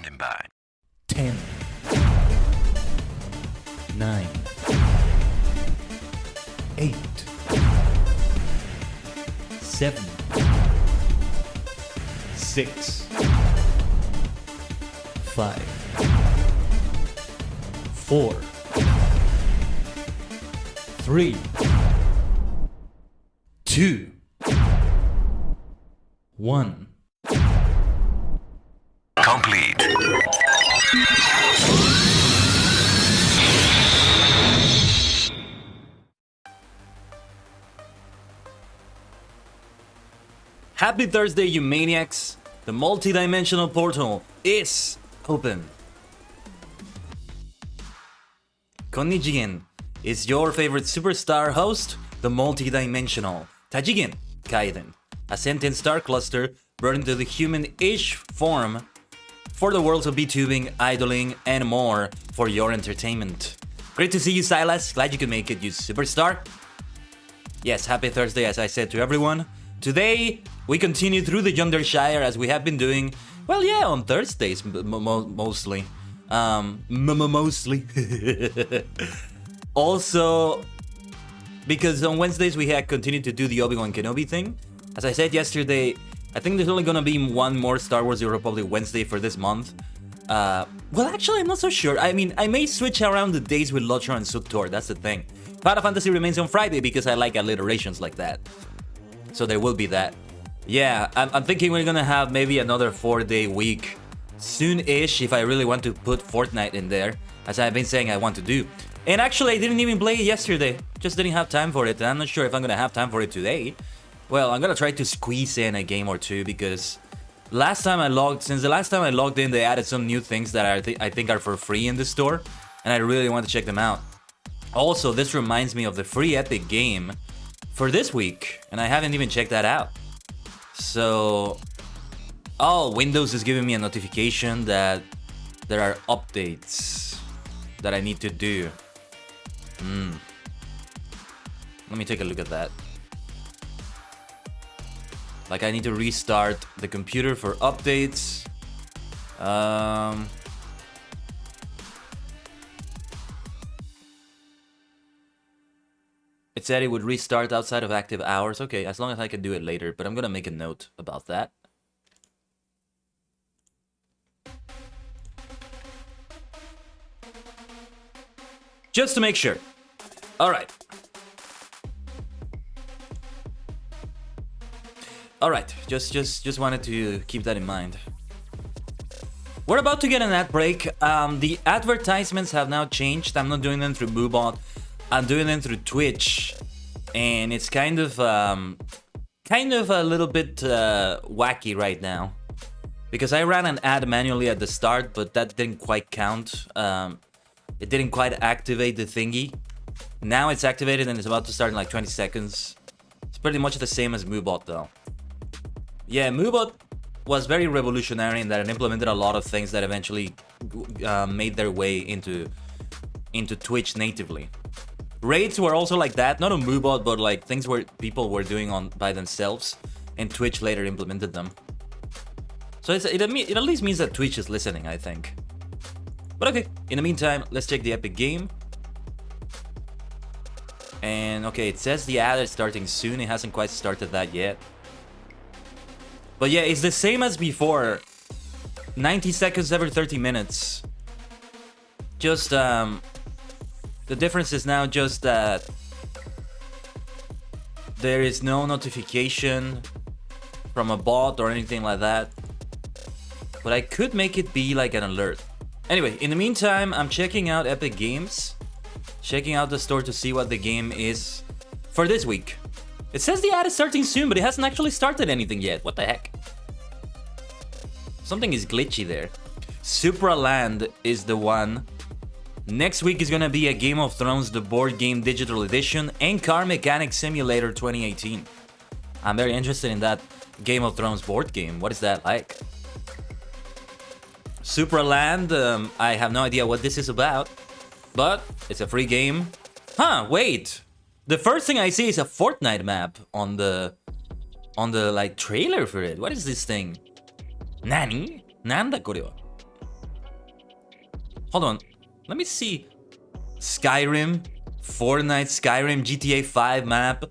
Standing by. 10, 9, 8, 7, 6, 5, 4, 3, 2, 1. Complete. Happy Thursday, you maniacs! The multi-dimensional portal is open. Konnichigen is your favorite superstar host, the multi-dimensional Tajigen Kaiden, a sentient star cluster brought into the human-ish form for the worlds of VTubing, idling, and more for your entertainment. Great to see you, Silas. Glad you could make it, you superstar. Yes, happy Thursday, as I said to everyone. Today, we continue through the Yondershire as we have been doing, well, yeah, on Thursdays, mostly. Mostly. Also, because on Wednesdays we had continued to do the Obi-Wan Kenobi thing. As I said yesterday, I think there's only gonna be one more Star Wars The Republic Wednesday for this month. Well, actually, I'm not so sure. I mean, I may switch around the days with LOTRO and SubTor, that's the thing. Final Fantasy remains on Friday because I like alliterations like that. So there will be that. Yeah, I'm thinking we're gonna have maybe another 4-day week soon-ish if I really want to put Fortnite in there, as I've been saying I want to do. And actually, I didn't even play it yesterday. Just didn't have time for it, and I'm not sure if I'm gonna have time for it today. Well, I'm gonna try to squeeze in a game or two because since the last time I logged in, they added some new things that I think are for free in the store, and I really want to check them out. Also, this reminds me of the free Epic game for this week, and I haven't even checked that out. So, Windows is giving me a notification that there are updates that I need to do. Let me take a look at that. Like, I need to restart the computer for updates. It said it would restart outside of active hours. Okay, as long as I can do it later, but I'm gonna make a note about that. Just to make sure. Alright. Alright, just wanted to keep that in mind. We're about to get an ad break. The advertisements have now changed. I'm not doing them through Moobot. I'm doing them through Twitch. And it's kind of a little bit wacky right now. Because I ran an ad manually at the start, but that didn't quite count. It didn't quite activate the thingy. Now it's activated and it's about to start in like 20 seconds. It's pretty much the same as Moobot though. Yeah, Moobot was very revolutionary in that it implemented a lot of things that eventually made their way into Twitch natively. Raids were also like that, not on Moobot, but like things where people were doing by themselves, and Twitch later implemented them. So it at least means that Twitch is listening, I think. But okay, in the meantime, let's check the Epic game. And okay, it says the ad is starting soon. It hasn't quite started that yet. But yeah, it's the same as before. 90 seconds every 30 minutes. Just, the difference is now just that there is no notification from a bot or anything like that. But I could make it be like an alert. Anyway, in the meantime, I'm checking out Epic Games. Checking out the store to see what the game is for this week. It says the ad is starting soon, but it hasn't actually started anything yet. What the heck? Something is glitchy there. Supraland is the one. Next week is gonna be a Game of Thrones, the board game digital edition, and Car Mechanic Simulator 2018. I'm very interested in that Game of Thrones board game. What is that like? Supraland, I have no idea what this is about, but it's a free game. Huh, wait. The first thing I see is a Fortnite map on the like trailer for it. What is this thing? Nani? Nanda koreo? Hold on. Let me see. Skyrim, Fortnite, Skyrim, GTA 5 map,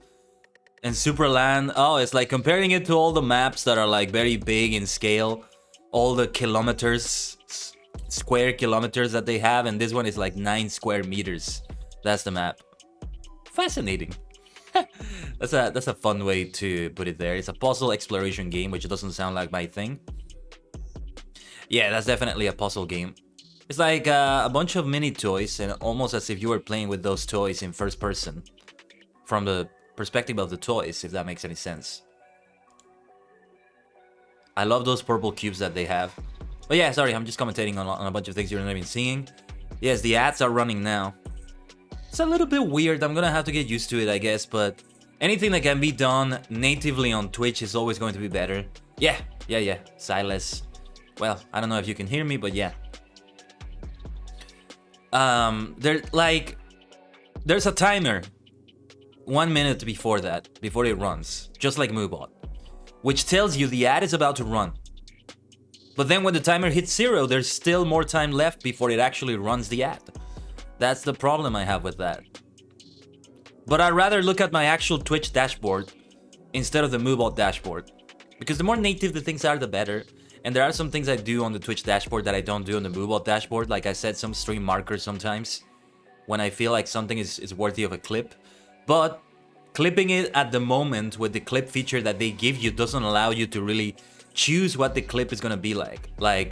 and Superland. Oh, it's like comparing it to all the maps that are like very big in scale. All the kilometers, square kilometers that they have, and this one is like 9 square meters. That's the map. Fascinating. That's a fun way to put it there. It's a puzzle exploration game, which doesn't sound like my thing. Yeah, that's definitely a puzzle game. It's like a bunch of mini toys, and almost as if you were playing with those toys in first person. From the perspective of the toys, if that makes any sense. I love those purple cubes that they have. But yeah, sorry, I'm just commentating on a bunch of things you're not even seeing. Yes, the ads are running now. It's a little bit weird, I'm gonna have to get used to it, I guess, but anything that can be done natively on Twitch is always going to be better. Yeah, Silas. Well, I don't know if you can hear me, but yeah. There's a timer 1 minute before that, before it runs, just like Moobot, which tells you the ad is about to run. But then when the timer hits 0, there's still more time left before it actually runs the ad. That's the problem I have with that. But I'd rather look at my actual Twitch dashboard instead of the Moobot dashboard. Because the more native the things are, the better. And there are some things I do on the Twitch dashboard that I don't do on the Moobot dashboard. Like I said, some stream markers sometimes, when I feel like something is worthy of a clip. But clipping it at the moment with the clip feature that they give you doesn't allow you to really choose what the clip is gonna be like. Like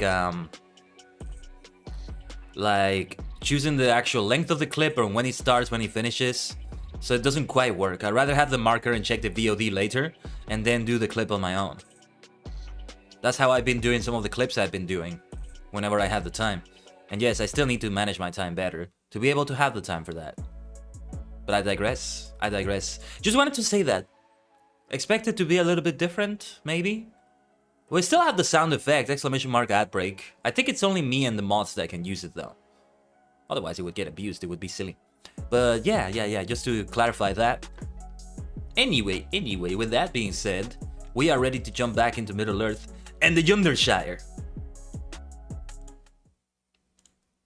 choosing the actual length of the clip or when it starts, when it finishes. So it doesn't quite work. I'd rather have the marker and check the VOD later and then do the clip on my own. That's how I've been doing some of the clips I've been doing whenever I have the time. And yes, I still need to manage my time better to be able to have the time for that. But I digress. Just wanted to say that. Expect it to be a little bit different, maybe? We still have the sound effect, exclamation mark ad break. I think it's only me and the mods that can use it though. Otherwise it would get abused, it would be silly. But yeah, just to clarify that. Anyway, with that being said, we are ready to jump back into Middle-earth and the Yondershire.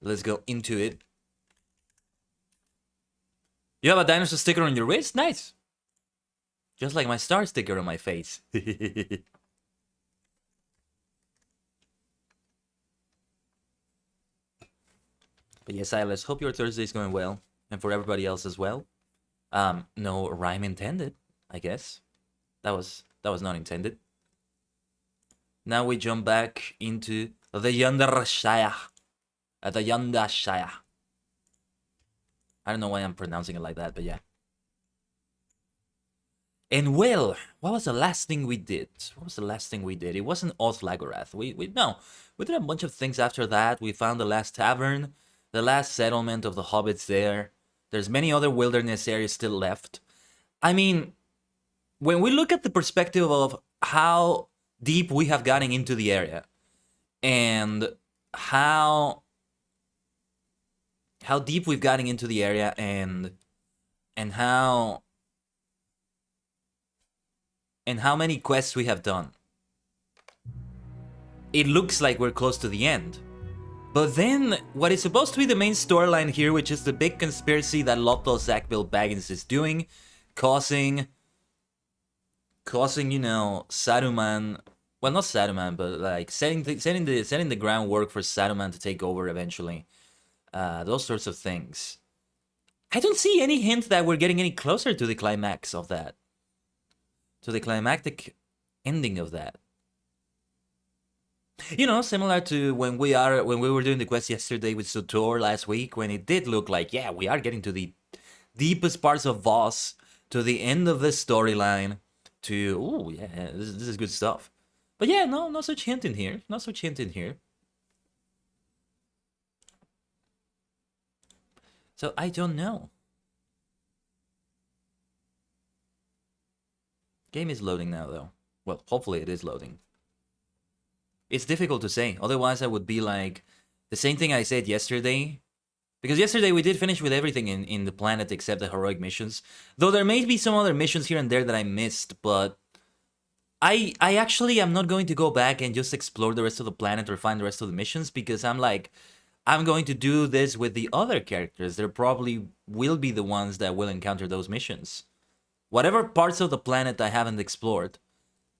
Let's go into it. You have a dinosaur sticker on your wrist? Nice! Just like my star sticker on my face. But yes, Silas, hope your Thursday is going well. And for everybody else as well. No rhyme intended, I guess. That was not intended. Now we jump back into the Yondershire. The Yondershire. I don't know why I'm pronouncing it like that, but yeah. And well, what was the last thing we did? It wasn't ℂ𝕠𝕟𝕠𝕟𝕠𝕟. We did a bunch of things after that. We found the last tavern, the last settlement of the Hobbits there. There's many other wilderness areas still left. I mean, when we look at the perspective of how deep we have gotten into the area, and how deep we've gotten into the area, and how many quests we have done, it looks like we're close to the end. But then, what is supposed to be the main storyline here, which is the big conspiracy that ℂ𝕠𝕟𝕠𝕟𝕠𝕠 is doing, causing, you know, Saruman, well, not Saruman, but like setting the groundwork for Saruman to take over eventually. Those sorts of things. I don't see any hint that we're getting any closer to the climax of that. To the climactic ending of that. You know, similar to when we were doing the quest yesterday with Sutor last week, when it did look like, yeah, we are getting to the deepest parts of Voss, to the end of the storyline, to, oh yeah, this is good stuff. But yeah, no such hint in here. So I don't know. Game is loading now though. Well, hopefully it is loading. It's difficult to say. Otherwise I would be like the same thing I said yesterday. Because yesterday we did finish with everything in the planet except the heroic missions. Though there may be some other missions here and there that I missed, but I actually am not going to go back and just explore the rest of the planet or find the rest of the missions, because I'm like, I'm going to do this with the other characters. There probably will be the ones that will encounter those missions. Whatever parts of the planet I haven't explored,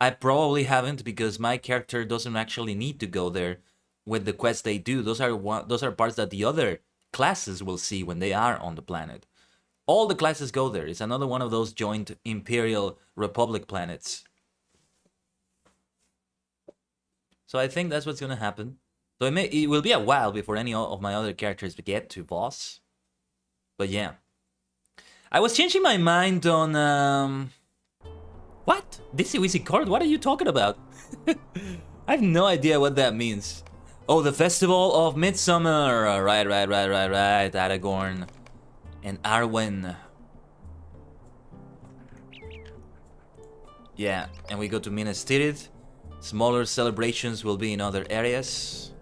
I probably haven't because my character doesn't actually need to go there with the quests they do. Those are parts that the other classes will see when they are on the planet. All the classes go there. It's another one of those joint Imperial Republic planets. So I think that's what's gonna happen. So it will be a while before any of my other characters get to boss. But yeah. I was changing my mind on what? Dizzy Wizzy Card? What are you talking about? I have no idea what that means. Oh, the Festival of Midsummer. Right. Aragorn and Arwen. Yeah, and we go to Minas Tirith. Smaller celebrations will be in other areas.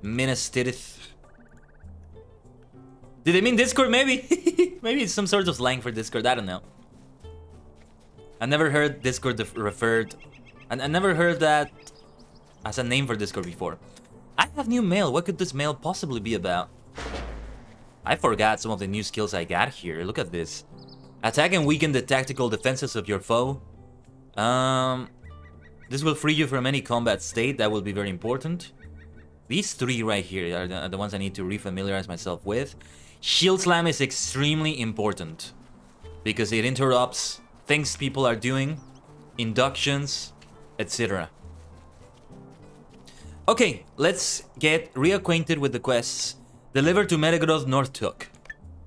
Minas Tirith. Did they mean Discord, maybe? Maybe it's some sort of slang for Discord, I don't know. I never heard Discord referred... I never heard that as a name for Discord before. I have new mail, what could this mail possibly be about? I forgot some of the new skills I got here, look at this. Attack and weaken the tactical defenses of your foe. This will free you from any combat state, that will be very important. These three right here are the ones I need to refamiliarize myself with. Shield Slam is extremely important because it interrupts things people are doing, inductions, etc. Okay, let's get reacquainted with the quests. Deliver to Meregroth ℂ𝕠𝕟𝕤𝕒.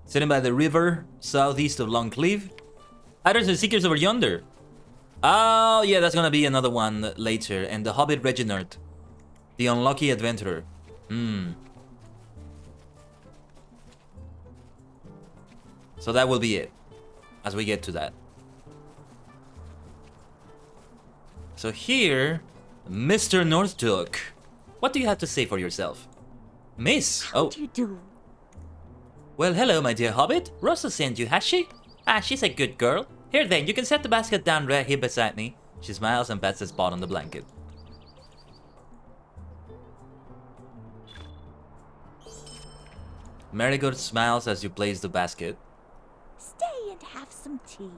Sitting by the river, southeast of Longcleave. Hunters and Seekers over yonder. Oh, yeah, that's gonna be another one later. And the Hobbit Reginald. The Unlucky Adventurer. So that will be it. As we get to that. So here, Mr. ℂ𝕠𝕠𝕟. What do you have to say for yourself? Miss! How do you do? Well, hello, my dear Hobbit. Rosa sent you, has she? Ah, she's a good girl. Here then, you can set the basket down right here beside me. She smiles and pats the spot on the blanket. Marigold smiles as you place the basket. Stay and have some tea.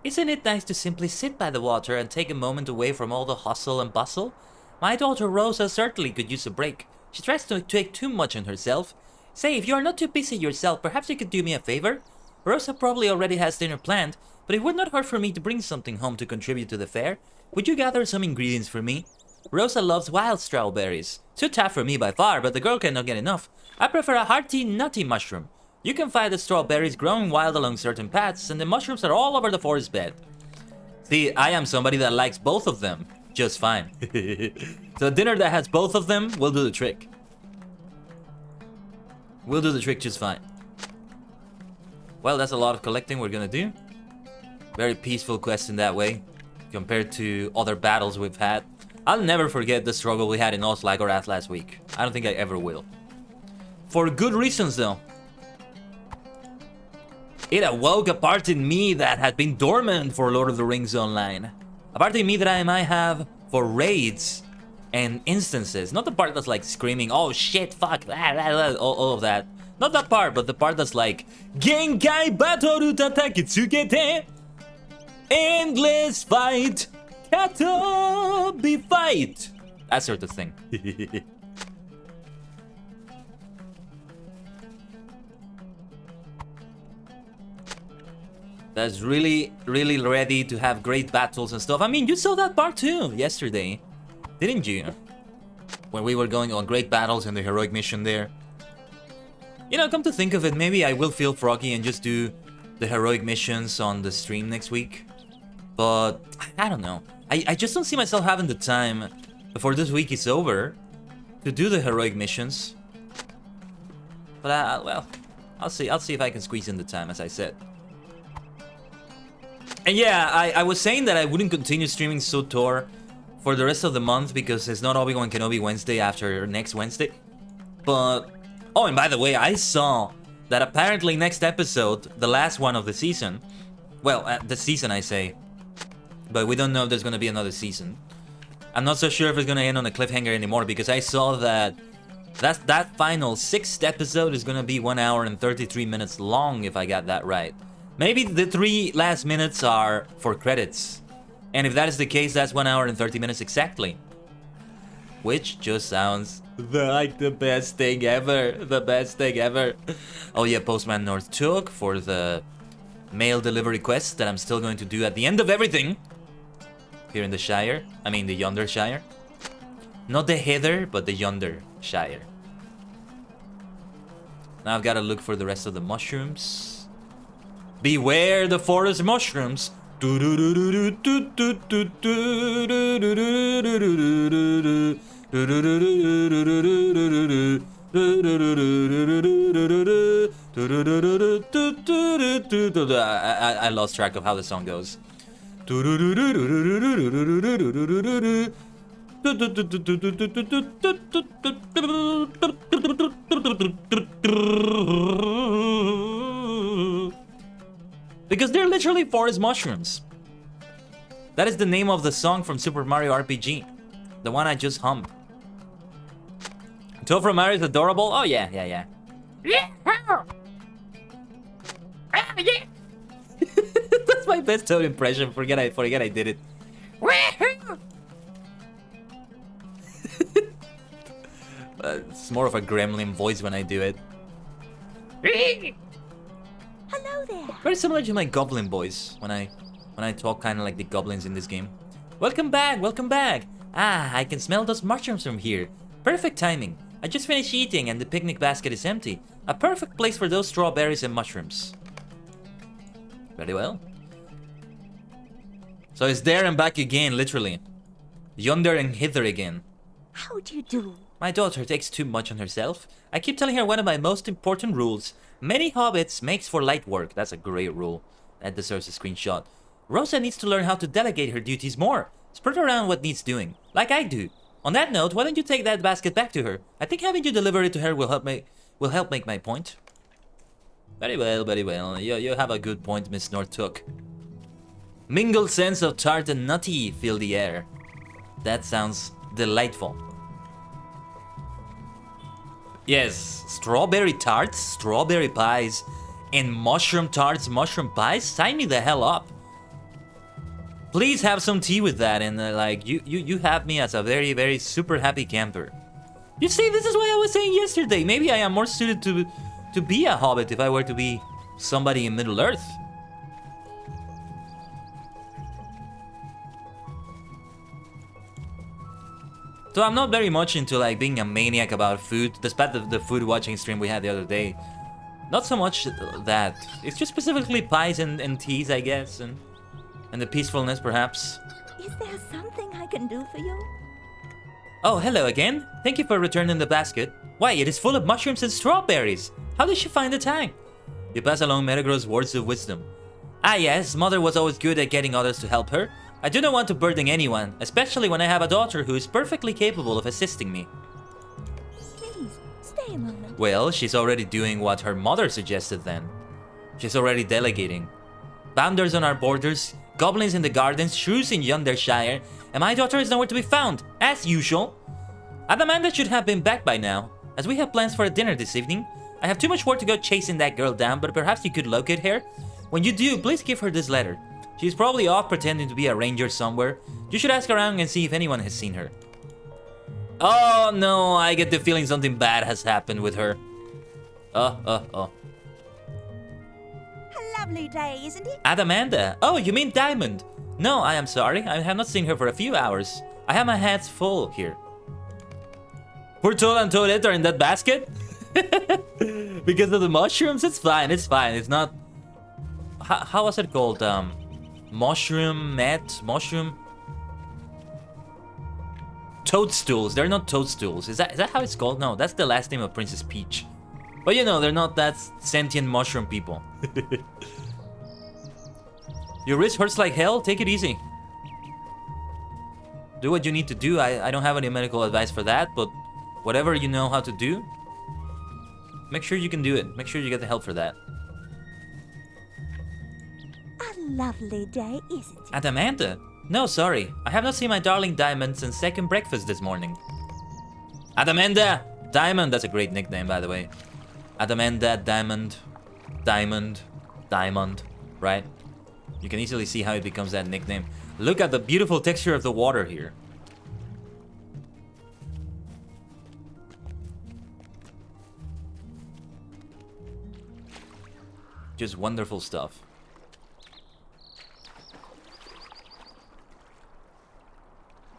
Isn't it nice to simply sit by the water and take a moment away from all the hustle and bustle? My daughter Rosa certainly could use a break. She tries to take too much on herself. Say, if you are not too busy yourself, perhaps you could do me a favor? Rosa probably already has dinner planned, but it would not hurt for me to bring something home to contribute to the fare. Would you gather some ingredients for me? Rosa loves wild strawberries. Too tough for me by far, but the girl cannot get enough. I prefer a hearty, nutty mushroom. You can find the strawberries growing wild along certain paths, and the mushrooms are all over the forest bed. See, I am somebody that likes both of them just fine. So a dinner that has both of them will do the trick. We'll do the trick just fine. Well, that's a lot of collecting we're gonna do. Very peaceful quest in that way, compared to other battles we've had. I'll never forget the struggle we had in Oslagorath last week. I don't think I ever will. For good reasons, though. It awoke a part in me that had been dormant for Lord of the Rings Online. A part in me that I might have for raids and instances. Not the part that's like screaming, oh shit, fuck, all of that. Not that part, but the part that's like, Genkai Batoru Tatakitsugete! Endless fight! Kato be fight! That sort of thing. That's really, really ready to have great battles and stuff. I mean, you saw that part too yesterday, didn't you? When we were going on great battles in the heroic mission there. You know, come to think of it, maybe I will feel froggy and just do the heroic missions on the stream next week. But, I don't know. I just don't see myself having the time before this week is over to do the heroic missions. But, well, I'll see if I can squeeze in the time, as I said. And yeah, I was saying that I wouldn't continue streaming SWTOR for the rest of the month because it's not Obi-Wan Kenobi Wednesday after next Wednesday. But, oh, and by the way, I saw that apparently next episode, the last one of the season, well, the season I say, but we don't know if there's gonna be another season. I'm not so sure if it's gonna end on a cliffhanger anymore because I saw that That final 6th episode is gonna be 1 hour and 33 minutes long, if I got that right. Maybe the 3 last minutes are for credits. And if that is the case, that's 1 hour and 30 minutes exactly. Which just sounds like the best thing ever. The best thing ever. Oh yeah, Postman North took for the mail delivery quest that I'm still going to do at the end of everything. Here in the Shire. I mean the Yondershire. Not the Heather, but the Yondershire. Now I've got to look for the rest of the mushrooms. Beware the forest mushrooms. I lost track of how the song goes. Because they're literally forest mushrooms. That is the name of the song from Super Mario RPG. The one I just hummed. Toad from Mario is adorable? Oh yeah. Yeah. That's my best Toad impression. Forget I did it. It's more of a gremlin voice when I do it. Hello there. Very similar to my goblin voice when I talk kind of like the goblins in this game. Welcome back, welcome back. Ah, I can smell those mushrooms from here. Perfect timing. I just finished eating and the picnic basket is empty. A perfect place for those strawberries and mushrooms. Very well. So it's there and back again, literally. Yonder and hither again. How do you do? My daughter takes too much on herself. I keep telling her one of my most important rules. Many hobbits makes for light work. That's a great rule. That deserves a screenshot. Rosa needs to learn how to delegate her duties more. Spread around what needs doing, like I do. On that note, why don't you take that basket back to her? I think having you deliver it to her will help make my point. Very well, very well. You have a good point, Miss Nortook. Mingled sense of tart and nutty fill the air. That sounds delightful. Yes, strawberry tarts, strawberry pies, and mushroom tarts, mushroom pies. Sign me the hell up. Please have some tea with that, and like you have me as a very, very super happy camper. You see, this is what I was saying yesterday. Maybe I am more suited to be a hobbit if I were to be somebody in Middle Earth. So I'm not very much into like being a maniac about food, despite the food watching stream we had the other day. Not so much that. It's just specifically pies and teas, I guess, and the peacefulness, perhaps. Is there something I can do for you? Oh, hello again. Thank you for returning the basket. Why, it is full of mushrooms and strawberries. How did she find the time? You pass along Metagro's words of wisdom. Ah yes, Mother was always good at getting others to help her. I do not want to burden anyone, especially when I have a daughter who is perfectly capable of assisting me. Please, stay a moment. Well, she's already doing what her mother suggested then. She's already delegating. Bounders on our borders, goblins in the gardens, shrews in Yondershire, and my daughter is nowhere to be found, as usual. Adamanda should have been back by now, as we have plans for a dinner this evening. I have too much work to go chasing that girl down, but perhaps you could locate her? When you do, please give her this letter. She's probably off pretending to be a ranger somewhere. You should ask around and see if anyone has seen her. Oh no, I get the feeling something bad has happened with her. Oh. A lovely day, isn't it? Adamanda. Oh, you mean Diamond. No, I am sorry. I have not seen her for a few hours. I have my hands full here. Poor Toad and Toadette are in that basket? Because of the mushrooms? It's fine, it's fine. It's not... How was it called? Mushroom... Toadstools. They're not toadstools. Is that how it's called? No, that's the last name of Princess Peach. But you know, they're not that sentient mushroom people. Your wrist hurts like hell? Take it easy. Do what you need to do. I don't have any medical advice for that, but whatever you know how to do, make sure you can do it. Make sure you get the help for that. A lovely day, isn't it? Adamanda? No, sorry. I have not seen my darling Diamond since second breakfast this morning. Adamanda! Diamond, that's a great nickname, by the way. Adamanda, Diamond, Diamond, Diamond, right? You can easily see how it becomes that nickname. Look at the beautiful texture of the water here. Just wonderful stuff.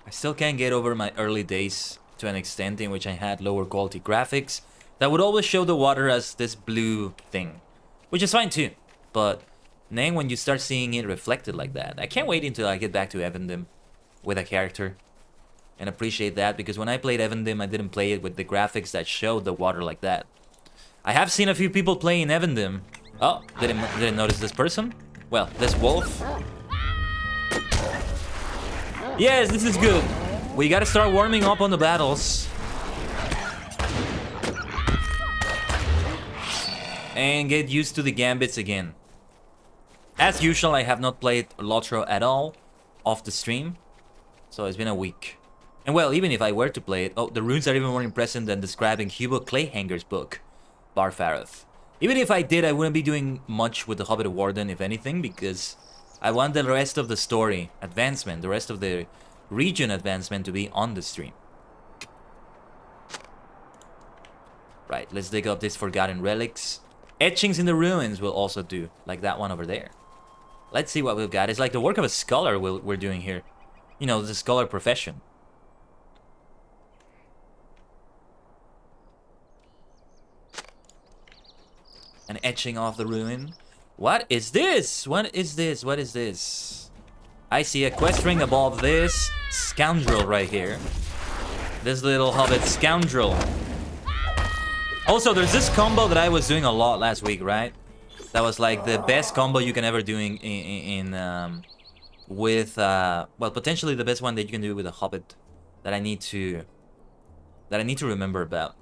I still can't get over my early days to an extent in which I had lower quality graphics that would always show the water as this blue thing, which is fine too, but then when you start seeing it reflected like that, I can't wait until I get back to Evendim with a character and appreciate that, because when I played Evendim, I didn't play it with the graphics that showed the water like that. I have seen a few people playing Evendim. Oh, didn't notice this person? Well, this wolf. Yes, this is good. We gotta start warming up on the battles. And get used to the gambits again. As usual, I have not played LOTRO at all off the stream. So it's been a week. And well, even if I were to play it... Oh, the runes are even more impressive than describing ℂ𝕠𝕟𝕤𝕒𝕒's book, Barfareth. Even if I did, I wouldn't be doing much with the Hobbit Warden, if anything, because I want the rest of the story advancement, the rest of the region advancement to be on the stream. Right, let's dig up these forgotten relics. Etchings in the ruins will also do, like that one over there. Let's see what we've got. It's like the work of a scholar we're doing here. You know, the scholar profession. An etching of the ruin. What is this? What is this? What is this? I see a quest ring above this scoundrel right here. This little hobbit scoundrel. Also, there's this combo that I was doing a lot last week, right? That was like the best combo you can ever do well, potentially the best one that you can do with a hobbit that I need to remember about.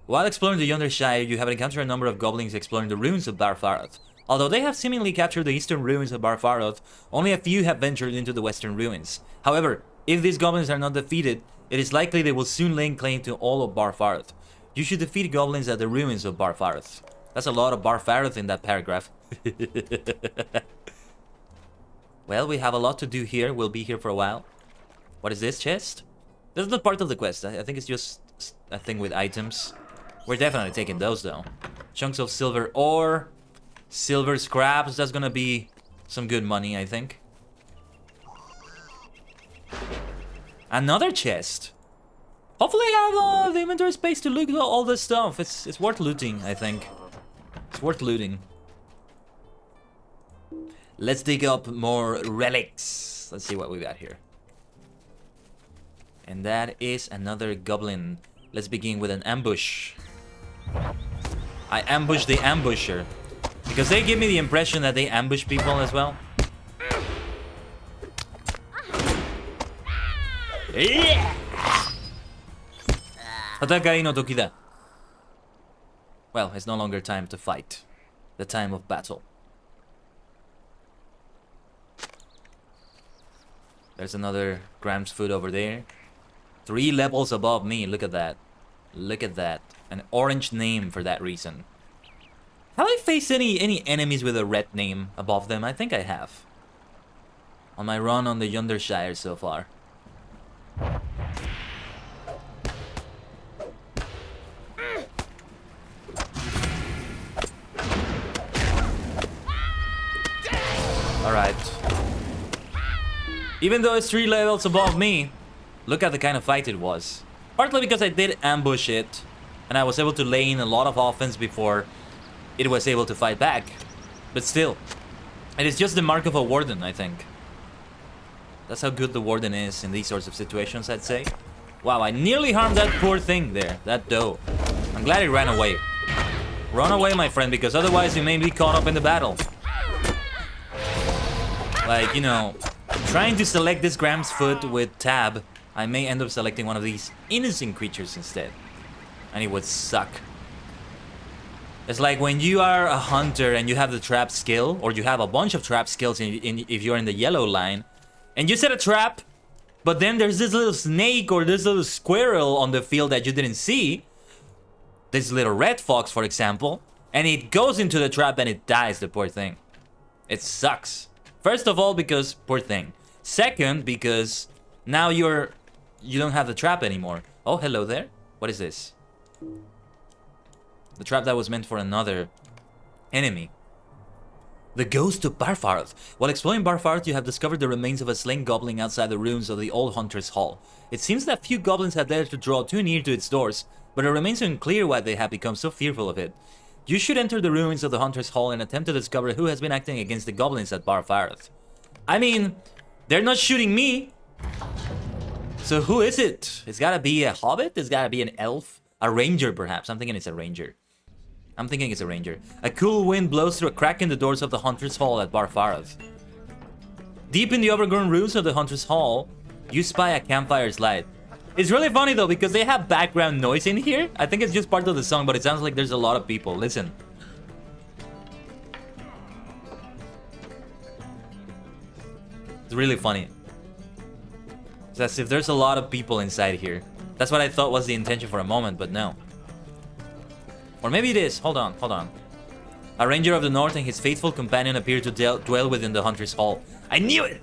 While exploring the Yondershire, you have encountered a number of goblins exploring the ruins of Barfareth. Although they have seemingly captured the eastern ruins of Barfareth, only a few have ventured into the western ruins. However, if these goblins are not defeated, it is likely they will soon lay claim to all of Barfareth. You should defeat goblins at the ruins of Barfareth. That's a lot of Barfareth in that paragraph. Well, we have a lot to do here. We'll be here for a while. What is this chest? This is not part of the quest. I think it's just a thing with items. We're definitely taking those, though. Chunks of silver ore. Silver scraps. That's gonna be some good money, I think. Another chest. Hopefully I have the inventory space to loot all this stuff. It's worth looting, I think. It's worth looting. Let's dig up more relics. Let's see what we got here. And that is another goblin. Let's begin with an ambush. I ambush the ambusher. Because they give me the impression that they ambush people as well. Yeah! Atakai no toki da. Well, it's no longer time to fight. The time of battle. There's another Graham's food over there. 3 levels above me. Look at that. Look at that. An orange name for that reason. Have I faced any enemies with a red name above them? I think I have. On my run on the Yondershire so far. Alright. Even though it's 3 levels above me, look at the kind of fight it was. Partly because I did ambush it, and I was able to lay in a lot of offense before it was able to fight back. But still, it is just the mark of a warden, I think. That's how good the warden is in these sorts of situations, I'd say. Wow, I nearly harmed that poor thing there, that doe. I'm glad it ran away. Run away, my friend, because otherwise you may be caught up in the battle. Like, you know, trying to select this Graham's foot with tab, I may end up selecting one of these innocent creatures instead. And it would suck. It's like when you are a hunter and you have the trap skill, or you have a bunch of trap skills if you're in the yellow line, and you set a trap, but then there's this little snake or this little squirrel on the field that you didn't see. this little red fox, for example, and it goes into the trap and it dies, the poor thing. It sucks. First of all, because poor thing. Second, because now you don't have the trap anymore. Oh, hello there. What is this? The trap that was meant for another enemy. The ghost of Barfarth. While exploring Barfarth, you have discovered the remains of a slain goblin outside the ruins of the old Hunter's Hall. It seems that few goblins have dared to draw too near to its doors, but it remains unclear why they have become so fearful of it. You should enter the ruins of the Hunter's Hall and attempt to discover who has been acting against the goblins at Barfarth. I mean, they're not shooting me. So who is it? It's gotta be a hobbit? It's gotta be an elf? A ranger, perhaps. I'm thinking it's a ranger. A cool wind blows through a crack in the doors of the Hunter's Hall at Barfarth. Deep in the overgrown roofs of the Hunter's Hall, you spy a campfire's light. It's really funny though, because they have background noise in here. I think it's just part of the song, but it sounds like there's a lot of people. Listen. It's really funny. It's as if there's a lot of people inside here. That's what I thought was the intention for a moment, but no. Or maybe it is. Hold on. A ranger of the north and his faithful companion appear to dwell within the Hunter's Hall. I knew it!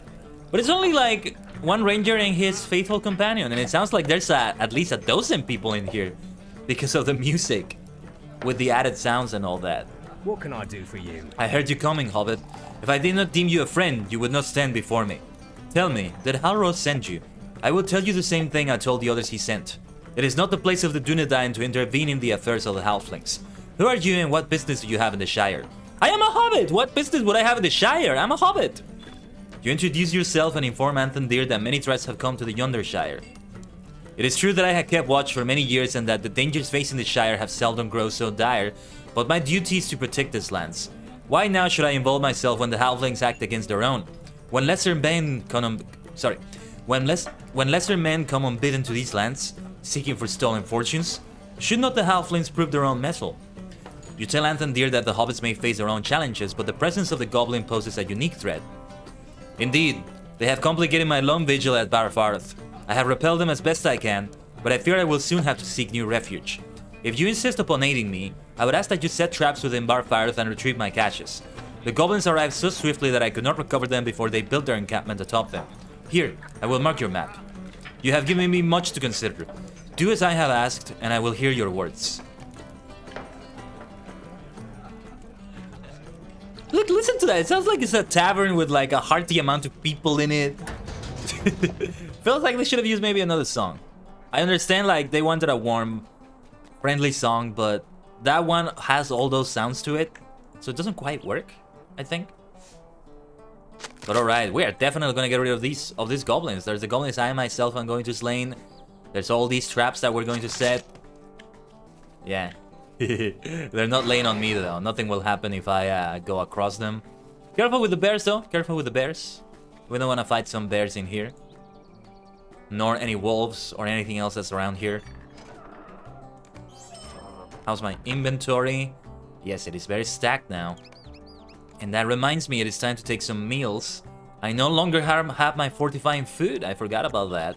But it's only like one ranger and his faithful companion, and it sounds like there's at least a dozen people in here because of the music with the added sounds and all that. What can I do for you? I heard you coming, Hobbit. If I did not deem you a friend, you would not stand before me. Tell me, did Halros send you? I will tell you the same thing I told the others he sent. It is not the place of the Dunedain to intervene in the affairs of the halflings. Who are you and what business do you have in the Shire? I am a hobbit! What business would I have in the Shire? I'm a hobbit! You introduce yourself and inform ℂ𝕠𝕟𝕤𝕒 that many threats have come to the Yondershire. It is true that I have kept watch for many years and that the dangers facing the Shire have seldom grown so dire, but my duty is to protect these lands. Why now should I involve myself when the halflings act against their own? When lesser men come unbidden to these lands, seeking for stolen fortunes, should not the halflings prove their own mettle? You tell ℂ𝕠𝕠𝕟 that the hobbits may face their own challenges, but the presence of the goblin poses a unique threat. Indeed, they have complicated my long vigil at Barfarth. I have repelled them as best I can, but I fear I will soon have to seek new refuge. If you insist upon aiding me, I would ask that you set traps within Barfarth and retrieve my caches. The goblins arrived so swiftly that I could not recover them before they built their encampment atop them. Here, I will mark your map. You have given me much to consider. Do as I have asked, and I will hear your words. Look, listen to that. It sounds like it's a tavern with like a hearty amount of people in it. Feels like they should have used maybe another song. I understand like they wanted a warm, friendly song, but that one has all those sounds to it, so it doesn't quite work, I think. But alright, we are definitely gonna get rid of these goblins. There's the goblins I myself am going to slay. There's all these traps that we're going to set. Yeah. They're not laying on me though. Nothing will happen if I go across them. Careful with the bears though. Careful with the bears. We don't want to fight some bears in here. Nor any wolves or anything else that's around here. How's my inventory? Yes, it is very stacked now. And that reminds me, it is time to take some meals. I no longer have my fortifying food. I forgot about that.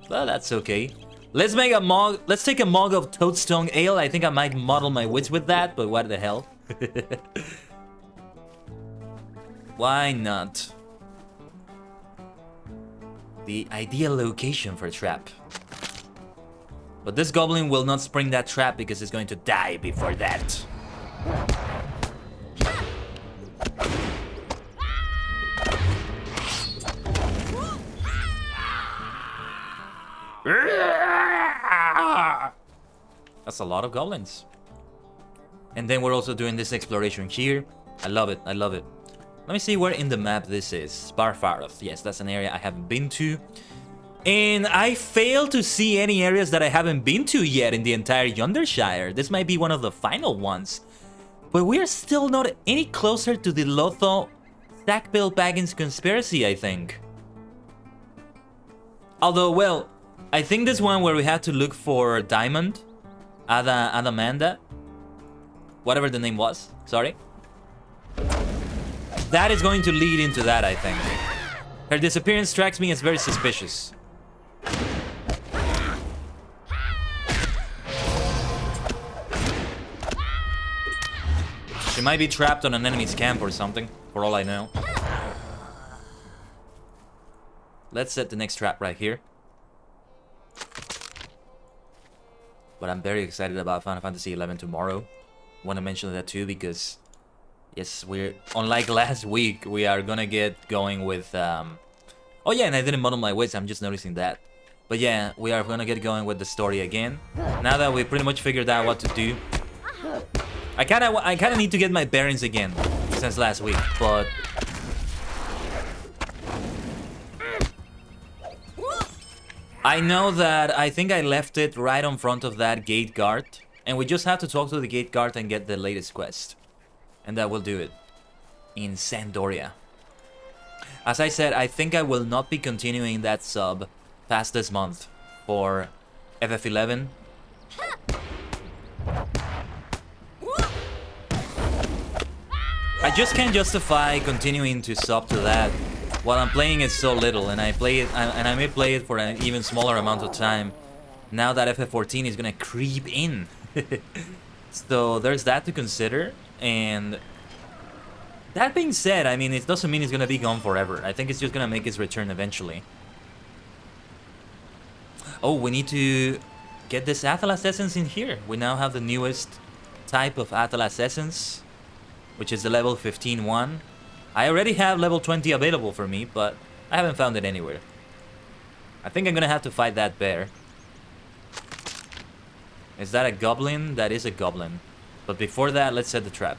Well, that's okay. Let's make a mug. Let's take a mug of ℂ𝕠𝕟𝕒. I think I might model my wits with that, but what the hell? Why not? The ideal location for a trap. But this goblin will not spring that trap because it's going to die before that. That's a lot of goblins. And then we're also doing this exploration here. I love it. I love it. Let me see where in the map this is. Barfarth. Yes, that's an area I haven't been to. And I failed to see any areas that I haven't been to yet in the entire Yondershire. This might be one of the final ones. But we are still not any closer to the LOTRO Stackbill Baggins conspiracy, I think. Although, well, I think this one where we had to look for Diamond, Adamanda, whatever the name was, sorry. That is going to lead into that, I think. Her disappearance strikes me as very suspicious. She might be trapped on an enemy's camp or something, for all I know. Let's set the next trap right here. But I'm very excited about Final Fantasy XI tomorrow. Want to mention that too because, yes, we're unlike last week. We are gonna get going with. Oh yeah, and I didn't model my wits. I'm just noticing that. But yeah, we are gonna get going with the story again. Now that we pretty much figured out what to do. I kinda need to get my bearings again since last week, but. I know that I think I left it right in front of that gate guard. And we just have to talk to the gate guard and get the latest quest. And that will do it. In Sandoria. As I said, I think I will not be continuing that sub past this month for FF11. I just can't justify continuing to sub to that while I'm playing it so little, and I may play it for an even smaller amount of time now that FF14 is gonna creep in. So there's that to consider, and that being said, I mean, it doesn't mean it's gonna be gone forever. I think it's just gonna make its return eventually. Oh, we need to get this Atlas Essence in here. We now have the newest type of Atlas Essence, which is the level 15 one. I already have level 20 available for me, but I haven't found it anywhere. I think I'm gonna have to fight that bear. Is that a goblin? That is a goblin. But before that, let's set the trap.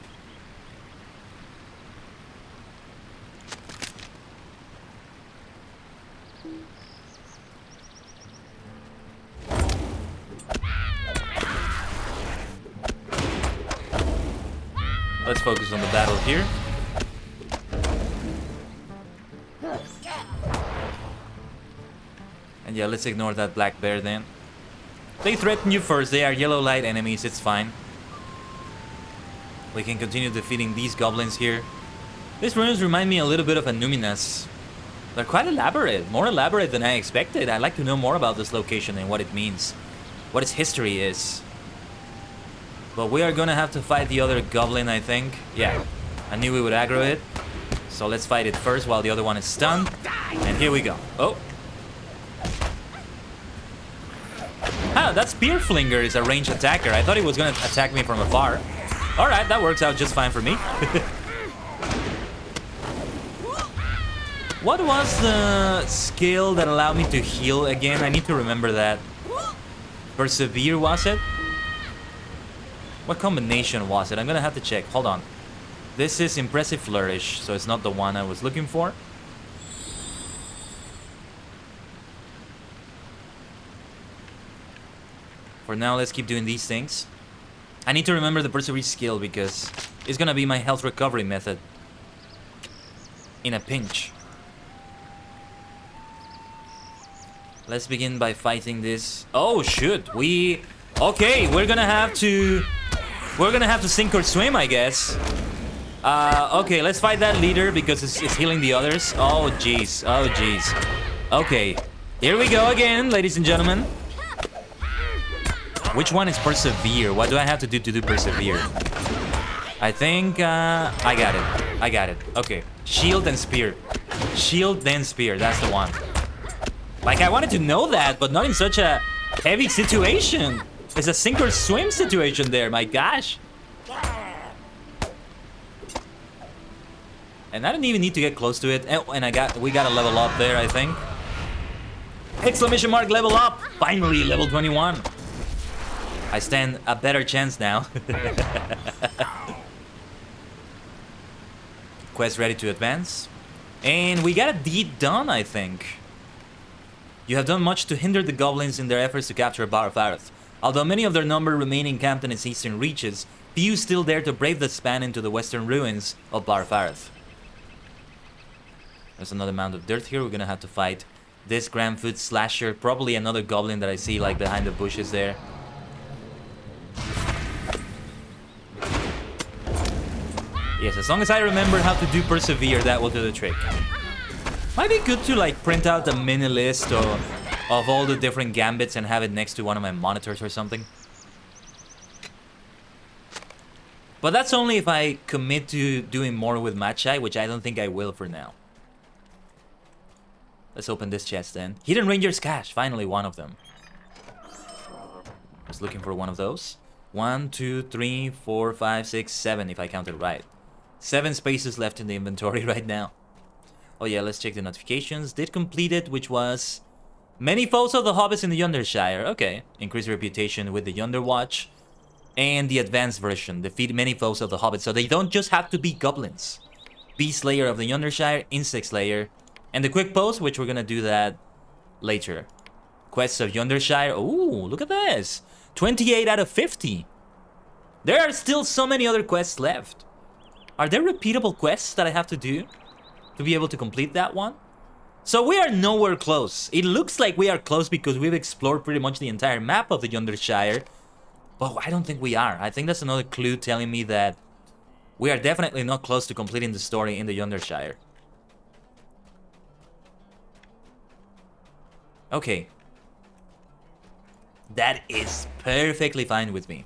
Let's focus on the battle here. And yeah, let's ignore that black bear then. They threaten you first. They are yellow light enemies. It's fine. We can continue defeating these goblins here. These runes remind me a little bit of Numinas. They're quite elaborate. More elaborate than I expected. I'd like to know more about this location and what it means. What its history is. But we are gonna have to fight the other goblin, I think. Yeah, I knew we would aggro it. So let's fight it first while the other one is stunned. And here we go. Oh. Ah, that spear flinger is a ranged attacker. I thought he was gonna attack me from afar. Alright, that works out just fine for me. What was the skill that allowed me to heal again? I need to remember that. Persevere, was it? What combination was it? I'm gonna have to check. Hold on. This is Impressive Flourish, so it's not the one I was looking for. For now, let's keep doing these things. I need to remember the Persevere skill because it's gonna be my health recovery method in a pinch. Let's begin by fighting this. Oh shoot, okay, we're gonna have to sink or swim, I guess. Okay, let's fight that leader because it's healing the others. Oh jeez, oh jeez. Okay, here we go again, ladies and gentlemen. Which one is Persevere? What do I have to do Persevere? I think, I got it. Okay, shield and spear. Shield, then spear, that's the one. Like, I wanted to know that, but not in such a heavy situation. It's a sink or swim situation there, my gosh. And I didn't even need to get close to it. Oh, and we got a level up there, I think. Exclamation mark, level up! Finally, level 21. I stand a better chance now. Quest ready to advance. And we got a deed done, I think. You have done much to hinder the goblins in their efforts to capture Barfarth. Although many of their number remain encamped in its eastern reaches, few still dare to brave the span into the western ruins of Barfarth. There's another mound of dirt here. We're gonna have to fight this Grandfoot Slasher. Probably another goblin that I see like behind the bushes there. Yes, as long as I remember how to do Persevere, that will do the trick. Might be good to like print out a mini list of all the different gambits and have it next to one of my monitors or something. But that's only if I commit to doing more with Machai, which I don't think I will for now. Let's open this chest then. Hidden Ranger's Cache, finally one of them. I was looking for one of those. 1, 2, 3, 4, 5, 6, 7 if I counted right. 7 spaces left in the inventory right now. Oh yeah, let's check the notifications. Did complete it, which was many foes of the Hobbits in the Yondershire. Okay, increase reputation with the Yonder Watch. And the advanced version, defeat many foes of the Hobbit. So they don't just have to be goblins. Beast Slayer of the Yondershire, Insect Slayer, and the quick post, which we're gonna do that later. Quests of Yondershire. Ooh, look at this. 28 out of 50. There are still so many other quests left. Are there repeatable quests that I have to do to be able to complete that one? So we are nowhere close. It looks like we are close because we've explored pretty much the entire map of the Yondershire. But I don't think we are. I think that's another clue telling me that we are definitely not close to completing the story in the Yondershire. Okay. That is perfectly fine with me.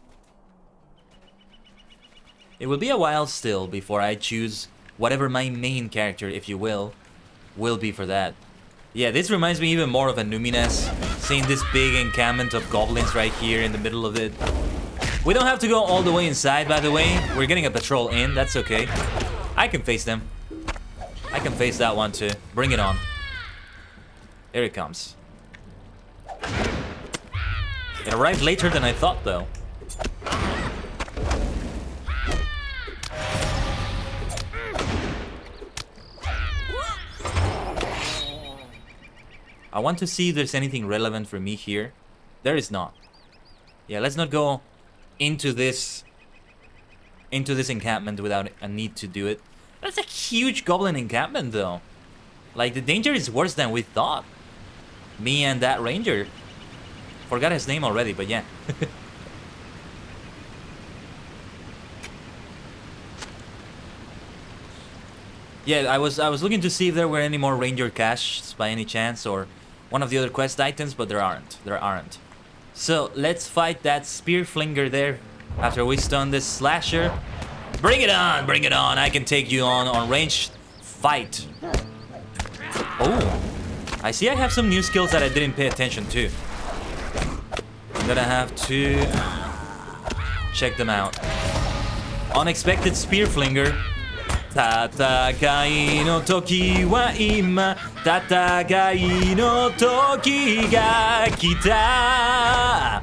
It will be a while still before I choose whatever my main character, if you will be for that. Yeah, this reminds me even more of a Numinous, seeing this big encampment of goblins right here in the middle of it. We don't have to go all the way inside, by the way. We're getting a patrol in, that's okay. I can face them. I can face that one too. Bring it on. Here it comes. It arrived later than I thought, though. I want to see if there's anything relevant for me here. There is not. Yeah, let's not go into this encampment without a need to do it. That's a huge goblin encampment, though. Like, the danger is worse than we thought. Me and that ranger. Forgot his name already, but yeah. Yeah, I was looking to see if there were any more ranger caches by any chance, or one of the other quest items, but there aren't. So let's fight that spear flinger there after we stun this slasher. Bring it on, bring it on. I can take you on ranged fight. Oh, I see I have some new skills that I didn't pay attention to. I'm gonna have to check them out. Unexpected spear flinger. Tatakai no toki wa ima, tatakai no toki ga kita.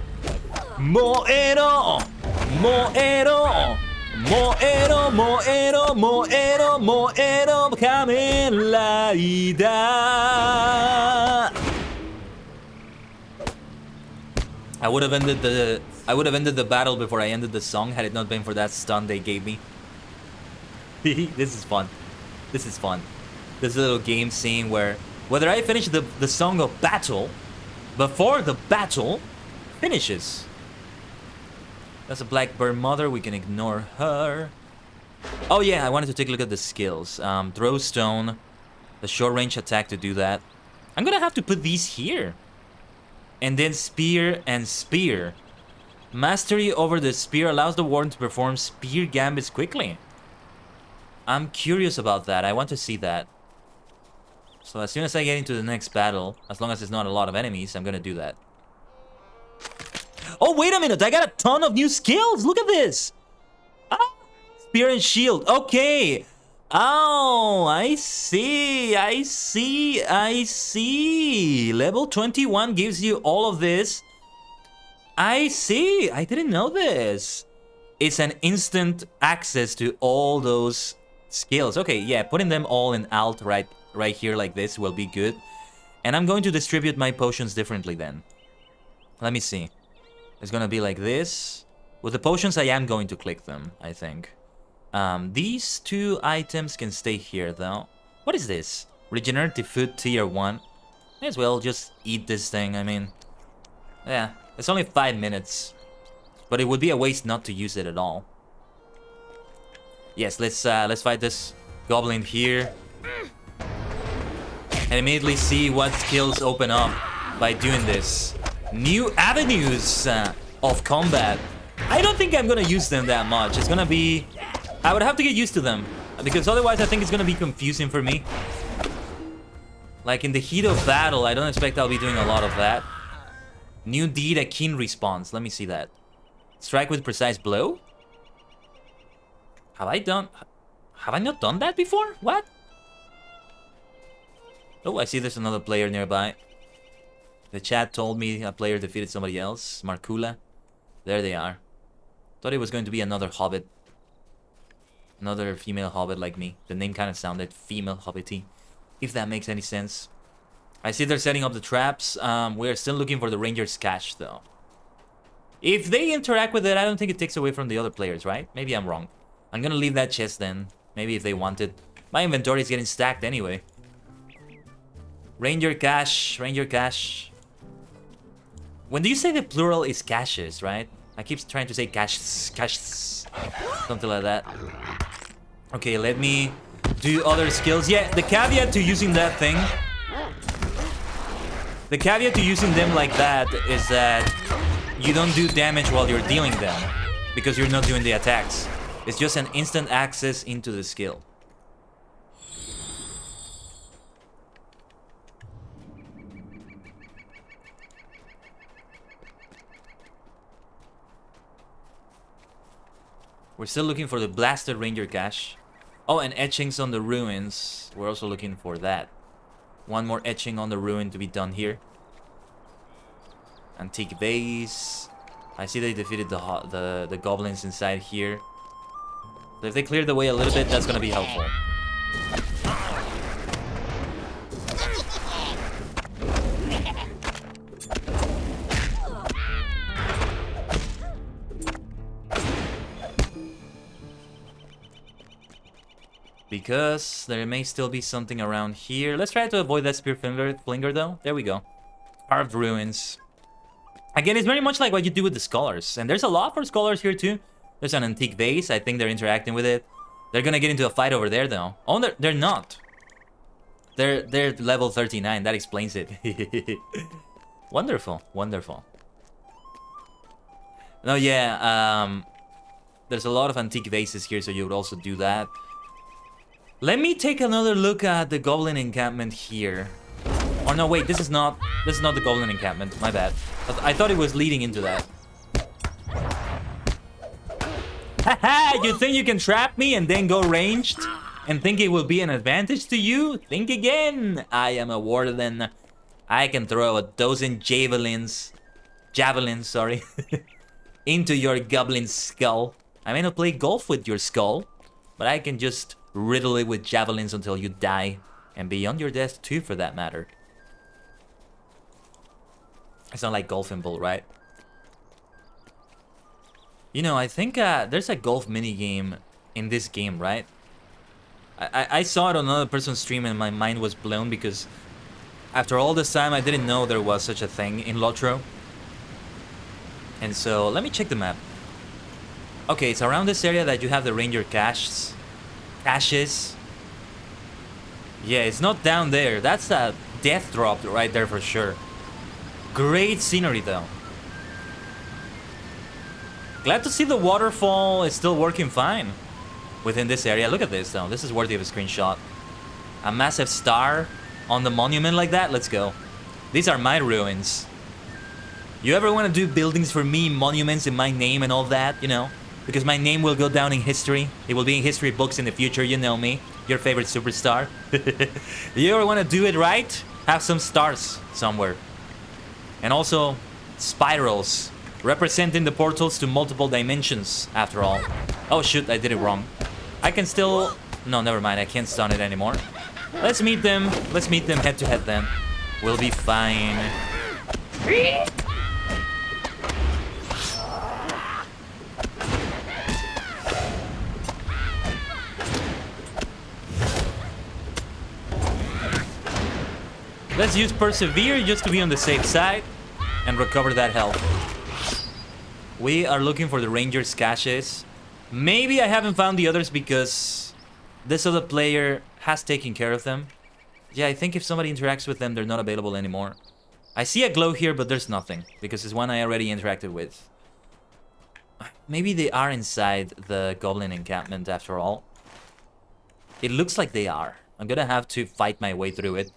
Moero, moero, moero, moero, moero, moero, kamen rider. I would have ended the battle before I ended the song had it not been for that stun they gave me. This is fun. This is fun. This little game scene where whether I finish the song of battle before the battle finishes. That's a Blackbird mother. We can ignore her. Oh yeah, I wanted to take a look at the skills. Throw stone, the short range attack to do that. I'm gonna have to put these here. And then spear and spear. Mastery over the spear allows the Warden to perform spear gambits quickly. I'm curious about that. I want to see that. So as soon as I get into the next battle, as long as there's not a lot of enemies, I'm gonna do that. Oh, wait a minute! I got a ton of new skills! Look at this! Ah, spear and shield. Okay! Oh, I see, I see, I see. Level 21 gives you all of this. I see, I didn't know this. It's an instant access to all those skills. Okay, yeah, putting them all in alt right here like this will be good. And I'm going to distribute my potions differently then. Let me see. It's gonna be like this. With the potions, I am going to click them, I think. These two items can stay here, though. What is this? Regenerative food tier 1. May as well just eat this thing, I mean. Yeah, it's only 5 minutes. But it would be a waste not to use it at all. Yes, let's fight this goblin here. And immediately see what skills open up by doing this. New avenues of combat. I don't think I'm gonna use them that much. It's gonna be... I would have to get used to them. Because otherwise I think it's gonna be confusing for me. Like in the heat of battle, I don't expect I'll be doing a lot of that. New deed, a keen response. Let me see that. Strike with precise blow? Have I not done that before? What? Oh, I see there's another player nearby. The chat told me a player defeated somebody else. Markula. There they are. Thought it was going to be another Hobbit. Another female Hobbit like me. The name kind of sounded female Hobbity. If that makes any sense. I see they're setting up the traps. We're still looking for the Ranger's cache though. If they interact with it, I don't think it takes away from the other players, right? Maybe I'm wrong. I'm gonna leave that chest then. Maybe if they want it. My inventory is getting stacked anyway. Ranger cache, Ranger cache. When do you say the plural is caches, right? I keep trying to say caches, caches. Something like that. Okay, let me do other skills. Yeah, the caveat to using that thing... The caveat to using them like that is that you don't do damage while you're dealing them. Because you're not doing the attacks. It's just an instant access into the skill. We're still looking for the blasted Ranger cache. Oh, and etchings on the ruins. We're also looking for that. One more etching on the ruin to be done here. Antique base. I see they defeated the goblins inside here. So if they clear the way a little bit, that's gonna be helpful. Because there may still be something around here. Let's try to avoid that spear flinger though. There we go. Carved ruins. Again, it's very much like what you do with the scholars. And there's a lot for scholars here too. There's an antique vase. I think they're interacting with it. They're gonna get into a fight over there though. Oh, they're not. They're level 39. That explains it. Wonderful. Wonderful. No, yeah. There's a lot of antique vases here, so you would also do that. Let me take another look at the goblin encampment here. Oh no, wait, this is not the goblin encampment. My bad. I thought it was leading into that. Haha, you think you can trap me and then go ranged? And think it will be an advantage to you? Think again. I am a warden. I can throw a dozen javelins, sorry, into your goblin skull. I may not play golf with your skull, but I can just riddle it with javelins until you die. And beyond your death too, for that matter. It's not like golfing ball, right? You know, I think there's a golf minigame in this game, right? I saw it on another person's stream and my mind was blown because after all this time I didn't know there was such a thing in LOTRO. And so, let me check the map. Okay, it's around this area that you have the Ranger caches. Yeah, it's not down there. That's a death drop right there for sure. Great scenery though. Glad to see the waterfall is still working fine within this area. Look at this though. This is worthy of a screenshot. A massive star on the monument like that. Let's go. These are my ruins. You ever want to do buildings for me, monuments in my name and all that, you know? Because my name will go down in history. It will be in history books in the future, you know me. Your favorite superstar. You ever want to do it right? Have some stars somewhere. And also, spirals. Representing the portals to multiple dimensions, after all. Oh shoot, I did it wrong. I can still... No, never mind, I can't stun it anymore. Let's meet them. Let's meet them head to head then. We'll be fine. Let's use Persevere just to be on the safe side and recover that health. We are looking for the Ranger's caches. Maybe I haven't found the others because this other player has taken care of them. Yeah, I think if somebody interacts with them, they're not available anymore. I see a glow here, but there's nothing because it's one I already interacted with. Maybe they are inside the goblin encampment after all. It looks like they are. I'm gonna have to fight my way through it.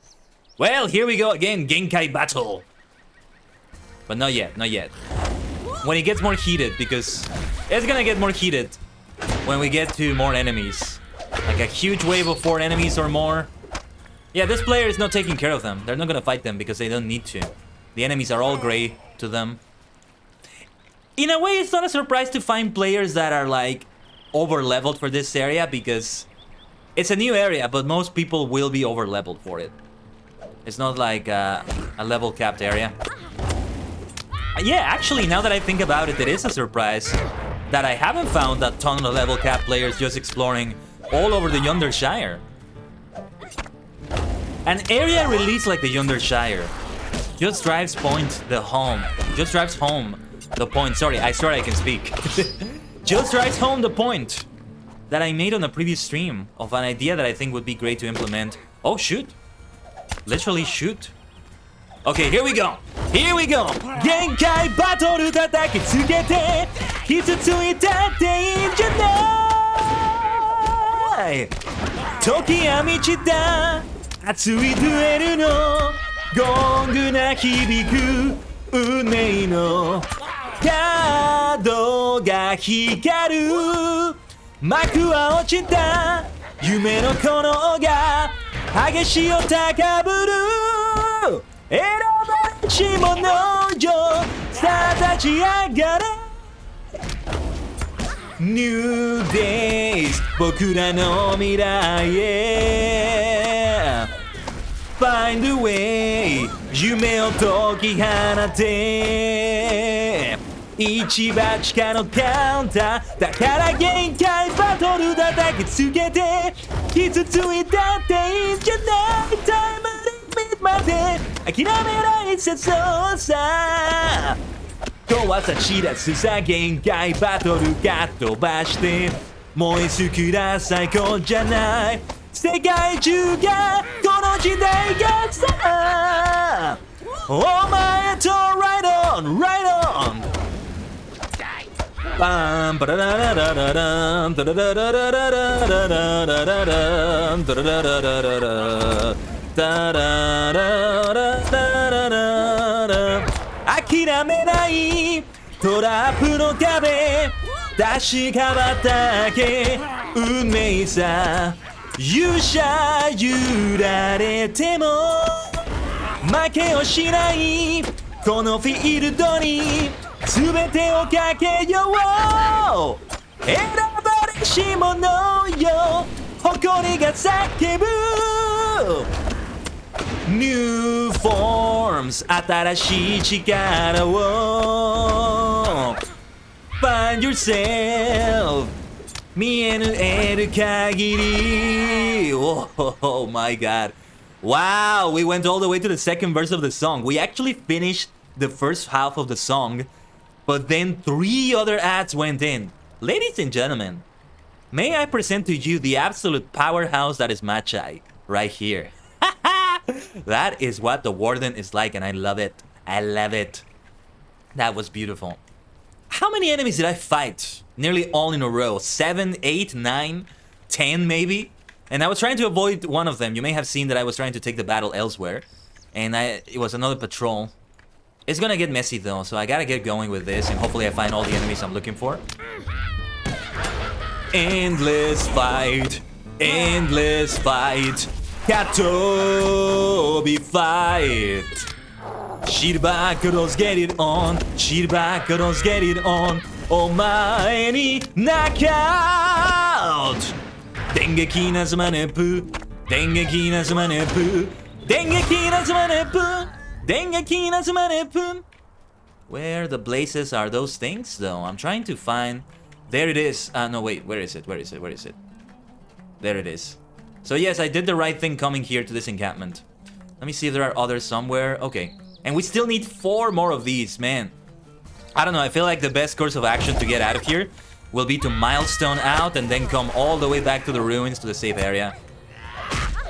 Well, here we go again, Genkai battle. But not yet, not yet. When it gets more heated, because it's gonna get more heated when we get to more enemies. Like a huge wave of 4 enemies or more. Yeah, this player is not taking care of them. They're not gonna fight them because they don't need to. The enemies are all gray to them. In a way, it's not a surprise to find players that are like over-leveled for this area because it's a new area, but most people will be over-leveled for it. It's not like a level-capped area. Yeah, actually, now that I think about it, it is a surprise that I haven't found a ton of level-capped players just exploring all over the Yondershire. An area released like the Yondershire just drives home the point. Sorry, I can speak. Just drives home the point that I made on a previous stream of an idea that I think would be great to implement. Oh, shoot. Literally shoot. Okay, here we go. Here we go. Genkai battle tataki tsukete hitsu tsuitatte iin janai. Toki wa michita atsui duelu no gongu na hibiku unmei no kado ga hikaru maku wa ochita yume no kono ga hageshi o takaburu erabashi mono yo satachi agare New days 僕らの未来へ Find a way 夢を解き放て一番地下のカウンターだから限界バトル叩きつけて傷ついたっていいんじゃないタイムリミットまで諦めない切そうさ壊さ知らずさ限界バトルが飛ばして燃え尽きら最高じゃない世界中がこの時代がさお前と right on right on パンパラララララランタラララララララララララランタララララララタララララララ諦めないトラップの壁確かばったけ運命さ勇者揺られても負けをしないこのフィールドに全てをかけよう選ばれし者よ誇りが叫ぶNew forms 新しい力を Find yourself 見えぬ得る限り Oh my god Wow, we went all the way to the second verse of the song. We actually finished the first half of the song, but then 3 other ads went in. Ladies and gentlemen, may I present to you the absolute powerhouse that is Machai right here. That is what the Warden is like, and I love it. I love it. That was beautiful. How many enemies did I fight? Nearly all in a row. 7, 8, 9, 10 maybe? And I was trying to avoid one of them. You may have seen that I was trying to take the battle elsewhere. And it was another patrol. It's gonna get messy though, so I gotta get going with this. And hopefully I find all the enemies I'm looking for. Endless fight. Endless fight. Katobi fight. Shirbakuros get it on. Shirbakuros get it on. Omae ni knockout. Dengeki na zumanepu. Dengeki na zumanepu. Dengeki na zumanepu. Dengeki na zumanepu. Where the blazes are those things though? I'm trying to find. There it is. No wait, where is it? Where is it? Where is it? There it is. So yes, I did the right thing coming here to this encampment. Let me see if there are others somewhere. Okay. And we still need 4 more of these, man. I don't know, I feel like the best course of action to get out of here will be to milestone out and then come all the way back to the ruins to the safe area.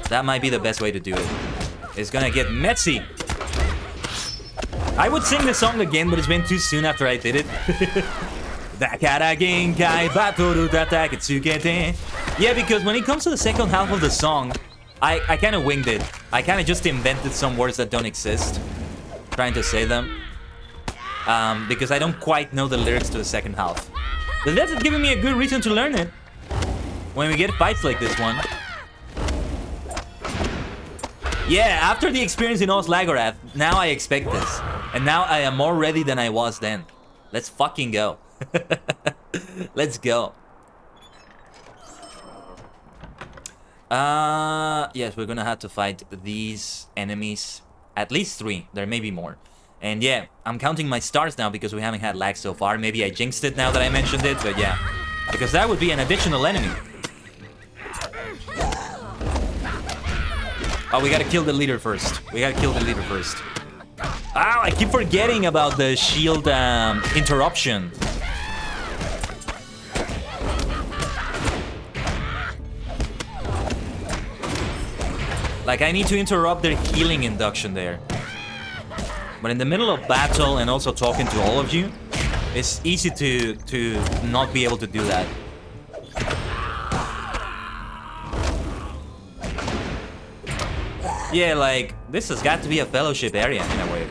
That might be the best way to do it. It's gonna get messy. I would sing the song again, but it's been too soon after I did it. Dakara genkai batoru tataketsukete. Yeah, because when it comes to the second half of the song, I kind of winged it. I kind of just invented some words that don't exist, trying to say them. Because I don't quite know the lyrics to the second half. But that's giving me a good reason to learn it. When we get fights like this one. Yeah, after the experience in Oslagorath, now I expect this. And now I am more ready than I was then. Let's fucking go. Let's go. Yes, we're gonna have to fight these enemies. At least 3. There may be more. And yeah, I'm counting my stars now because we haven't had lag so far. Maybe I jinxed it now that I mentioned it, but yeah. Because that would be an additional enemy. Oh, we gotta kill the leader first. We gotta kill the leader first. Oh, I keep forgetting about the shield interruption. Like, I need to interrupt their healing induction there. But in the middle of battle and also talking to all of you, it's easy to not be able to do that. Yeah, like, this has got to be a fellowship area in a way.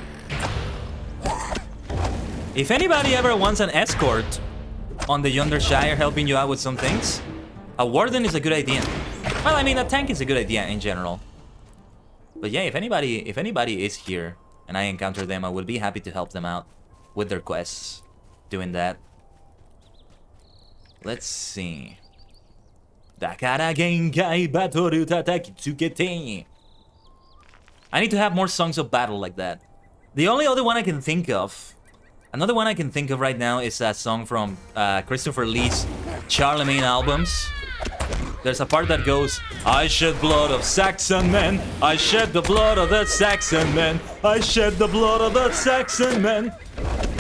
If anybody ever wants an escort on the Yondershire helping you out with some things, a Warden is a good idea. Well, I mean, a tank is a good idea in general. But yeah, if anybody is here and I encounter them, I would be happy to help them out with their quests, doing that. Let's see. Dakara genkai batoru tatakitsukete. I need to have more songs of battle like that. The only other one I can think of, another one I can think of right now is that song from Christopher Lee's Charlemagne albums. There's a part that goes, I shed blood of Saxon men, I shed the blood of the Saxon men, I shed the blood of the Saxon men.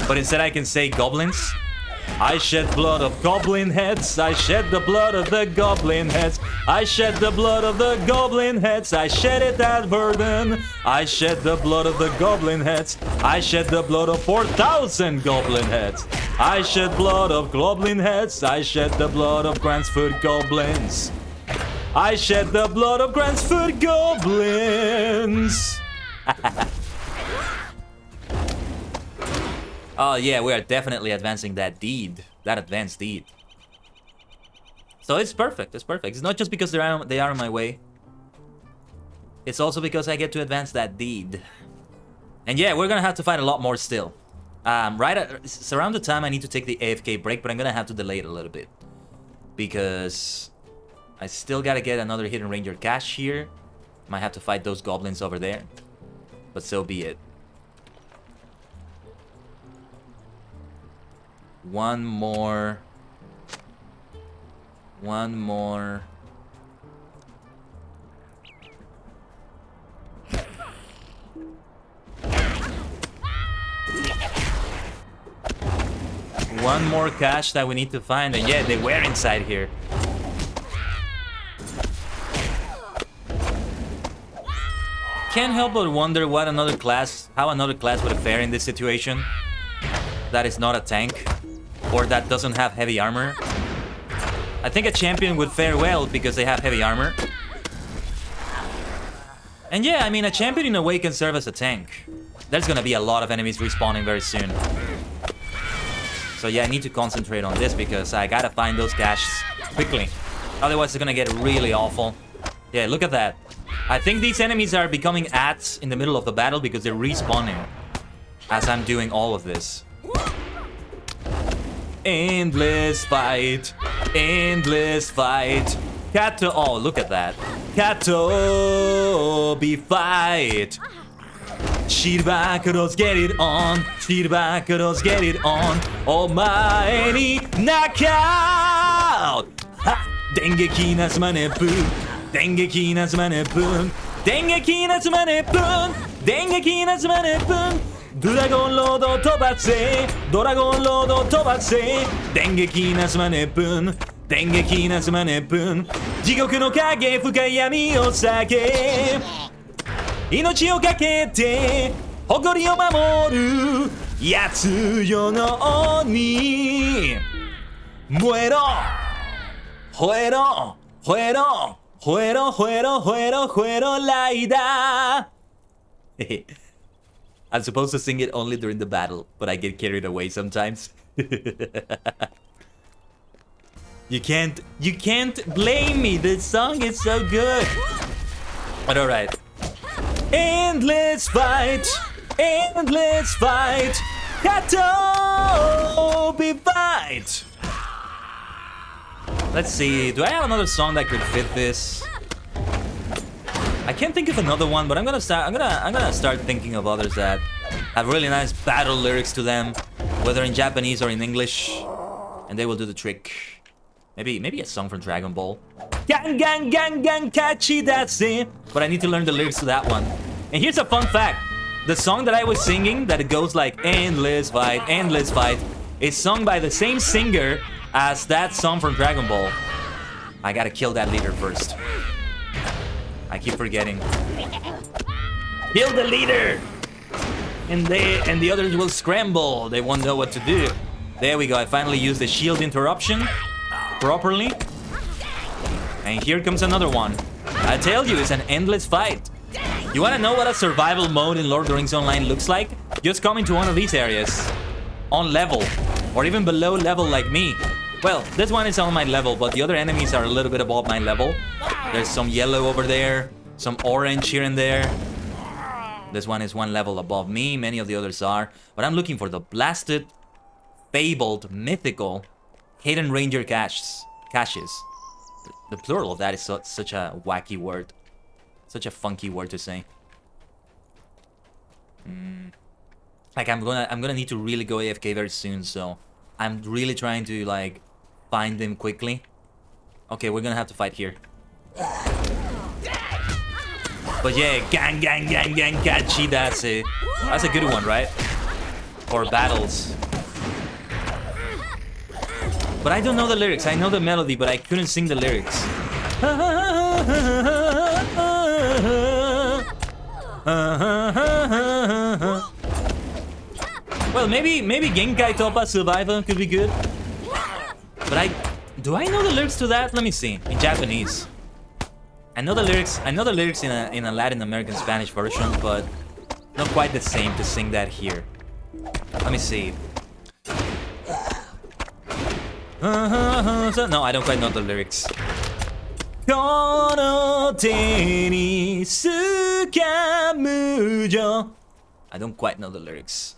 But instead I can say goblins. I shed blood of goblin heads, I shed the blood of the goblin heads, I shed the blood of the goblin heads, I shed it at Warden, I shed the blood of the goblin heads, I shed the blood of 4,000 goblin heads, I shed blood of goblin heads, I shed the blood of Gransford goblins, I shed the blood of Gransford goblins. Oh yeah, we are definitely advancing that deed. That advanced deed. So it's perfect, it's perfect. It's not just because they are in my way. It's also because I get to advance that deed. And yeah, we're gonna have to fight a lot more still. It's around the time I need to take the AFK break, but I'm gonna have to delay it a little bit. Because I still gotta get another Hidden Ranger cache here. Might have to fight those goblins over there. But so be it. One more. One more. One more cache that we need to find, and yeah, they were inside here. Can't help but wonder how another class would fare in this situation. That is not a tank, or that doesn't have heavy armor. I think a champion would fare well because they have heavy armor. And yeah, I mean, a champion in a way can serve as a tank. There's gonna be a lot of enemies respawning very soon. So yeah, I need to concentrate on this because I gotta find those caches quickly. Otherwise, it's gonna get really awful. Yeah, look at that. I think these enemies are becoming ats in the middle of the battle because they're respawning as I'm doing all of this. Endless fight, endless fight. Kato, oh, look at that. Kato, be fight. Shirbakuros, get it on. Shirbakuros, get it on. Omae ni knockout. Ha! Dengeki nazumane pun. Dengeki nazumane pun. Dengeki nazumane pun. Dengeki nazumane pun. Dragon Lord Tobatse, Dragon Lord Tobatse, Dengeki nazumane pun, Dengeki nazumane pun, Jigoku no kage fukayami o sake, Inochi o kakete, Hogori o mamoru, Yatsuyo no Oni. muero. Juero, juero, juero, juero, juero, juero, laida. I'm supposed to sing it only during the battle, but I get carried away sometimes. You can't blame me. This song is so good. But alright. Endless fight. Endless fight. Katobi fight. Let's see. Do I have another song that could fit this? I can't think of another one, but I'm gonna start thinking of others that have really nice battle lyrics to them, whether in Japanese or in English, and they will do the trick. Maybe a song from Dragon Ball. Gang gang gang gang kachi that's it. But I need to learn the lyrics to that one. And here's a fun fact. The song that I was singing, that it goes like endless fight, is sung by the same singer as that song from Dragon Ball. I gotta kill that leader first. I keep forgetting. Kill the leader! And the others will scramble. They won't know what to do. There we go. I finally used the shield interruption properly. And here comes another one. I tell you, it's an endless fight. You wanna know what a survival mode in Lord of the Rings Online looks like? Just come into one of these areas. On level. Or even below level like me. Well, this one is on my level, but the other enemies are a little bit above my level. There's some yellow over there. Some orange here and there. This one is one level above me. Many of the others are. But I'm looking for the blasted, fabled, mythical, hidden ranger caches. The plural of that is such a wacky word. Such a funky word to say. Like I'm gonna need to really go AFK very soon, so I'm really trying to like find them quickly. Okay, we're gonna have to fight here. But yeah, gang gang gang gang gachi, that's a good one, right? For battles. But I don't know the lyrics. I know the melody, but I couldn't sing the lyrics. Well, maybe Genkai Toppa Survivor could be good. But do I know the lyrics to that? Let me see. In Japanese. I know the lyrics in a Latin American Spanish version, but not quite the same to sing that here. Let me see. No, I don't quite know the lyrics. I don't quite know the lyrics.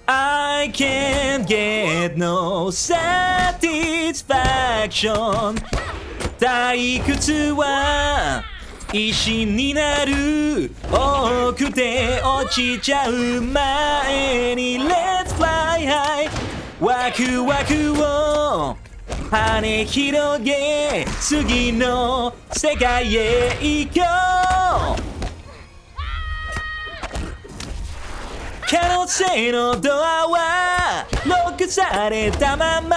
I can't get no satisfaction. 退屈は石になる。多くて落ちちゃう前に Let's fly high。ワクワクを羽広げ次の世界へ行こう。可能性のドアはロックされたまま。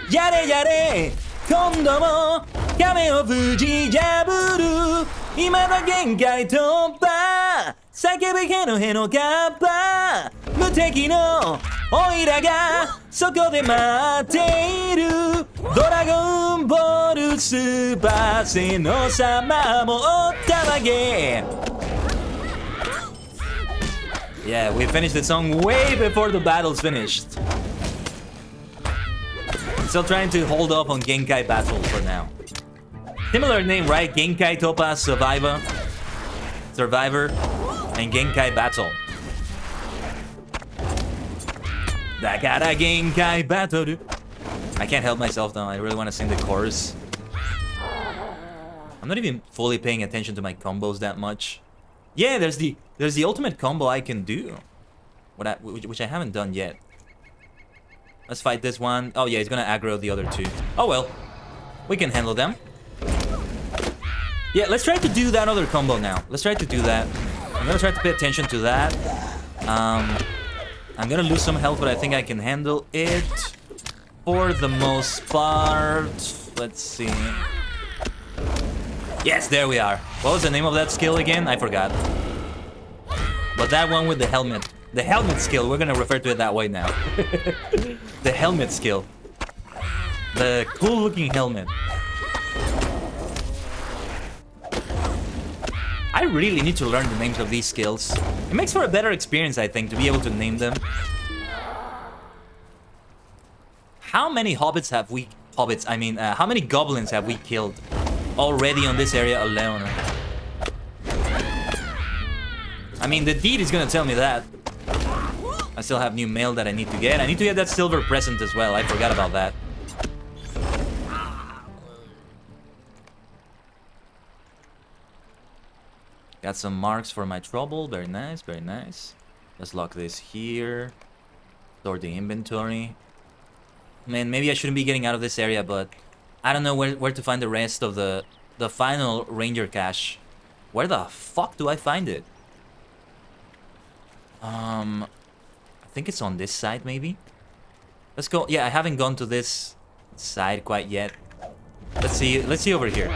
やれやれ今度も壁を無事破る。今の限界突破。叫べへのへのカッパ。無敵のオイラがそこで待っている。ドラゴンボールスーパー性の様もおったまげ。Yeah, we finished the song way before the battle's finished. Still trying to hold up on Genkai Battle for now. Similar name, right? Genkai Toppa Survivor, and Genkai Battle. Dakara Genkai Battle. I can't help myself though. I really want to sing the chorus. I'm not even fully paying attention to my combos that much. Yeah, there's the ultimate combo I can do, which I haven't done yet. Let's fight this one. Oh yeah, he's gonna aggro the other two. Oh well, we can handle them. Yeah, let's try to do that other combo now. Let's try to do that. I'm gonna try to pay attention to that. I'm gonna lose some health, but I think I can handle it for the most part. Let's see. Yes, there we are. What was the name of that skill again? I forgot. But that one with the helmet. The helmet skill, we're gonna refer to it that way now. The helmet skill. The cool-looking helmet. I really need to learn the names of these skills. It makes for a better experience, I think, to be able to name them. How many hobbits have we... Hobbits, I mean, how many goblins have we killed already on this area alone? I mean, the deed is gonna tell me that. I still have new mail that I need to get. I need to get that silver present as well. I forgot about that. Got some marks for my trouble. Very nice, very nice. Let's lock this here. Store the inventory. Man, maybe I shouldn't be getting out of this area, but I don't know where to find the rest of the final ranger cache. Where the fuck do I find it? I think it's on this side, maybe. Let's go. Yeah, I haven't gone to this side quite yet. Let's see over here.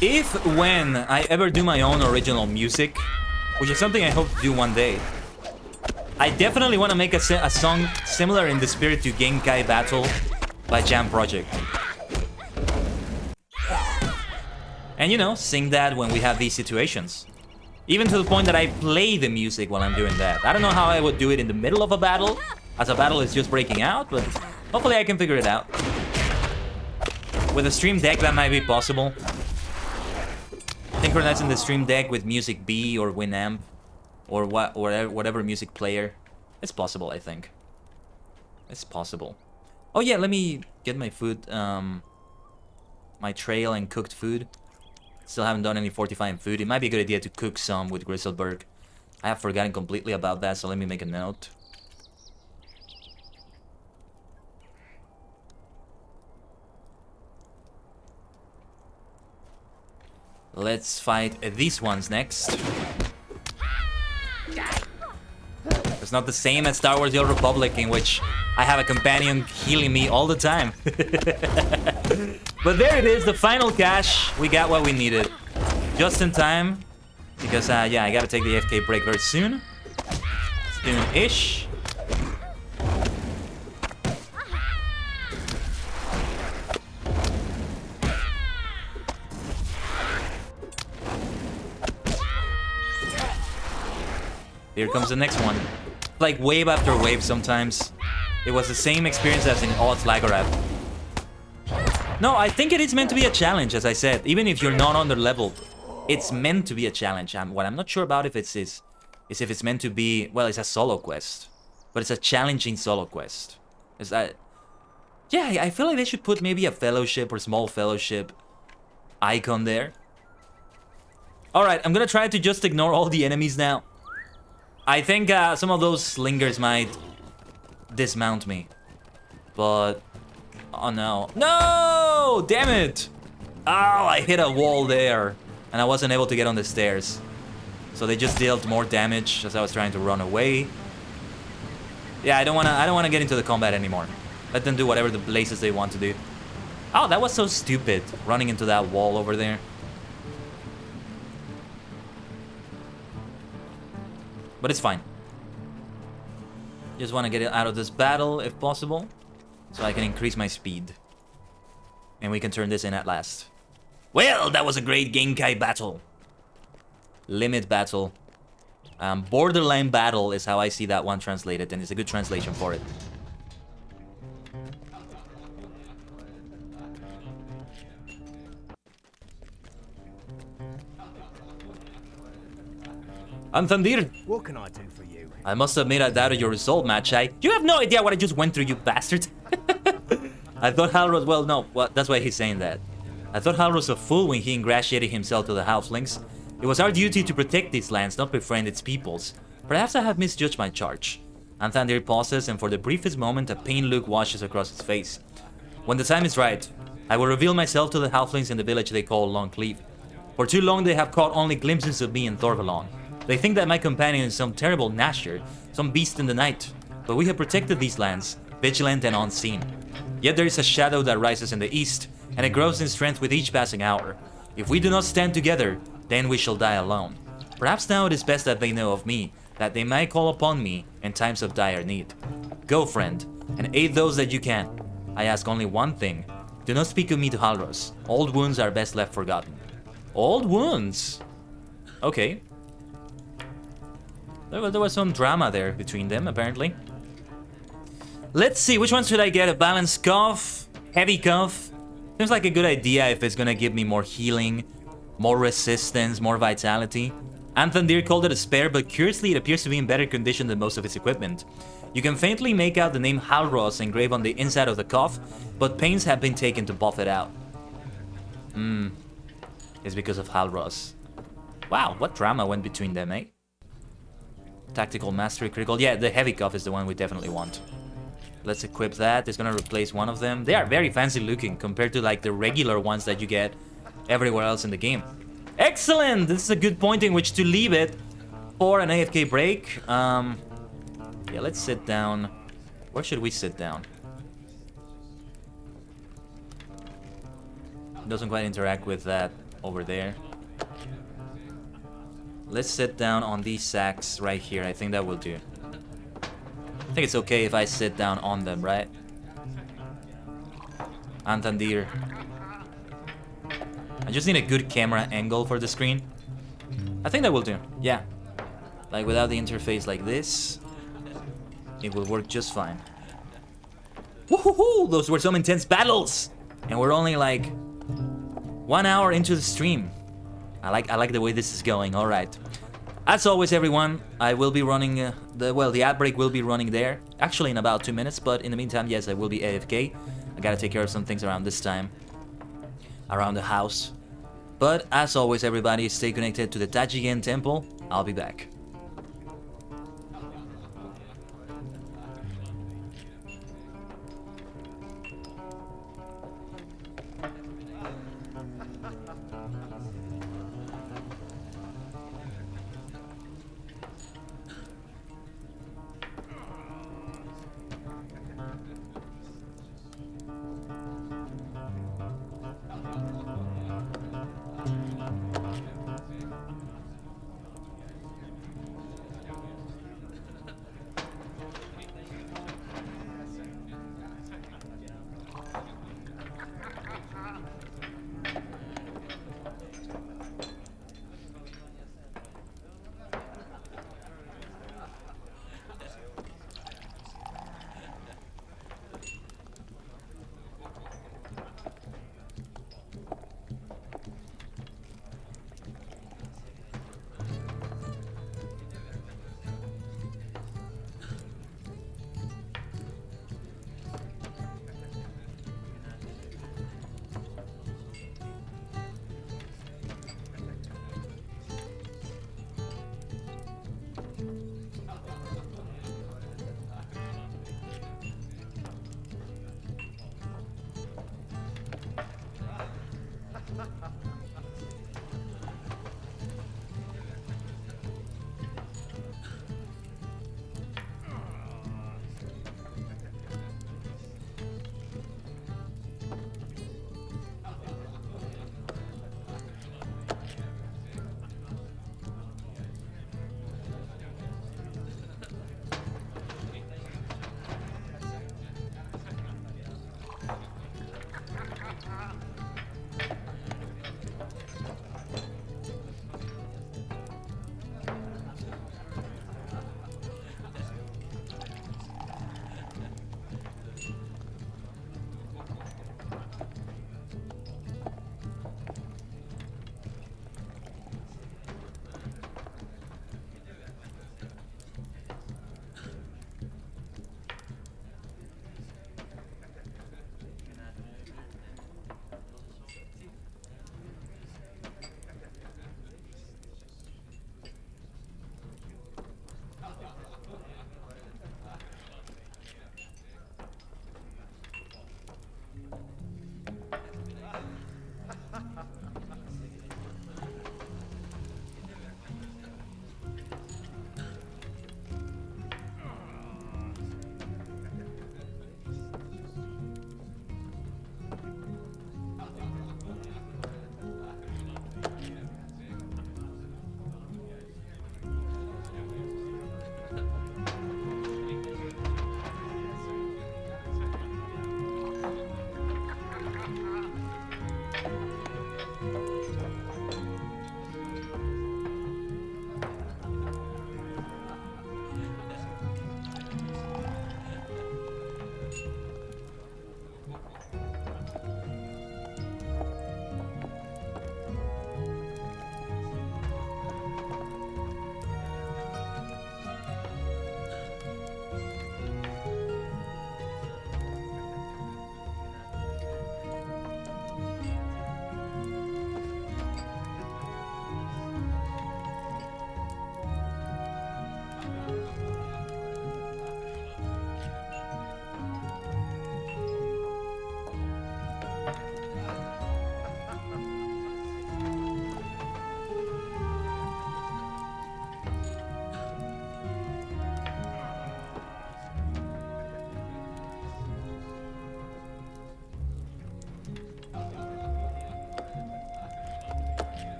If, when I ever do my own original music, which is something I hope to do one day, I definitely want to make a song similar in the spirit to Genkai Battle by Jam Project. And, you know, sing that when we have these situations. Even to the point that I play the music while I'm doing that. I don't know how I would do it in the middle of a battle, as a battle is just breaking out, but hopefully I can figure it out. With a Stream Deck, that might be possible. Synchronizing the Stream Deck with Music B or Winamp or whatever music player. It's possible, I think. It's possible. Oh yeah, let me get my food, my trail and cooked food. Still haven't done any fortifying food. It might be a good idea to cook some with Grizzleberg. I have forgotten completely about that, so let me make a note. Let's fight these ones next. It's not the same as Star Wars: The Old Republic, in which I have a companion healing me all the time. But there it is, the final cache. We got what we needed. Just in time. Because, yeah, I gotta take the FK break very soon. Soon-ish. Here comes the next one. Like wave after wave sometimes. It was the same experience as in Odds Lagorath. No, I think it is meant to be a challenge, as I said. Even if you're not under-leveled, it's meant to be a challenge. What I'm not sure about if it's is if it's meant to be... Well, it's a solo quest. But it's a challenging solo quest. Is that... Yeah, I feel like they should put maybe a fellowship or small fellowship icon there. Alright, I'm gonna try to just ignore all the enemies now. I think some of those slingers might dismount me. But... Oh no. No! Damn it! Oh, I hit a wall there. And I wasn't able to get on the stairs. So they just dealt more damage as I was trying to run away. Yeah, I don't wanna get into the combat anymore. Let them do whatever the blazes they want to do. Oh, that was so stupid. Running into that wall over there. But it's fine. Just want to get out of this battle if possible, so I can increase my speed. And we can turn this in at last. Well, that was a great Genkai battle. Limit battle. Borderline battle is how I see that one translated, and it's a good translation for it. Anthandir. What can I do for you? I must admit I doubted your result, Machai. You have no idea what I just went through, you bastard. I thought Halros... Well, no, well, that's why he's saying that. I thought Halros a fool when he ingratiated himself to the halflings. It was our duty to protect these lands, not befriend its peoples. Perhaps I have misjudged my charge. Anthandir pauses, and for the briefest moment, a pained look washes across his face. When the time is right, I will reveal myself to the halflings in the village they call Longcleave. For too long, they have caught only glimpses of me in Thorvalon. They think that my companion is some terrible Nasher, some beast in the night. But we have protected these lands, vigilant and unseen. Yet there is a shadow that rises in the east, and it grows in strength with each passing hour. If we do not stand together, then we shall die alone. Perhaps now it is best that they know of me, that they may call upon me in times of dire need. Go, friend, and aid those that you can. I ask only one thing. Do not speak of me to Halros. Old wounds are best left forgotten. Old wounds? Okay. There was some drama there between them, apparently. Let's see, which one should I get? A balanced cough? Heavy cough? Seems like a good idea if it's gonna give me more healing, more resistance, more vitality. Anthandir called it a spare, but curiously it appears to be in better condition than most of its equipment. You can faintly make out the name Halros engraved on the inside of the cough, but pains have been taken to buff it out. It's because of Halros. Wow, what drama went between them, eh? Tactical mastery, critical. Yeah, the heavy cough is the one we definitely want. Let's equip that. It's gonna replace one of them. They are very fancy looking compared to like the regular ones that you get everywhere else in the game. Excellent! This is a good point in which to leave it for an AFK break. Yeah, let's sit down. Where should we sit down? Doesn't quite interact with that over there. Let's sit down on these sacks right here. I think that will do. I think it's okay if I sit down on them, right? Anthandir. I just need a good camera angle for the screen. I think that will do, yeah. Like without the interface like this, it will work just fine. Woohoo! Those were some intense battles! And we're only like 1 hour into the stream. I like the way this is going, alright. As always, everyone, I will be running, the ad break will be running there. Actually, in about 2 minutes, but in the meantime, yes, I will be AFK. I gotta take care of some things around this time. Around the house. But, as always, everybody, stay connected to the Tajigen Temple. I'll be back.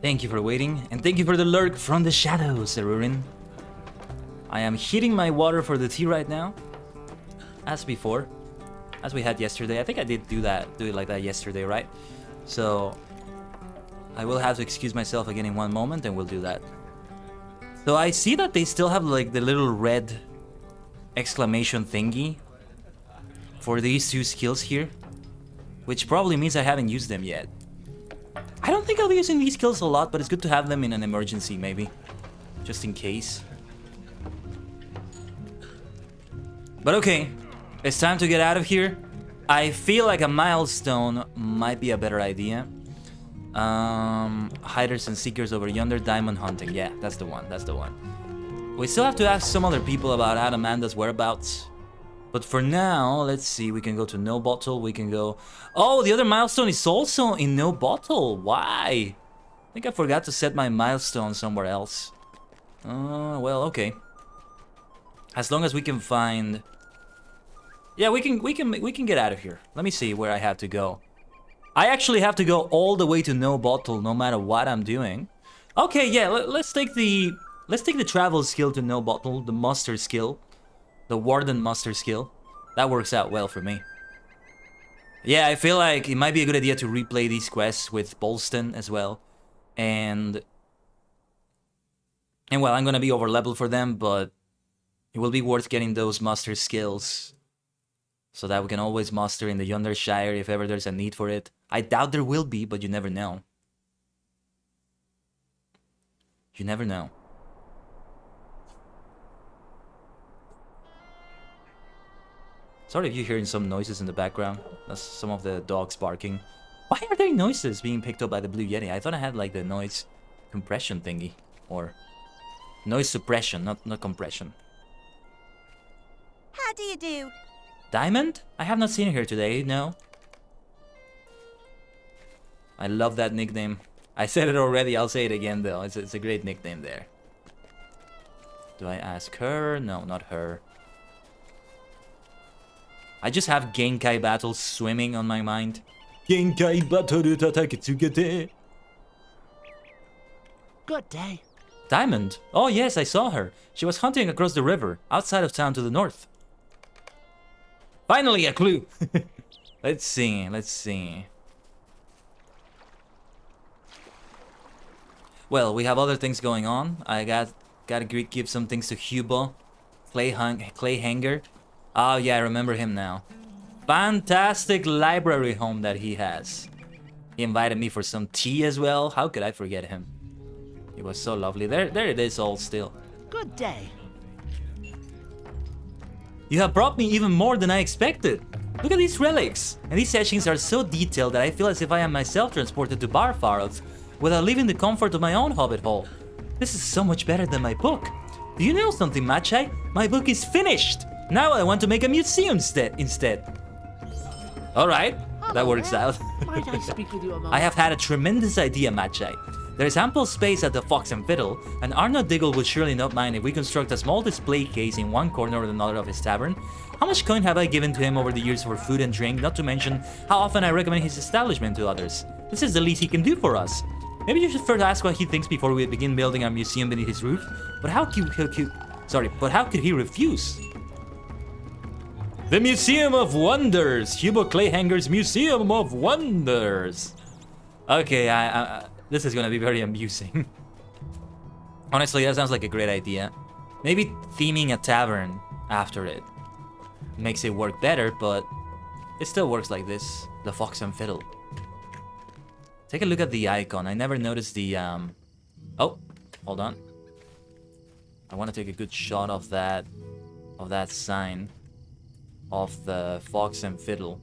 Thank you for waiting, and thank you for the lurk from the shadows, Arurin. I am heating my water for the tea right now, as before, as we had yesterday. I think I did do it like that yesterday, right? So I will have to excuse myself again in one moment, and we'll do that. So I see that they still have like the little red exclamation thingy for these two skills here, which probably means I haven't used them yet. I don't think I'll be using these skills a lot, but it's good to have them in an emergency, maybe. Just in case. But okay, it's time to get out of here. I feel like a milestone might be a better idea. Hiders and seekers over yonder, diamond hunting. Yeah, that's the one, that's the one. We still have to ask some other people about Amanda's whereabouts. But for now, let's see, we can go to No Bottle, we can go... Oh, the other milestone is also in No Bottle. Why? I think I forgot to set my milestone somewhere else. Well, okay. As long as we can find... Yeah, we can get out of here. Let me see where I have to go. I actually have to go all the way to No Bottle, no matter what I'm doing. Okay, yeah, let's take the travel skill to No Bottle, the muster skill. The Warden muster skill. That works out well for me. Yeah, I feel like it might be a good idea to replay these quests with Bolston as well. And well, I'm gonna be over leveled for them, but it will be worth getting those muster skills so that we can always muster in the Yondershire if ever there's a need for it. I doubt there will be, but you never know. You never know. Sorry if you're hearing some noises in the background. That's some of the dogs barking. Why are there noises being picked up by the Blue Yeti? I thought I had like the noise compression thingy. Or noise suppression, not compression. How do you do? Diamond? I have not seen her here today, no. I love that nickname. I said it already, I'll say it again though. It's a great nickname there. Do I ask her? No, not her. I just have Genkai battles swimming on my mind. Genkai battle tataketsugete. Good day. Diamond? Oh yes, I saw her. She was hunting across the river, outside of town to the north. Finally, a clue! Let's see, let's see. Well, we have other things going on. I gotta give some things to Hubo. Clay Hanger. Oh yeah, I remember him now. Fantastic library home that he has. He invited me for some tea as well. How could I forget him? It was so lovely. There it is all still. Good day. You have brought me even more than I expected. Look at these relics. And these etchings are so detailed that I feel as if I am myself transported to Barfarth without leaving the comfort of my own Hobbit hole. This is so much better than my book. Do you know something, Machai? My book is finished. Now I want to make a museum instead. Alright, that works out. Might I speak with you a moment? I have had a tremendous idea, Machai. There is ample space at the Fox and Fiddle, and Arnold Diggle would surely not mind if we construct a small display case in one corner or another of his tavern. How much coin have I given to him over the years for food and drink, not to mention how often I recommend his establishment to others. This is the least he can do for us. Maybe you should first ask what he thinks before we begin building our museum beneath his roof. But how could he refuse? The Museum of Wonders! Hubo Clayhanger's Museum of Wonders! Okay, this is gonna be very amusing. Honestly, that sounds like a great idea. Maybe theming a tavern after it makes it work better, but it still works like this. The Fox and Fiddle. Take a look at the icon. I never noticed the, Oh, hold on. I want to take a good shot of that sign of the Fox and Fiddle.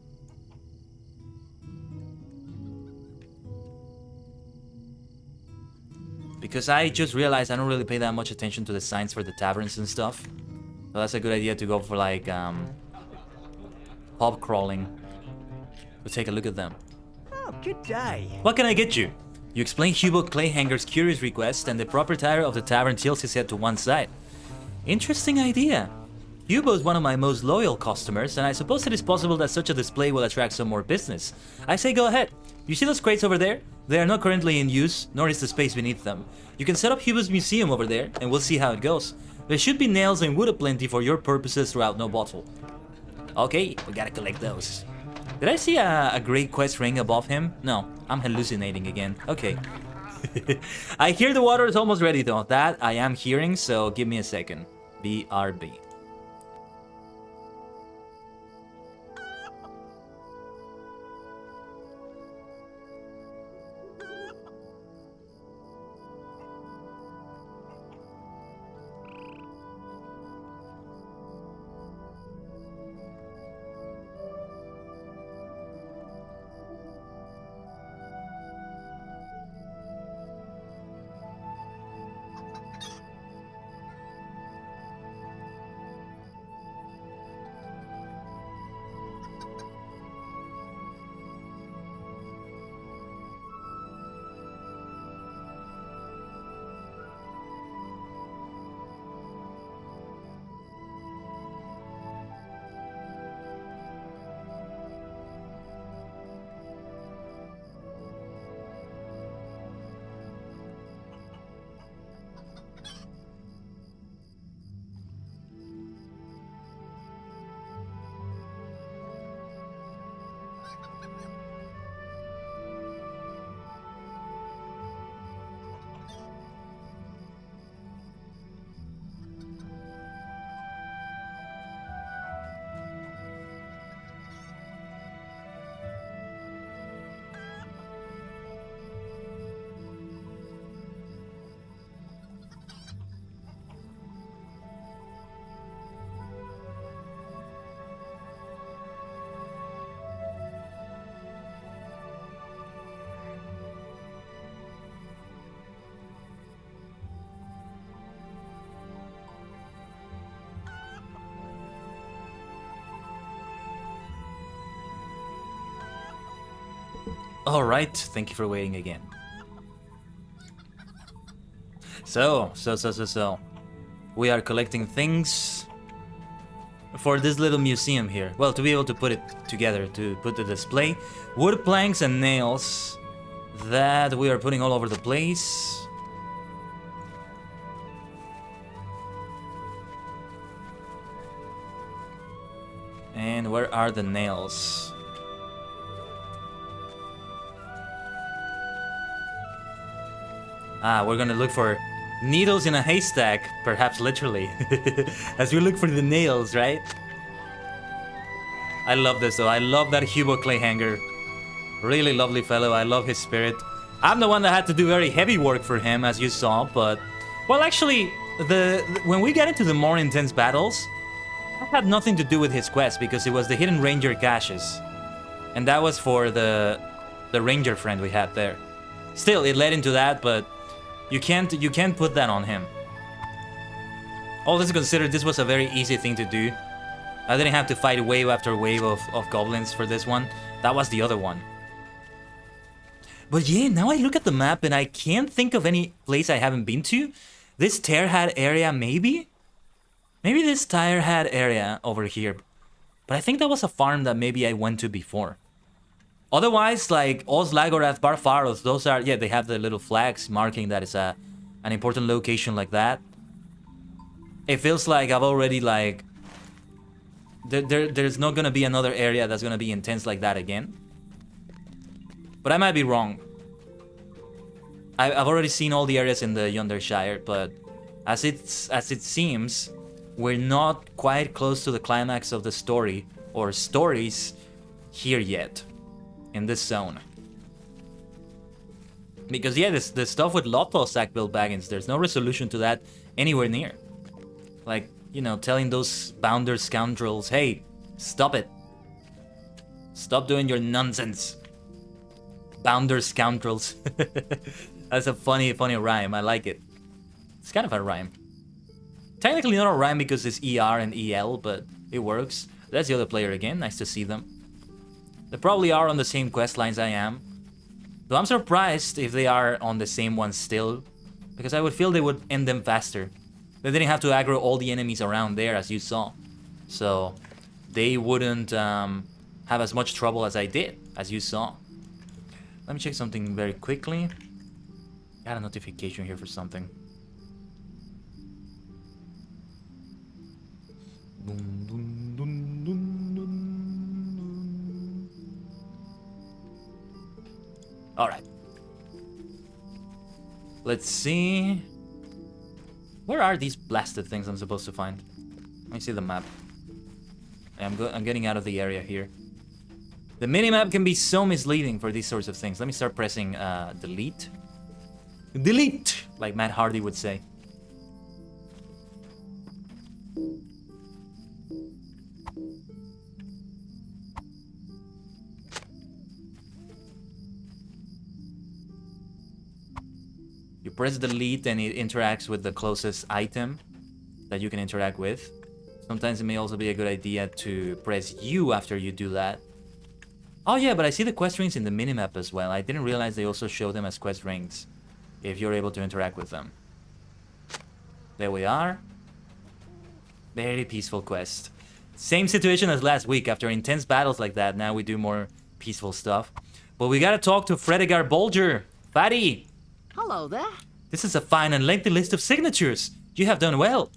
Because I just realized I don't really pay that much attention to the signs for the taverns and stuff. So that's a good idea to go for like pub crawling. We'll take a look at them. Oh, good day. What can I get you? You explain Hubo Clayhanger's curious request, and the proprietor of the tavern tilts his head to one side. Interesting idea. Hubo is one of my most loyal customers, and I suppose it is possible that such a display will attract some more business. I say go ahead. You see those crates over there? They are not currently in use, nor is the space beneath them. You can set up Hub's museum over there, and we'll see how it goes. There should be nails and wood aplenty for your purposes throughout no bottle. Okay, we gotta collect those. Did I see a great quest ring above him? No, I'm hallucinating again. Okay. I hear the water is almost ready though. That I am hearing, so give me a second. BRB. Alright, thank you for waiting again. So. We are collecting things for this little museum here. Well, to be able to put it together, to put the display. Wood planks and nails that we are putting all over the place. And where are the nails? Ah, we're gonna look for needles in a haystack, perhaps literally. As we look for the nails, right? I love this though. I love that Hubo clay hanger. Really lovely fellow. I love his spirit. I'm the one that had to do very heavy work for him, as you saw, but... Well, actually, when we get into the more intense battles, that had nothing to do with his quest, because it was the hidden ranger caches. And that was for the ranger friend we had there. Still, it led into that, but... You can't put that on him. All this considered, this was a very easy thing to do. I didn't have to fight wave after wave of goblins for this one. That was the other one. But yeah, now I look at the map and I can't think of any place I haven't been to. This Tearhat area, maybe? Maybe this Tearhat area over here. But I think that was a farm that maybe I went to before. Otherwise, like Oslagorath, Barfaros, those are, yeah, they have the little flags marking that it's an important location like that. It feels like I've already, like, there's not gonna be another area that's gonna be intense like that again. But I might be wrong. I've already seen all the areas in the Yondershire, but as it seems, we're not quite close to the climax of the story or stories here yet. In this zone. Because yeah, the stuff with LOTRO, Sackville Baggins, there's no resolution to that anywhere near. Like, you know, telling those bounder scoundrels, hey, stop it. Stop doing your nonsense. Bounder scoundrels. That's a funny rhyme, I like it. It's kind of a rhyme. Technically not a rhyme because it's ER and EL, but it works. That's the other player again, nice to see them. They probably are on the same quest lines I am. Though I'm surprised if they are on the same ones still. Because I would feel they would end them faster. They didn't have to aggro all the enemies around there as you saw. So they wouldn't have as much trouble as I did, as you saw. Let me check something very quickly. Got a notification here for something. Dun, dun, dun, dun, dun. All right. Let's see. Where are these blasted things I'm supposed to find? Let me see the map. I'm getting out of the area here. The minimap can be so misleading for these sorts of things. Let me start pressing delete. Delete! Like Matt Hardy would say. You press delete and it interacts with the closest item that you can interact with. Sometimes it may also be a good idea to press U after you do that. Oh yeah, but I see the quest rings in the minimap as well. I didn't realize they also show them as quest rings if you're able to interact with them. There we are. Very peaceful quest. Same situation as last week. After intense battles like that, now we do more peaceful stuff. But we gotta talk to Fredegar Bolger. Fatty! Hello there. This is a fine and lengthy list of signatures. You have done well.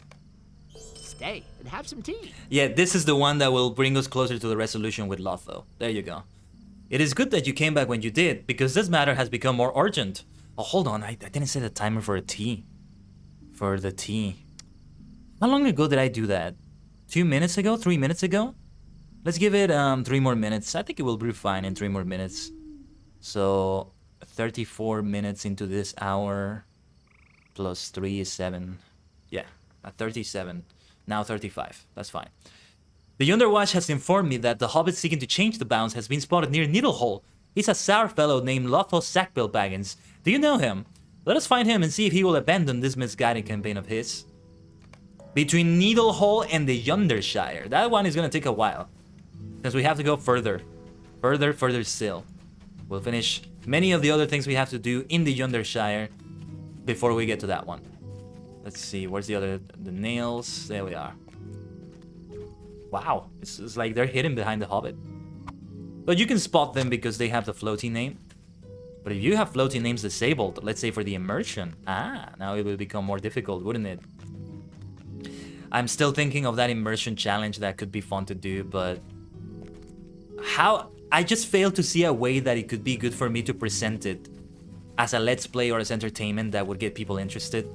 Stay and have some tea. Yeah, this is the one that will bring us closer to the resolution with LOTRO. There you go. It is good that you came back when you did, because this matter has become more urgent. Oh, hold on. I didn't set a timer for a tea. For the tea. How long ago did I do that? 2 minutes ago? 3 minutes ago? Let's give it 3 more minutes. I think it will be fine in 3 more minutes. So, 34 minutes into this hour. Plus 3 is 7. Yeah, 37. Now 35. That's fine. The Yonderwatch has informed me that the Hobbit seeking to change the bounds has been spotted near Needlehole. He's a sour fellow named Lothal Sackbill-Baggins. Do you know him? Let us find him and see if he will abandon this misguided campaign of his. Between Needlehole and the Yondershire. That one is gonna take a while. Because we have to go further. Further still. We'll finish many of the other things we have to do in the Yondershire before we get to that one. Let's see, where's the nails? There we are. Wow, it's like they're hidden behind the Hobbit. But you can spot them because they have the floating name. But if you have floating names disabled, let's say for the immersion, now it will become more difficult, wouldn't it? I'm still thinking of that immersion challenge that could be fun to do, but I just failed to see a way that it could be good for me to present it as a let's play or as entertainment that would get people interested.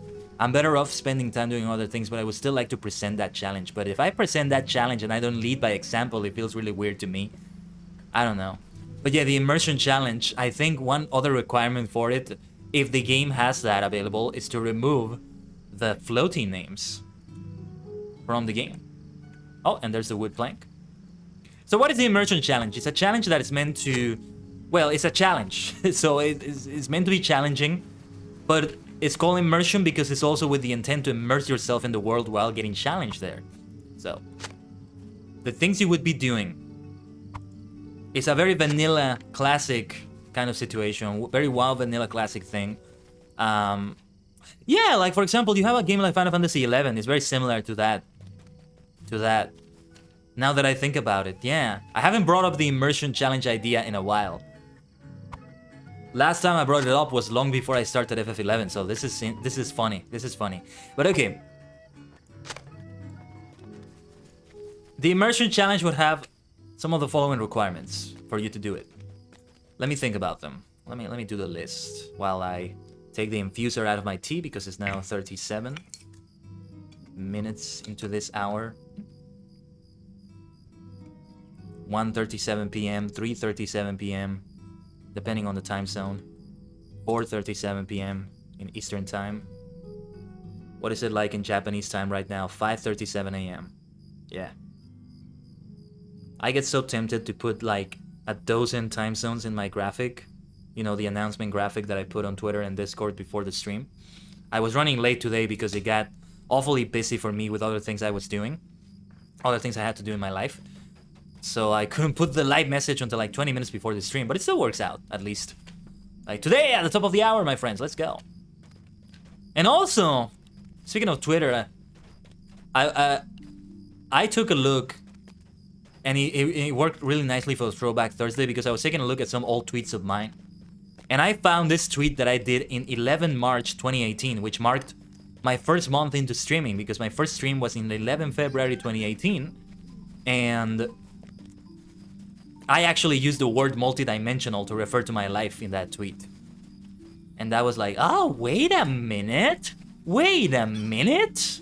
I'm better off spending time doing other things, but I would still like to present that challenge. But if I present that challenge and I don't lead by example, it feels really weird to me. I don't know. But yeah, the immersion challenge, I think one other requirement for it, if the game has that available, is to remove the floating names from the game. Oh, and there's the wood plank. So what is the immersion challenge? It's a challenge that is meant to... Well, it's a challenge. So it's meant to be challenging, but it's called immersion because it's also with the intent to immerse yourself in the world while getting challenged there. So, the things you would be doing. It's a very vanilla, classic kind of situation. Very wild, vanilla, classic thing. Yeah, like for example, you have a game like Final Fantasy XI. It's very similar to that. Now that I think about it, yeah. I haven't brought up the immersion challenge idea in a while. Last time I brought it up was long before I started FF11, so this is funny. This is funny. But okay. The immersion challenge would have some of the following requirements for you to do it. Let me think about them. Let me do the list while I take the infuser out of my tea because it's now 37 minutes into this hour. 1:37 p.m., 3:37 p.m. depending on the time zone. 4:37 p.m. in Eastern time. What is it like in Japanese time right now? 5:37 a.m. Yeah. I get so tempted to put like a dozen time zones in my graphic. You know, the announcement graphic that I put on Twitter and Discord before the stream. I was running late today because it got awfully busy for me with other things I was doing. Other things I had to do in my life. So I couldn't put the live message until like 20 minutes before the stream, but it still works out, at least. Like today, at the top of the hour, my friends, let's go. And also, speaking of Twitter, I took a look, and it worked really nicely for Throwback Thursday because I was taking a look at some old tweets of mine. And I found this tweet that I did in 11 March 2018, which marked my first month into streaming, because my first stream was in 11 February 2018. And I actually used the word multidimensional to refer to my life in that tweet. And that was like, oh, wait a minute. Wait a minute.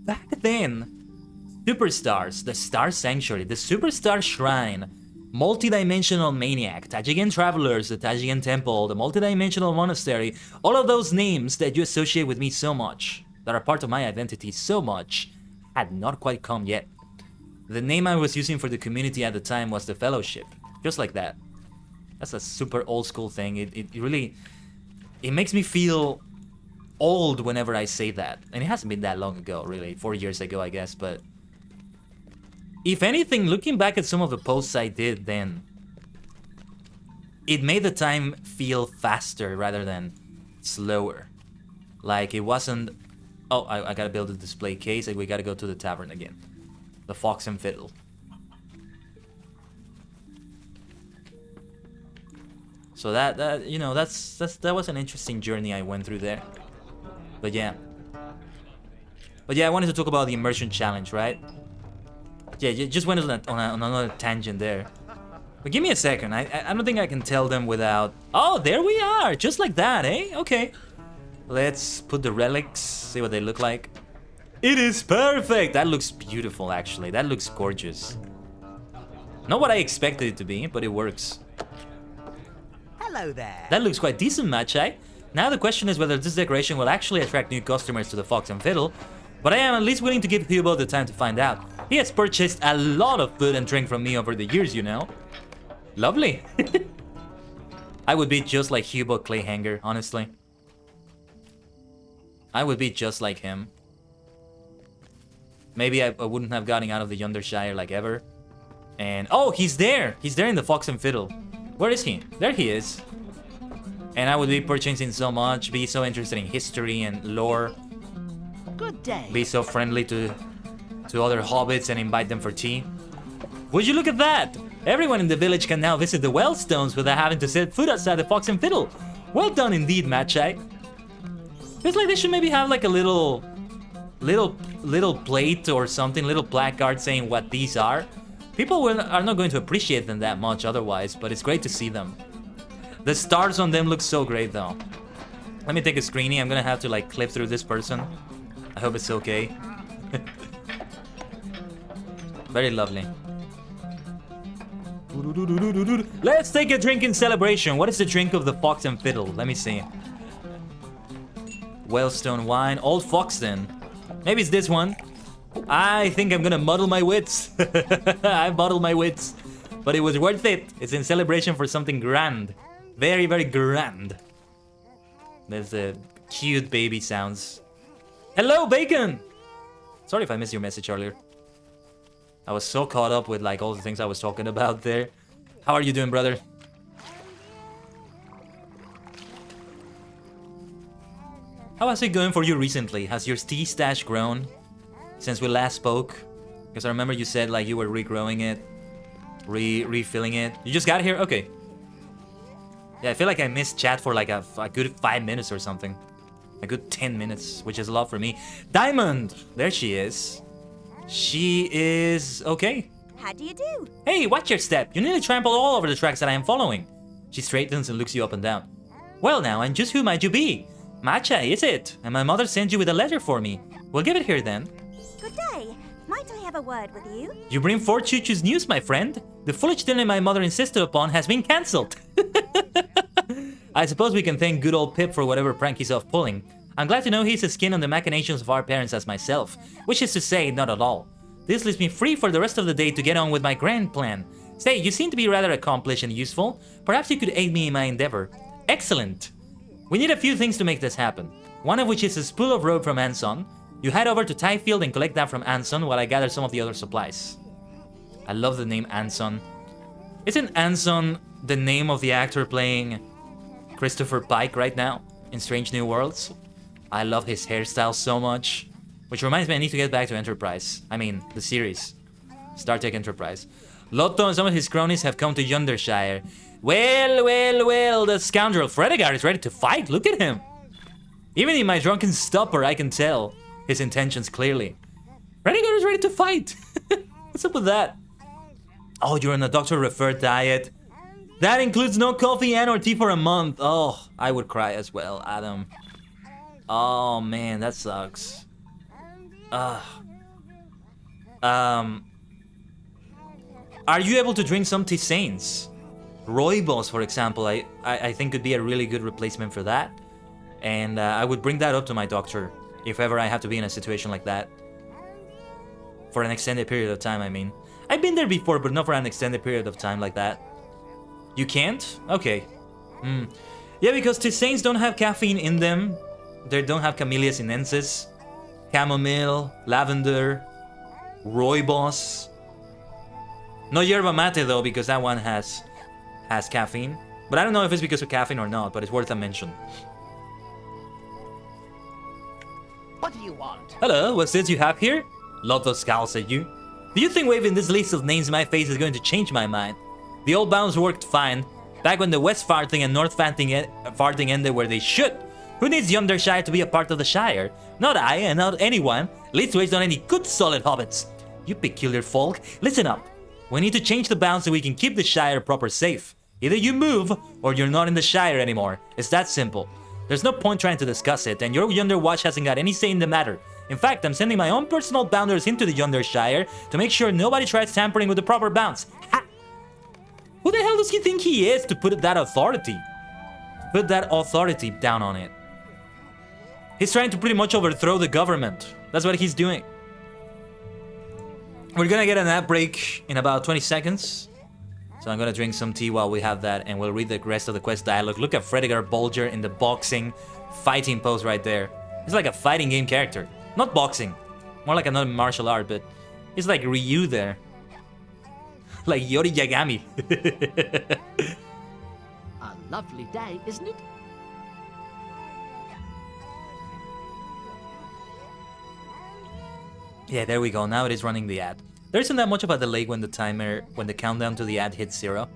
Back then, superstars, the Star Sanctuary, the Superstar Shrine, Multidimensional Maniac, Tajigan Travelers, the Tajigan Temple, the Multidimensional Monastery, all of those names that you associate with me so much, that are part of my identity so much, had not quite come yet. The name I was using for the community at the time was the Fellowship, just like that. That's a super old school thing. It really, it makes me feel old whenever I say that. And it hasn't been that long ago, really, 4 years ago, I guess, but if anything, looking back at some of the posts I did then, it made the time feel faster rather than slower. Like it wasn't, oh, I gotta build a display case and we gotta go to the tavern again. The Fox and Fiddle. So that you know, that was an interesting journey I went through there. But yeah, I wanted to talk about the immersion challenge, right? Yeah, just went on another tangent there. But give me a second. I don't think I can tell them without... Oh, there we are! Just like that, eh? Okay. Let's put the relics, see what they look like. It is perfect! That looks beautiful, actually. That looks gorgeous. Not what I expected it to be, but it works. Hello there. That looks quite decent, Machai. Now the question is whether this decoration will actually attract new customers to the Fox and Fiddle. But I am at least willing to give Hugo the time to find out. He has purchased a lot of food and drink from me over the years, you know. Lovely. I would be just like Hugo Clayhanger, honestly. I would be just like him. Maybe I wouldn't have gotten out of the Yondershire like ever. And oh, he's there! He's there in the Fox and Fiddle. Where is he? There he is. And I would be purchasing so much, be so interested in history and lore. Good day. Be so friendly to other hobbits and invite them for tea. Would you look at that? Everyone in the village can now visit the Wellstones without having to set foot outside the Fox and Fiddle. Well done indeed, Machai. Feels like they should maybe have like a little plate or something, little placard saying what these are. People are not going to appreciate them that much otherwise, but it's great to see them. The stars on them look so great though. Let me take a screenie. I'm gonna have to like clip through this person. I hope it's okay. Very lovely. Let's take a drink in celebration. What is the drink of the Fox and Fiddle? Let me see. Wellstone wine. Old Foxton. Maybe it's this one. I think I'm gonna muddle my wits. I muddled my wits. But it was worth it. It's in celebration for something grand. Very, very grand. There's the cute baby sounds. Hello, Bacon! Sorry if I missed your message earlier. I was so caught up with like all the things I was talking about there. How are you doing, brother? How has it going for you recently? Has your tea stash grown since we last spoke? Because I remember you said like you were regrowing it, refilling it. You just got here? Okay. Yeah, I feel like I missed chat for like a good 5 minutes or something. A good 10 minutes, which is a lot for me. Diamond! There she is. She is okay. How do you do? Hey, watch your step. You nearly trampled all over the tracks that I am following. She straightens and looks you up and down. Well now, and just who might you be? Macha, is it? And my mother sent you with a letter for me. We'll give it here then. Good day. Might I have a word with you? You bring forth Choo-Choo's news, my friend. The foolish dinner my mother insisted upon has been cancelled. I suppose we can thank good old Pip for whatever prank he's off pulling. I'm glad to know he's as keen on the machinations of our parents as myself, which is to say, not at all. This leaves me free for the rest of the day to get on with my grand plan. Say, you seem to be rather accomplished and useful. Perhaps you could aid me in my endeavor. Excellent! We need a few things to make this happen. One of which is a spool of rope from Anson. You head over to Tyfield and collect that from Anson while I gather some of the other supplies. I love the name Anson. Isn't Anson the name of the actor playing Christopher Pike right now in Strange New Worlds? I love his hairstyle so much. Which reminds me, I need to get back to Enterprise. I mean, the series. Star Trek Enterprise. LOTRO and some of his cronies have come to Yondershire. Well, the scoundrel Fredegar is ready to fight. Look at him. Even in my drunken stupor, I can tell his intentions clearly. Fredegar is ready to fight. What's up with that? Oh, you're on a doctor-referred diet. That includes no coffee and or tea for a month. Oh, I would cry as well, Adam. Oh, man, that sucks. Are you able to drink some tisanes? Rooibos, for example, I think could be a really good replacement for that. And I would bring that up to my doctor if ever I have to be in a situation like that. For an extended period of time, I mean. I've been there before, but not for an extended period of time like that. You can't? Okay. Yeah, because tisanes don't have caffeine in them. They don't have Camellia sinensis, chamomile, lavender, rooibos. No yerba mate though, because that one has caffeine. But I don't know if it's because of caffeine or not, but it's worth a mention. What do you want? Hello, what's this you have here? LOTRO scowls at you. Do you think waving this list of names in my face is going to change my mind? The old bounds worked fine, back when the West Farthing and North Farthing ended where they should. Who needs Yondershire to be a part of the Shire? Not I, and not anyone. Least waste on any good solid hobbits. You peculiar folk, listen up. We need to change the bounds so we can keep the Shire proper safe. Either you move, or you're not in the Shire anymore. It's that simple. There's no point trying to discuss it, and your Yonder Watch hasn't got any say in the matter. In fact, I'm sending my own personal bounders into the Yondershire to make sure nobody tries tampering with the proper bounds. Ha! Who the hell does he think he is to put that authority? Put that authority down on it. He's trying to pretty much overthrow the government. That's what he's doing. We're gonna get an ad break in about 20 seconds. So I'm gonna drink some tea while we have that, and we'll read the rest of the quest dialogue. Look at Fredegar Bulger in the boxing, fighting pose right there. He's like a fighting game character. Not boxing. More like another martial art, but he's like Ryu there. Like Yori Yagami. A lovely day, isn't it? Yeah, there we go. Now it is running the ad. There isn't that much of a delay when the countdown to the ad hits 0.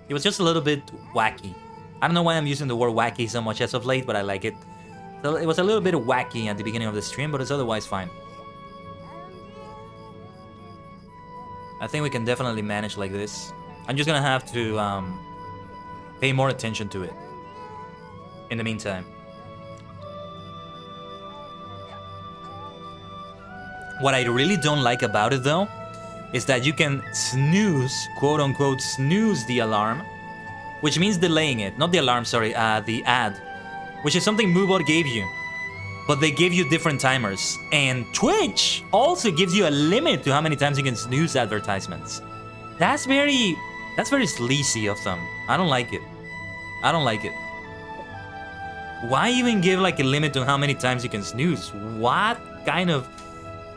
It was just a little bit wacky. I don't know why I'm using the word wacky so much as of late, but I like it. So it was a little bit wacky at the beginning of the stream, but it's otherwise fine. I think we can definitely manage like this. I'm just gonna have to pay more attention to it in the meantime. What I really don't like about it though is that you can snooze, quote unquote, snooze the alarm, which means delaying it. Not the alarm, sorry, the ad, which is something Moobot gave you. But they give you different timers. And Twitch also gives you a limit to how many times you can snooze advertisements. That's very sleazy of them. I don't like it. I don't like it. Why even give like a limit to how many times you can snooze? What kind of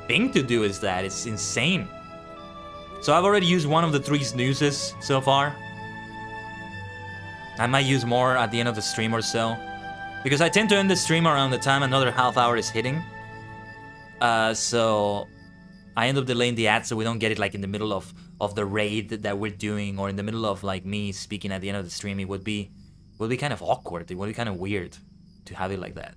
thing to do is that? It's insane. So I've already used one of the 3 snoozes so far. I might use more at the end of the stream or so, because I tend to end the stream around the time another half hour is hitting. So I end up delaying the ad so we don't get it like in the middle of the raid that we're doing, or in the middle of like me speaking at the end of the stream. It would be kind of awkward. It would be kind of weird to have it like that.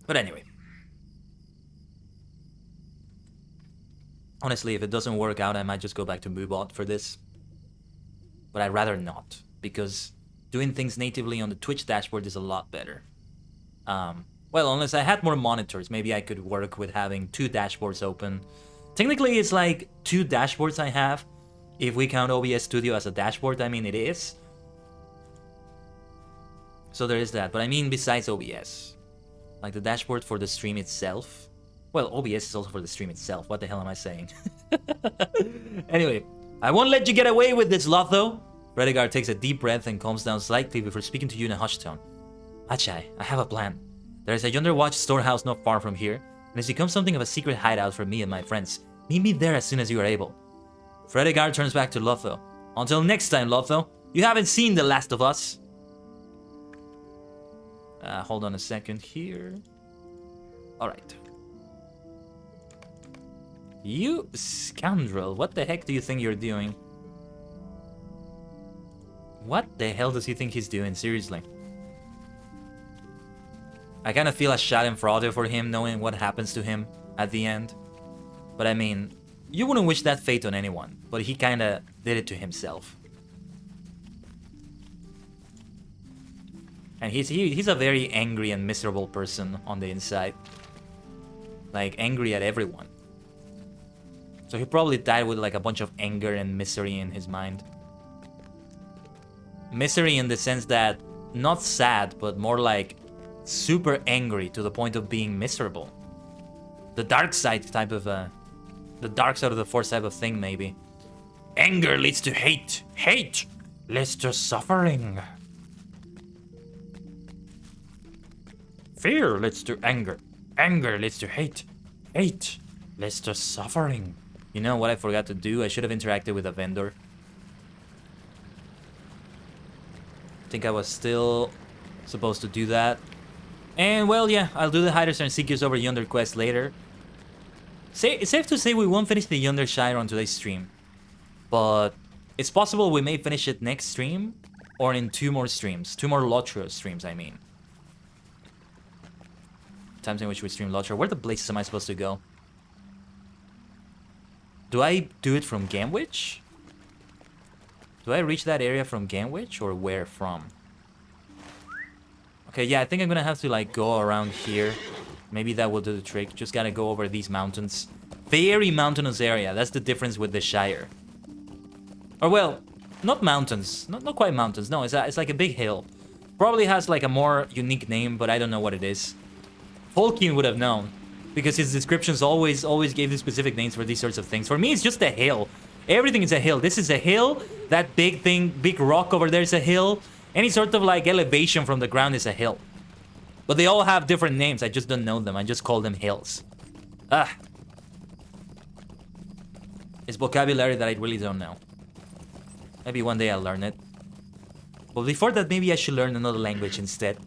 But anyway. Honestly, if it doesn't work out, I might just go back to Moobot for this. But I'd rather not, because doing things natively on the Twitch dashboard is a lot better. Well, unless I had more monitors, maybe I could work with having 2 dashboards open. Technically, it's like 2 dashboards I have. If we count OBS Studio as a dashboard, I mean, it is. So there is that, but I mean besides OBS. Like the dashboard for the stream itself. Well, OBS is also for the stream itself. What the hell am I saying? Anyway, I won't let you get away with this, LOTRO. Fredegar takes a deep breath and calms down slightly before speaking to you in a hushed tone. Achai, I have a plan. There is a Yonder Watch storehouse not far from here, and it's become something of a secret hideout for me and my friends. Meet me there as soon as you are able. Fredegar turns back to LOTRO. Until next time, LOTRO, you haven't seen the last of us. Hold on a second here. Alright. You scoundrel, what the heck do you think you're doing? What the hell does he think he's doing, seriously? I kind of feel a schadenfreude for him, knowing what happens to him at the end. But I mean, you wouldn't wish that fate on anyone, but he kind of did it to himself. And he's a very angry and miserable person on the inside. Like, angry at everyone. So he probably died with like a bunch of anger and misery in his mind. Misery in the sense that, not sad, but more like super angry to the point of being miserable. The dark side type of, the dark side of the force type of thing, maybe. Anger leads to hate. Hate leads to suffering. Fear leads to anger. Anger leads to hate. Hate leads to suffering. You know what I forgot to do? I should have interacted with a vendor. I think I was still supposed to do that. And well, yeah, I'll do the Hiders and Seekers over Yonder quest later. It's safe to say we won't finish the Yondershire on today's stream. But it's possible we may finish it next stream. Or in 2 more streams. 2 more LOTRO streams, I mean. Times in which we stream LOTRO. Where the blazes am I supposed to go? Do I do it from Gamwich? Do I reach that area from Gamwich? Or where from? Okay, yeah, I think I'm gonna have to like go around here. Maybe that will do the trick. Just gotta go over these mountains. Very mountainous area. That's the difference with the Shire. Or well, not mountains. Not quite mountains. No, it's like a big hill. Probably has like a more unique name, but I don't know what it is. Tolkien would have known. Because his descriptions always gave the specific names for these sorts of things. For me, it's just a hill. Everything is a hill. This is a hill. That big thing, big rock over there is a hill. Any sort of like elevation from the ground is a hill. But they all have different names. I just don't know them. I just call them hills. Ah. It's vocabulary that I really don't know. Maybe one day I'll learn it. But before that, maybe I should learn another language instead.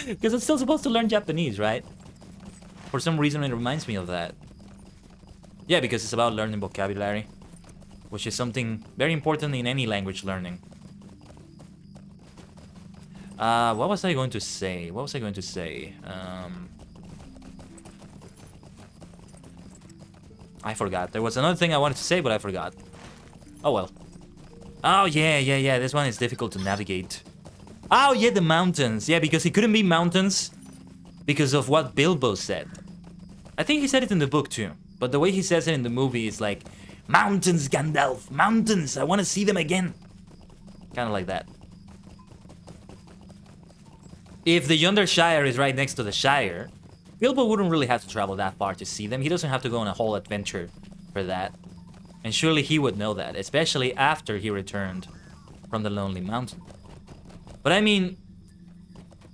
Because I'm still supposed to learn Japanese, right? For some reason, it reminds me of that. Yeah, because it's about learning vocabulary. Which is something very important in any language learning. What was I going to say? I forgot. There was another thing I wanted to say, but I forgot. Oh well. Oh yeah. This one is difficult to navigate. Oh yeah, the mountains. Yeah, because it couldn't be mountains because of what Bilbo said. I think he said it in the book too. But the way he says it in the movie is like, mountains, Gandalf, mountains, I want to see them again. Kind of like that. If the Yondershire is right next to the Shire, Bilbo wouldn't really have to travel that far to see them. He doesn't have to go on a whole adventure for that. And surely he would know that, especially after he returned from the Lonely Mountain. But I mean,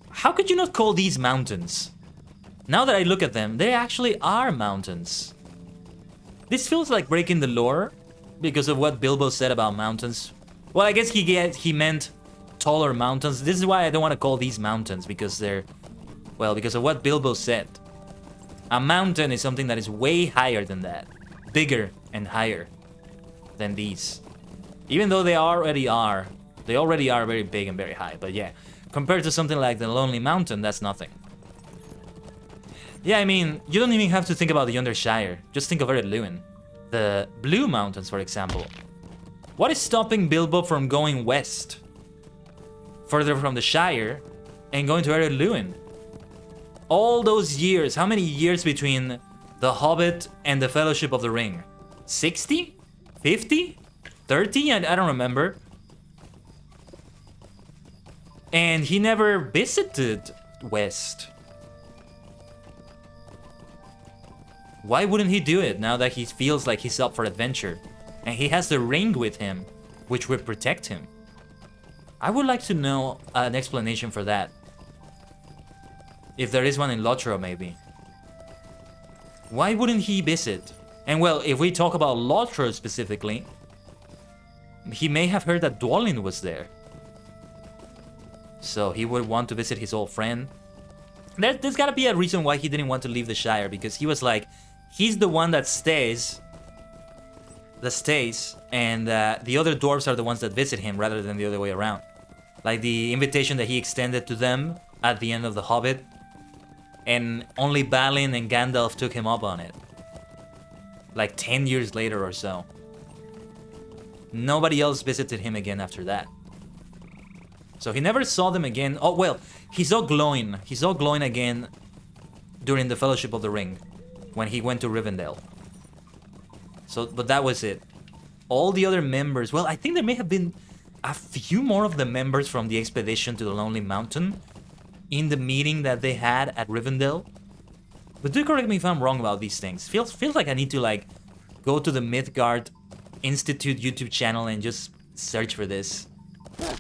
how could you not call these mountains? Now that I look at them, they actually are mountains. This feels like breaking the lore because of what Bilbo said about mountains. Well, I guess he meant taller mountains. This is why I don't want to call these mountains, because they're, well, because of what Bilbo said. A mountain is something that is way higher than that. Bigger and higher than these. Even though they already are very big and very high. But yeah, compared to something like the Lonely Mountain, that's nothing. Yeah, I mean, you don't even have to think about the Yondershire. Just think of Ered Luin. The Blue Mountains, for example. What is stopping Bilbo from going west? Further from the Shire and going to Ered Luin? All those years, how many years between The Hobbit and the Fellowship of the Ring? 60? 50? 30? I don't remember. And he never visited west. Why wouldn't he do it now that he feels like he's up for adventure? And he has the ring with him, which would protect him. I would like to know an explanation for that. If there is one in LOTRO, maybe. Why wouldn't he visit? And well, if we talk about LOTRO specifically, he may have heard that Dwalin was there. So he would want to visit his old friend. There's gotta be a reason why he didn't want to leave the Shire, because he was like, he's the one that stays. And the other dwarves are the ones that visit him rather than the other way around. Like the invitation that he extended to them at the end of The Hobbit. And only Balin and Gandalf took him up on it. Like 10 years later or so. Nobody else visited him again after that. So he never saw them again. Oh, well, he saw Glóin. He saw Glóin again during the Fellowship of the Ring. When he went to Rivendell. So, but that was it. All the other members... Well, I think there may have been a few more of the members from the expedition to the Lonely Mountain in the meeting that they had at Rivendell. But do correct me if I'm wrong about these things. Feels like I need to like go to the Midgard Institute YouTube channel and just search for this.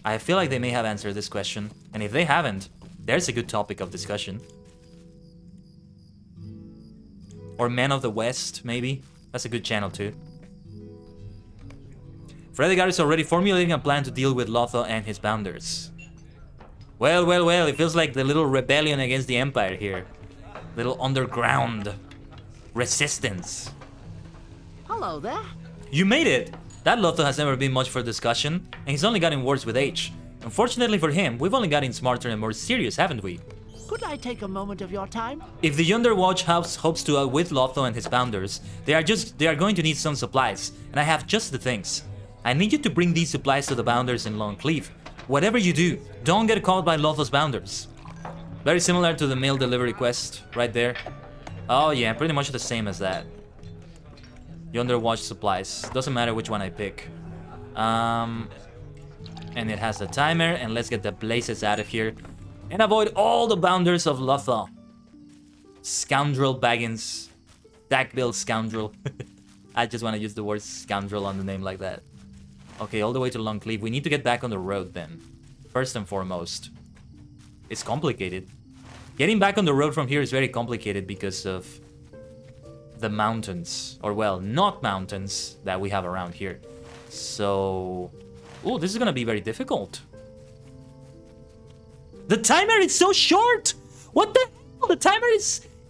I feel like they may have answered this question. And if they haven't, there's a good topic of discussion. Or Men of the West, maybe. That's a good channel too. Fredegar is already formulating a plan to deal with ℂ𝕠𝕟 and his bounders. Well, it feels like the little rebellion against the Empire here. Little underground resistance. Hello there. You made it! That ℂ𝕠𝕟 has never been much for discussion, and he's only gotten worse with age. Unfortunately for him, we've only gotten smarter and more serious, haven't we? Could I take a moment of your time? If the Underwatch hopes to outwit ℂ𝕠𝕟 and his bounders, they are going to need some supplies, and I have just the things. I need you to bring these supplies to the bounders in Longcleave. Whatever you do, don't get caught by ℂ𝕠𝕟's bounders. Very similar to the mail delivery quest, right there. Oh yeah, pretty much the same as that. Yonderwatch supplies. Doesn't matter which one I pick. And it has the timer, and let's get the blazes out of here. And avoid all the bounders of ℂ𝕠𝕟. Scoundrel Baggins. Stackbill scoundrel. I just want to use the word scoundrel on the name like that. Okay, all the way to Longcleave. We need to get back on the road then. First and foremost. It's complicated. Getting back on the road from here is very complicated because of the mountains. Or well, not mountains that we have around here. So... oh, this is gonna be very difficult. The timer is so short! What the hell? The timer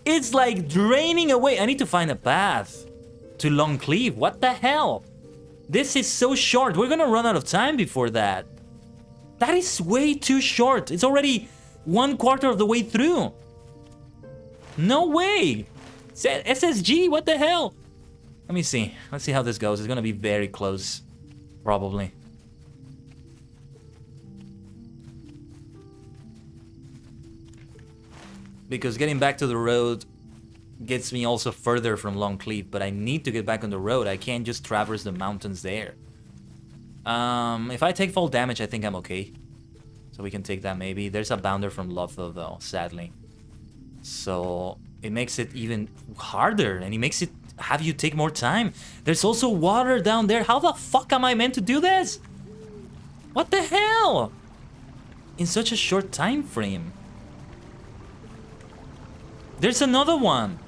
is like draining away. I need to find a path to Longcleave. What the hell? This is so short. We're gonna run out of time before that. That is way too short. It's already 1/4 of the way through. No way. SSG, what the hell? Let me see. Let's see how this goes. It's gonna be very close. Probably. Because getting back to the road gets me also further from Longcleave, but I need to get back on the road. I can't just traverse the mountains there. If I take fall damage, I think I'm okay. So we can take that maybe. There's a bounder from ℂ𝕠𝕟 though, sadly. So it makes it even harder, and it makes it have you take more time. There's also water down there. How the fuck am I meant to do this? What the hell? In such a short time frame. There's another one.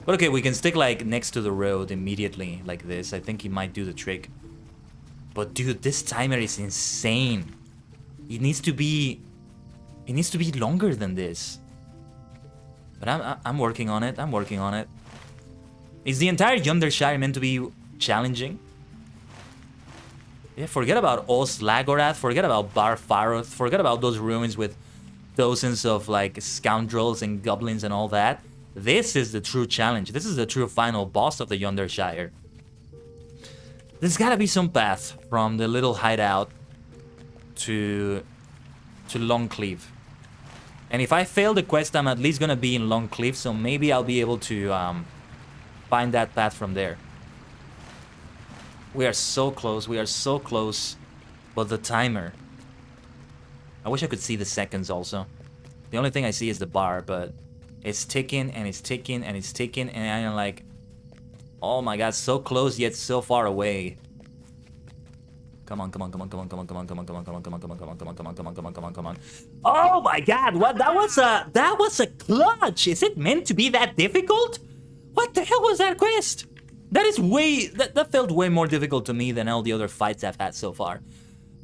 But okay, we can stick like next to the road immediately like this. I think he might do the trick. But dude, this timer is insane. It needs to be longer than this. But I'm working on it. I'm working on it. Is the entire Yondershire meant to be challenging? Yeah, forget about Oslagorath, forget about Bar Faroth, forget about those ruins with dozens of like scoundrels and goblins and all that. This is the true challenge. This is the true final boss of the Yondershire. There's gotta be some path from the little hideout to Longcleave. And if I fail the quest, I'm at least gonna be in Longcleave, so maybe I'll be able to find that path from there. We are so close, we are so close. But the timer. I wish I could see the seconds also. The only thing I see is the bar, but it's ticking and it's ticking and it's ticking, and I'm like, oh my god, so close yet so far away. Come on, come on, come on, come on, come on, come on, come on, come on, come on, come on, come on, come on, come on, come on, come on, come on, come on, come on. Oh my god, what? That was a clutch. Is it meant to be that difficult? What the hell was that quest? That is way, that felt way more difficult to me than all the other fights I've had so far.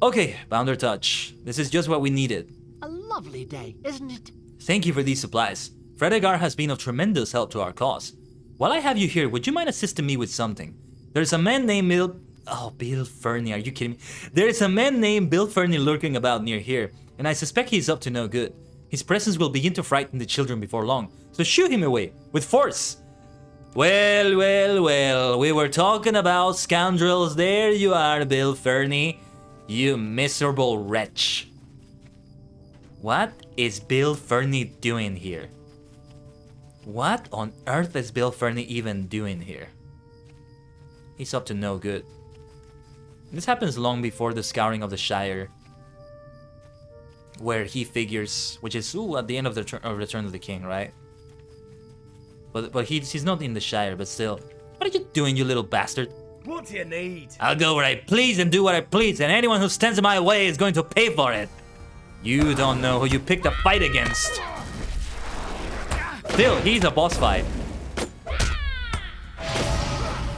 Okay, Bounder Touch. This is just what we needed. A lovely day, isn't it? Thank you for these supplies. Fredegar has been of tremendous help to our cause. While I have you here, would you mind assisting me with something? There's a man named Bill Fernie, are you kidding me? There is a man named Bill Fernie lurking about near here, and I suspect he's up to no good. His presence will begin to frighten the children before long, so shoo him away, with force! Well, well, well, we were talking about scoundrels. There you are, Bill Fernie. You miserable wretch. What is Bill Fernie doing here? What on earth is Bill Fernie even doing here? He's up to no good. This happens long before the scouring of the Shire, where he figures, which is at the end of the Return of the King, right? But he's not in the Shire, but still. What are you doing, you little bastard? What do you need? I'll go where I please and do what I please, and anyone who stands in my way is going to pay for it. You don't know who you picked a fight against. Still, he's a boss fight.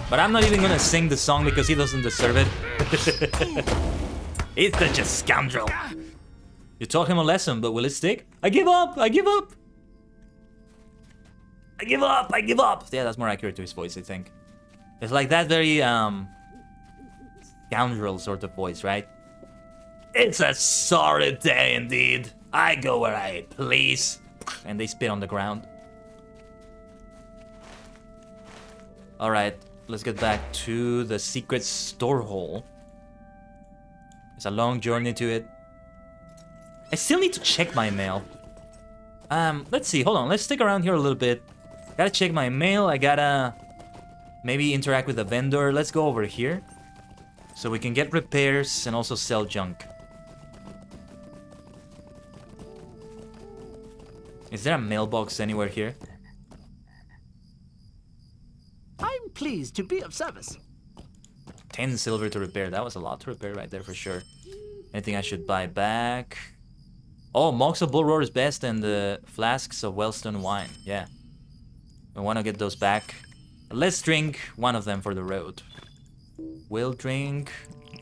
But I'm not even gonna sing the song because he doesn't deserve it. He's such a scoundrel. You taught him a lesson, but will it stick? I give up! I give up! I give up! I give up! Yeah, that's more accurate to his voice, I think. It's like that very, scoundrel sort of voice, right? It's a sorry day indeed. I go where I please. And they spit on the ground. Alright, let's get back to the secret store hole. It's a long journey to it. I still need to check my mail. Let's see, hold on, let's stick around here a little bit. Gotta check my mail, I gotta maybe interact with the vendor. Let's go over here, so we can get repairs and also sell junk. Is there a mailbox anywhere here? I'm pleased to be of service. 10 silver to repair, that was a lot to repair right there for sure. Anything I should buy back? Oh, mugs of Bull Roar's Best and the flasks of Wellstone wine. Yeah. I want to get those back. Let's drink one of them for the road. We'll drink...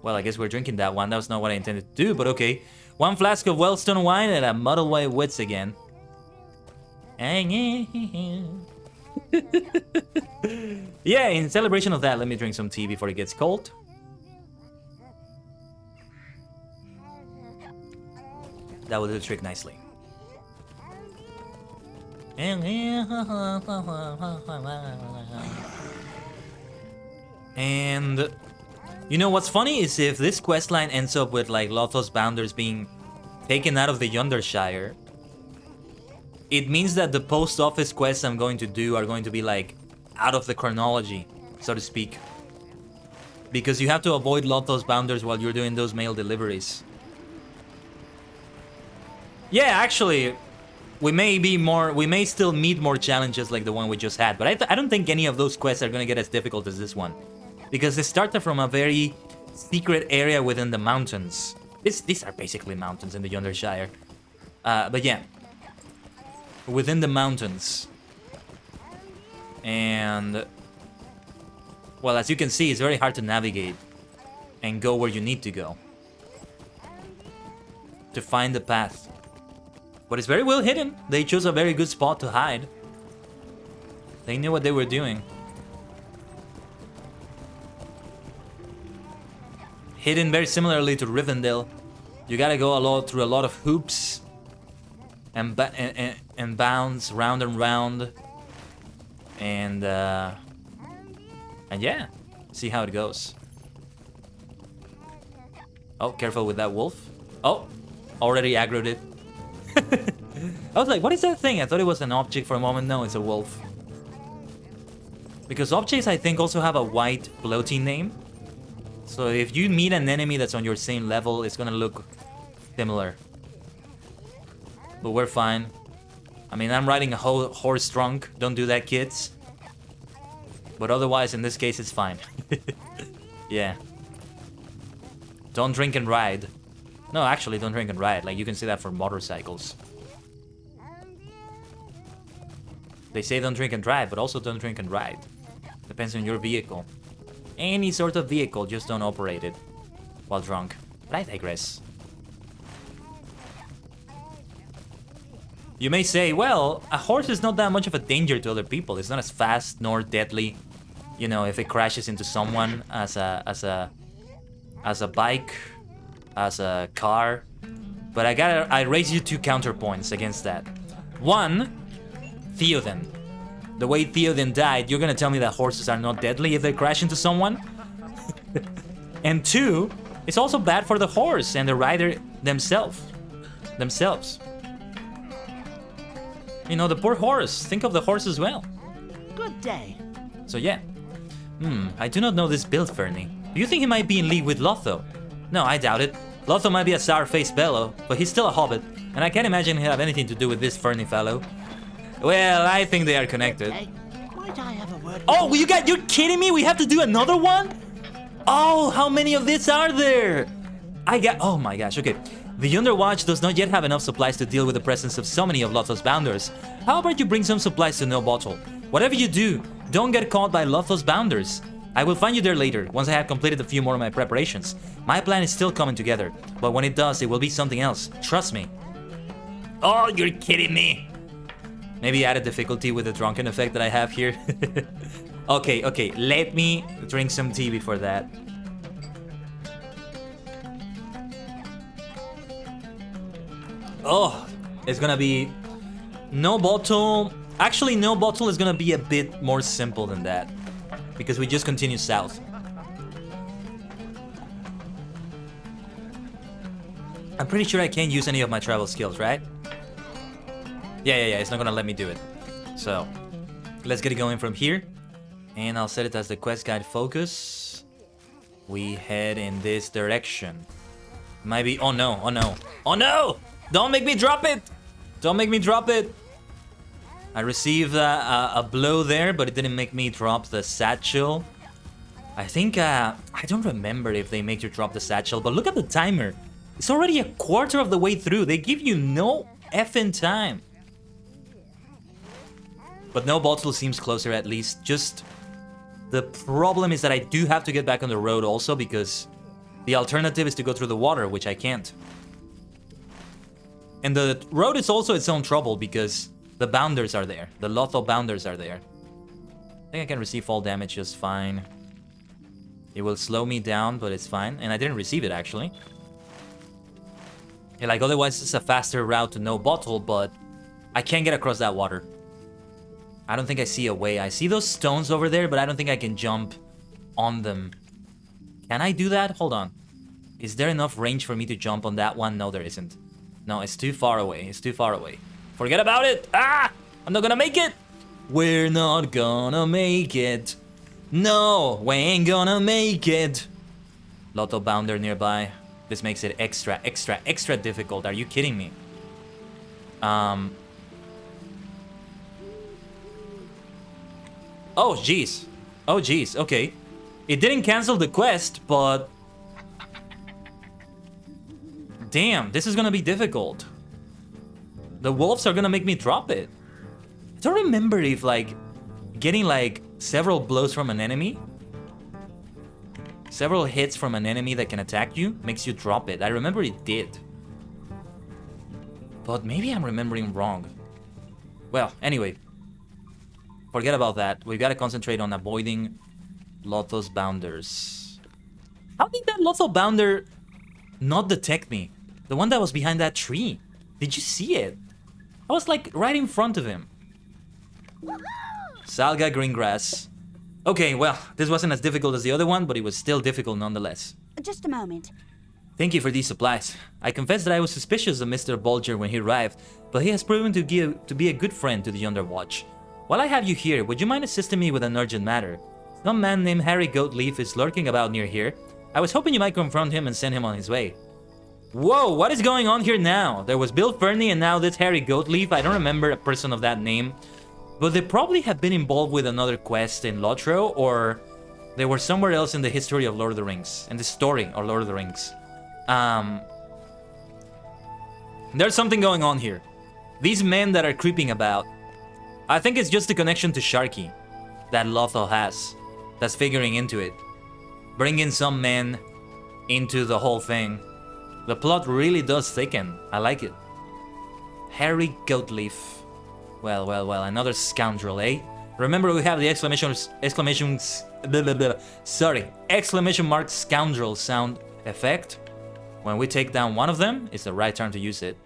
Well, I guess we're drinking that one. That was not what I intended to do, but okay. One flask of Wellstone wine and a Muddleway Wits again. Yeah, in celebration of that, let me drink some tea before it gets cold. That will do the trick nicely. And you know what's funny is if this questline ends up with like Lothos Bounders being taken out of the Yondershire, it means that the post office quests I'm going to do are going to be like out of the chronology, so to speak. Because you have to avoid Lothos Bounders while you're doing those mail deliveries. Yeah, actually, we may still meet more challenges like the one we just had, but I don't think any of those quests are gonna get as difficult as this one. Because they started from a very secret area within the mountains. These are basically mountains in the Yondershire. But yeah. Within the mountains. And... well, as you can see, it's very hard to navigate and go where you need to go. To find the path. But it's very well hidden. They chose a very good spot to hide. They knew what they were doing. Hidden very similarly to Rivendell. You gotta go through a lot of hoops and bounds round and round. And yeah, see how it goes. Oh, careful with that wolf. Oh, already aggroed it. I was like, what is that thing? I thought it was an object for a moment. No, it's a wolf. Because objects, I think, also have a white floating name. So if you meet an enemy that's on your same level, it's gonna look similar. But we're fine. I mean, I'm riding a horse drunk. Don't do that, kids. But otherwise, in this case, it's fine. Yeah. Don't drink and ride. No, actually, don't drink and ride. Like, you can say that for motorcycles. They say don't drink and drive, but also don't drink and ride. Depends on your vehicle. Any sort of vehicle, just don't operate it while drunk. But I digress. You may say, well, a horse is not that much of a danger to other people. It's not as fast nor deadly, you know, if it crashes into someone as a bike, as a car. But I raise you 2 counterpoints against that. One, Theoden. The way Theoden died, you're gonna tell me that horses are not deadly if they crash into someone? And 2, it's also bad for the horse and the rider themselves. You know, the poor horse. Think of the horse as well. Good day. So yeah. I do not know this build, Fernie. Do you think he might be in league with LOTRO? No, I doubt it. LOTRO might be a sour-faced fellow, but he's still a hobbit, and I can't imagine he'll have anything to do with this Fernie fellow. Well, I think they are connected. Hey, might I have a word? Oh, you're kidding me? We have to do another one? Oh, how many of these are there? Oh my gosh, okay. The Underwatch does not yet have enough supplies to deal with the presence of so many of LOTRO's bounders. How about you bring some supplies to No Bottle? Whatever you do, don't get caught by LOTRO's bounders. I will find you there later, once I have completed a few more of my preparations. My plan is still coming together, but when it does, it will be something else. Trust me. Oh, you're kidding me. Maybe added difficulty with the drunken effect that I have here. Okay, let me drink some tea before that. Oh, it's gonna be No Bottle. Actually, No Bottle is gonna be a bit more simple than that, because we just continue south. I'm pretty sure I can't use any of my travel skills, right? Yeah, it's not gonna let me do it. So, let's get it going from here. And I'll set it as the quest guide focus. We head in this direction. Might be, oh no. Oh no! Don't make me drop it! Don't make me drop it! I received a blow there, but it didn't make me drop the satchel. I think, I don't remember if they make you drop the satchel, but look at the timer. It's already a quarter of the way through. They give you no effing time. But No Bottle seems closer at least. Just the problem is that I do have to get back on the road also, because the alternative is to go through the water, which I can't. And the road is also its own trouble because the bounders are there. The LOTRO bounders are there. I think I can receive fall damage just fine. It will slow me down, but it's fine. And I didn't receive it, actually. Yeah, like, otherwise it's a faster route to No Bottle, but I can't get across that water. I don't think I see a way. I see those stones over there, but I don't think I can jump on them. Can I do that? Hold on. Is there enough range for me to jump on that one? No, there isn't. No, it's too far away. It's too far away. Forget about it. Ah! I'm not gonna make it. We're not gonna make it. No, we ain't gonna make it. LOTRO bounder nearby. This makes it extra difficult. Are you kidding me? Oh, jeez. Oh, jeez. Okay. It didn't cancel the quest, but... Damn, this is gonna be difficult. The wolves are gonna make me drop it. I don't remember if, like, getting, like, several blows from an enemy, several hits from an enemy that can attack you, makes you drop it. I remember it did. But maybe I'm remembering wrong. Well, anyway. Forget about that. We gotta concentrate on avoiding LOTRO's bounders. How did that LOTRO bounder not detect me? The one that was behind that tree. Did you see it? I was like right in front of him. Salga Greengrass. Okay, well, this wasn't as difficult as the other one, but it was still difficult nonetheless. Just a moment. Thank you for these supplies. I confess that I was suspicious of Mr. Bolger when he arrived, but he has proven to be a good friend to the Underwatch. While I have you here, would you mind assisting me with an urgent matter? Some man named Harry Goatleaf is lurking about near here. I was hoping you might confront him and send him on his way. Whoa, what is going on here now? There was Bill Fernie and now this Harry Goatleaf. I don't remember a person of that name. But they probably have been involved with another quest in LOTRO, or they were somewhere else in the history of Lord of the Rings. In the story of Lord of the Rings. There's something going on here. These men that are creeping about, I think it's just the connection to Sharky that LOTRO has, that's figuring into it. Bringing some men into the whole thing. The plot really does thicken. I like it. Harry Goatleaf. Well, well, well, another scoundrel, eh? Remember, we have the exclamation mark scoundrel sound effect. When we take down one of them, it's the right time to use it.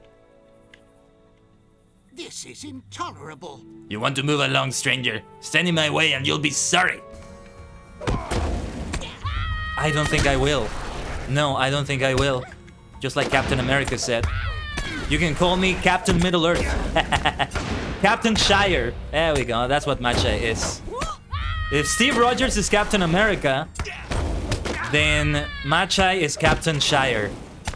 This is intolerable. You want to move along, stranger? Stand in my way and you'll be sorry. I don't think I will. No, I don't think I will. Just like Captain America said. You can call me Captain Middle-earth. Captain Shire. There we go, that's what Matcha is. If Steve Rogers is Captain America, then Matcha is Captain Shire.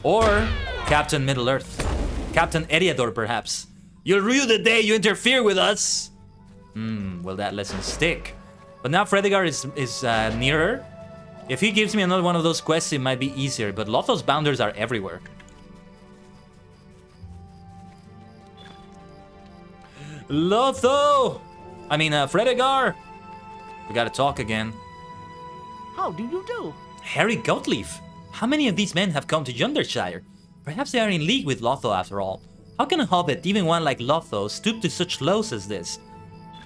Or Captain Middle-earth. Captain Eriador, perhaps. You'll rue the day you interfere with us. Will that lesson stick? But now Fredegar is nearer. If he gives me another one of those quests, it might be easier. But Lotho's bounders are everywhere. Lotho! I mean, Fredegar! We gotta talk again. How do you do? Harry Goatleaf! How many of these men have come to Yondershire? Perhaps they are in league with Lotho after all. How can a hobbit, even one like Lotho, stoop to such lows as this?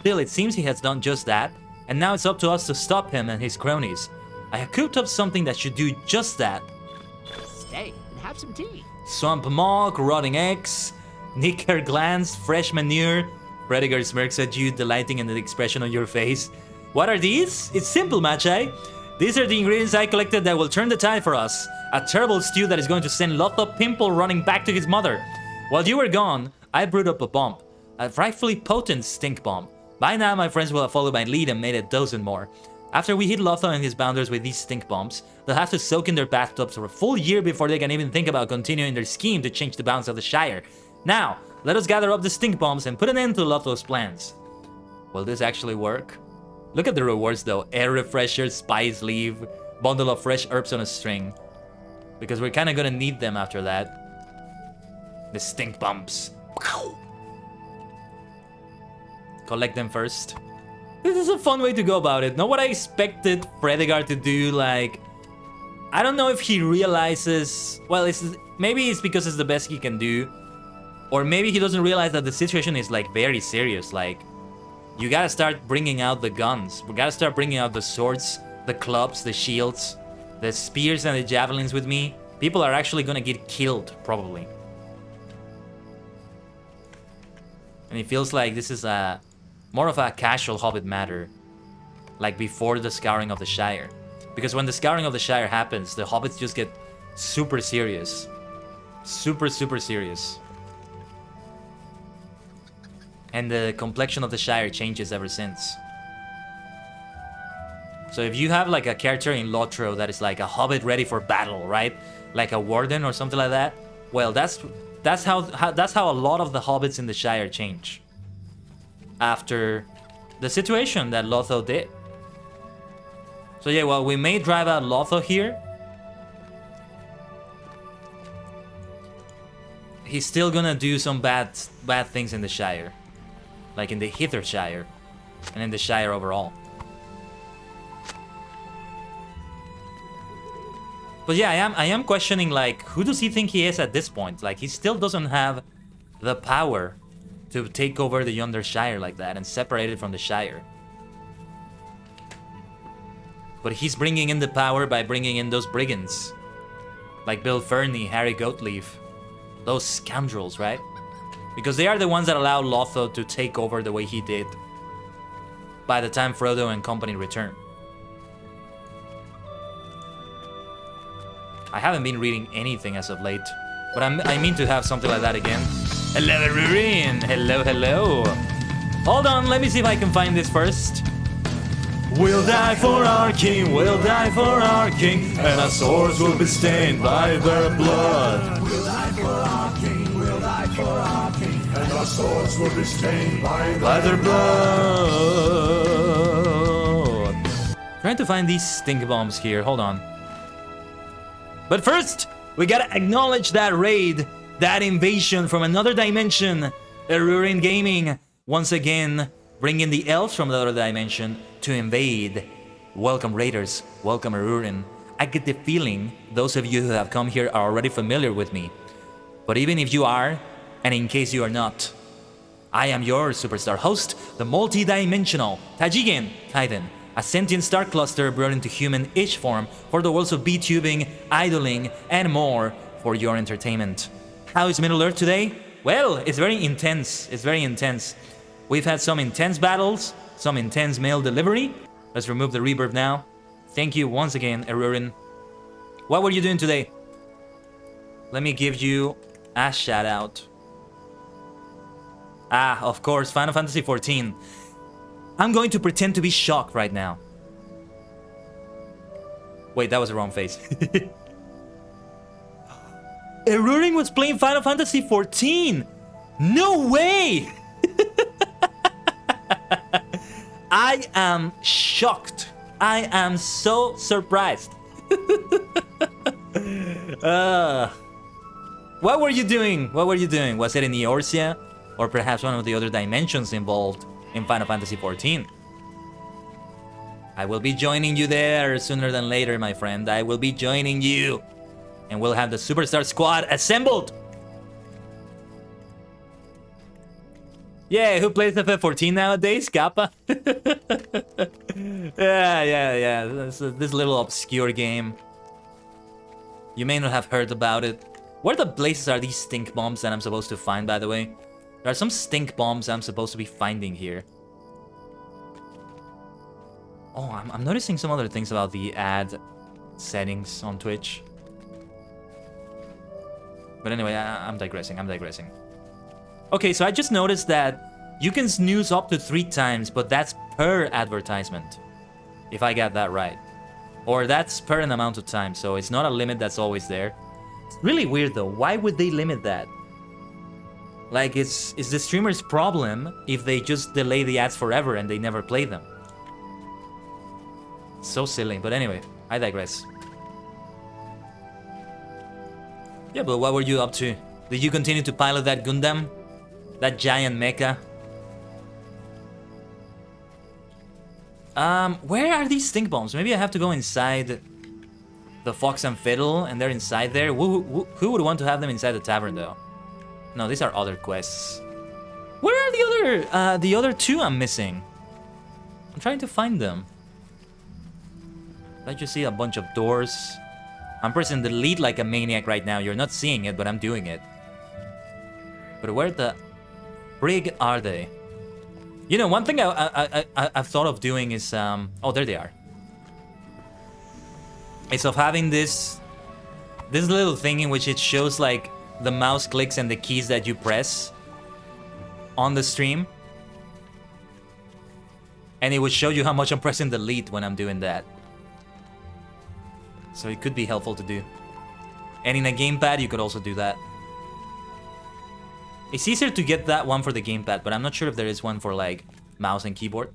Still, it seems he has done just that, and now it's up to us to stop him and his cronies. I have cooked up something that should do just that. Stay and have some tea. Swamp mock, rotting eggs, knicker glands, fresh manure. Fredegar smirks at you, delighting in the expression on your face. What are these? It's simple, Machai. These are the ingredients I collected that will turn the tide for us. A terrible stew that is going to send Lotho Pimple running back to his mother. While you were gone, I brewed up a bomb. A frightfully potent stink bomb. By now, my friends will have followed my lead and made a dozen more. After we hit Lotho and his bounders with these stink bombs, they'll have to soak in their bathtubs for a full year before they can even think about continuing their scheme to change the bounds of the Shire. Now, let us gather up the stink bombs and put an end to Lotho's plans. Will this actually work? Look at the rewards though. Air refresher, spice leaf, bundle of fresh herbs on a string. Because we're kind of gonna need them after that. The stink bombs. Collect them first. This is a fun way to go about it. Not what I expected Fredegar to do, like... I don't know if he realizes... Well, maybe it's because it's the best he can do. Or maybe he doesn't realize that the situation is, like, very serious. Like, you gotta start bringing out the guns. We gotta start bringing out the swords, the clubs, the shields, the spears and the javelins with me. People are actually gonna get killed, probably. And it feels like this is more of a casual Hobbit matter. Like before the Scouring of the Shire. Because when the Scouring of the Shire happens, the Hobbits just get super serious. Super, super serious. And the complexion of the Shire changes ever since. So if you have like a character in LOTRO that is like a Hobbit ready for battle, right? Like a Warden or something like that. Well, that's how a lot of the Hobbits in the Shire change. After the situation that Lotho did. So yeah, well, we may drive out Lotho here. He's still gonna do some bad things in the Shire. Like in the Hithershire. And in the Shire overall. But yeah, I am questioning, like, who does he think he is at this point? Like, he still doesn't have the power to take over the Yondershire like that and separate it from the Shire. But he's bringing in the power by bringing in those brigands. Like Bill Ferny, Harry Goatleaf. Those scoundrels, right? Because they are the ones that allow Lotho to take over the way he did by the time Frodo and company return. I haven't been reading anything as of late, but I mean to have something like that again. Hello, Rurin! Hello, hello! Hold on, let me see if I can find this first. We'll die for our king, we'll die for our king, and our swords will be stained by their blood. We'll die for our king, we'll die for our king, and our swords will be stained by their blood. Trying to find these stink bombs here, hold on. But first, we gotta acknowledge that raid, that invasion from another dimension. Rurin Gaming, once again, bringing the elves from the other dimension to invade. Welcome raiders, welcome Rurin. I get the feeling those of you who have come here are already familiar with me. But even if you are, And in case you are not, I am your superstar host, the multi-dimensional Tajigen Kaiden, a sentient star cluster brought into human-ish form for the worlds of VTubing, idling, and more for your entertainment. How is Middle-earth today? Well, it's very intense. It's very intense. We've had some intense battles, some intense mail delivery. Let's remove the reverb now. Thank you once again, Erurin. What were you doing today? Let me give you a shout out. Ah, of course, Final Fantasy XIV. I'm going to pretend to be shocked right now. Wait, that was the wrong face. Eruring was playing Final Fantasy XIV! No way! I am shocked. I am so surprised. What were you doing? What were you doing? Was it in Eorzea? Or perhaps one of the other dimensions involved in Final Fantasy XIV? I will be joining you there sooner than later, my friend. I will be joining you. And we'll have the Superstar Squad assembled. Yeah, who plays FF14 nowadays? Kappa? Yeah. This little obscure game. You may not have heard about it. Where the blazes are these stink bombs that I'm supposed to find, by the way? There are some stink bombs I'm supposed to be finding here. Oh, I'm noticing some other things about the ad settings on Twitch. But anyway, I'm digressing. Okay, so I just noticed that you can snooze up to 3 times, but that's per advertisement. If I got that right. Or that's per an amount of time, so it's not a limit that's always there. It's really weird though. Why would they limit that? Like, it's the streamer's problem if they just delay the ads forever and they never play them. So silly, but anyway, I digress. Yeah, but what were you up to? Did you continue to pilot that Gundam? That giant mecha? Where are these stink bombs? Maybe I have to go inside the Fox and Fiddle, and they're inside there. Who would want to have them inside the tavern, though? No, these are other quests. Where are the other 2 I'm missing? I'm trying to find them. I just see a bunch of doors. I'm pressing delete like a maniac right now. You're not seeing it, but I'm doing it. But where the frig are they? You know, one thing I've thought of doing is oh, there they are. It's of having this little thing in which it shows like the mouse clicks and the keys that you press on the stream, and it would show you how much I'm pressing delete when I'm doing that. So it could be helpful to do. And in a gamepad, you could also do that. It's easier to get that one for the gamepad, but I'm not sure if there is one for like mouse and keyboard.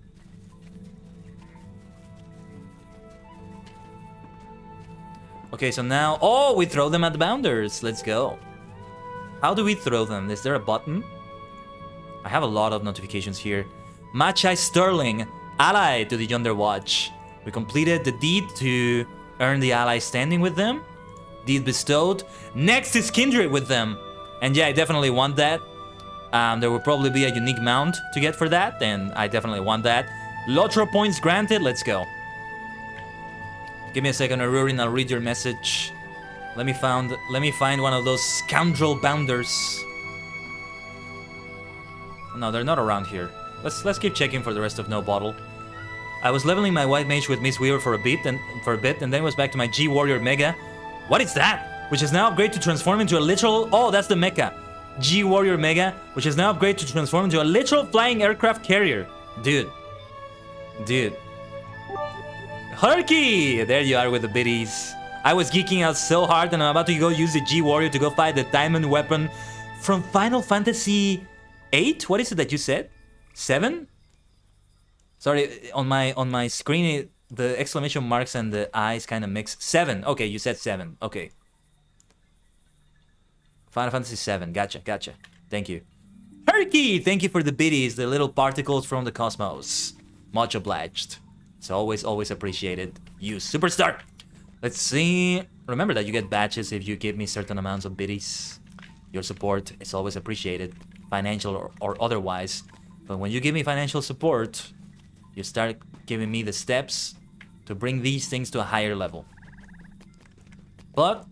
Okay, so now... Oh, we throw them at the bounders. Let's go. How do we throw them? Is there a button? I have a lot of notifications here. Machai Sterling, ally to the Yonder Watch. We completed the deed to earn the ally standing with them. Deed bestowed. Next is Kindred with them. And yeah, I definitely want that. There will probably be a unique mount to get for that, and I definitely want that. LOTRO points granted. Let's go. Give me a second, Arurin. I'll read your message. Let me find one of those scoundrel bounders. No, they're not around here. Let's keep checking for the rest of No Bottle. I was leveling my white mage with Miss Weaver for a bit, and then was back to my G Warrior Mega. What is that? Which is now upgraded to transform into a literal... Oh, that's the mecha. G Warrior Mega, which is now upgraded to transform into a literal flying aircraft carrier. Dude. Herky! There you are with the biddies. I was geeking out so hard, and I'm about to go use the G Warrior to go fight the diamond weapon from Final Fantasy 8? What is it that you said? 7? Sorry, on my screen, the exclamation marks and the eyes kind of mix. 7. Okay, you said 7. Okay. Final Fantasy 7. Gotcha. Thank you. Herky! Thank you for the biddies, the little particles from the cosmos. Much obliged. It's always appreciated. You superstar! Let's see. Remember that you get badges if you give me certain amounts of biddies. Your support is always appreciated, financial or otherwise. But when you give me financial support, you start giving me the steps to bring these things to a higher level. But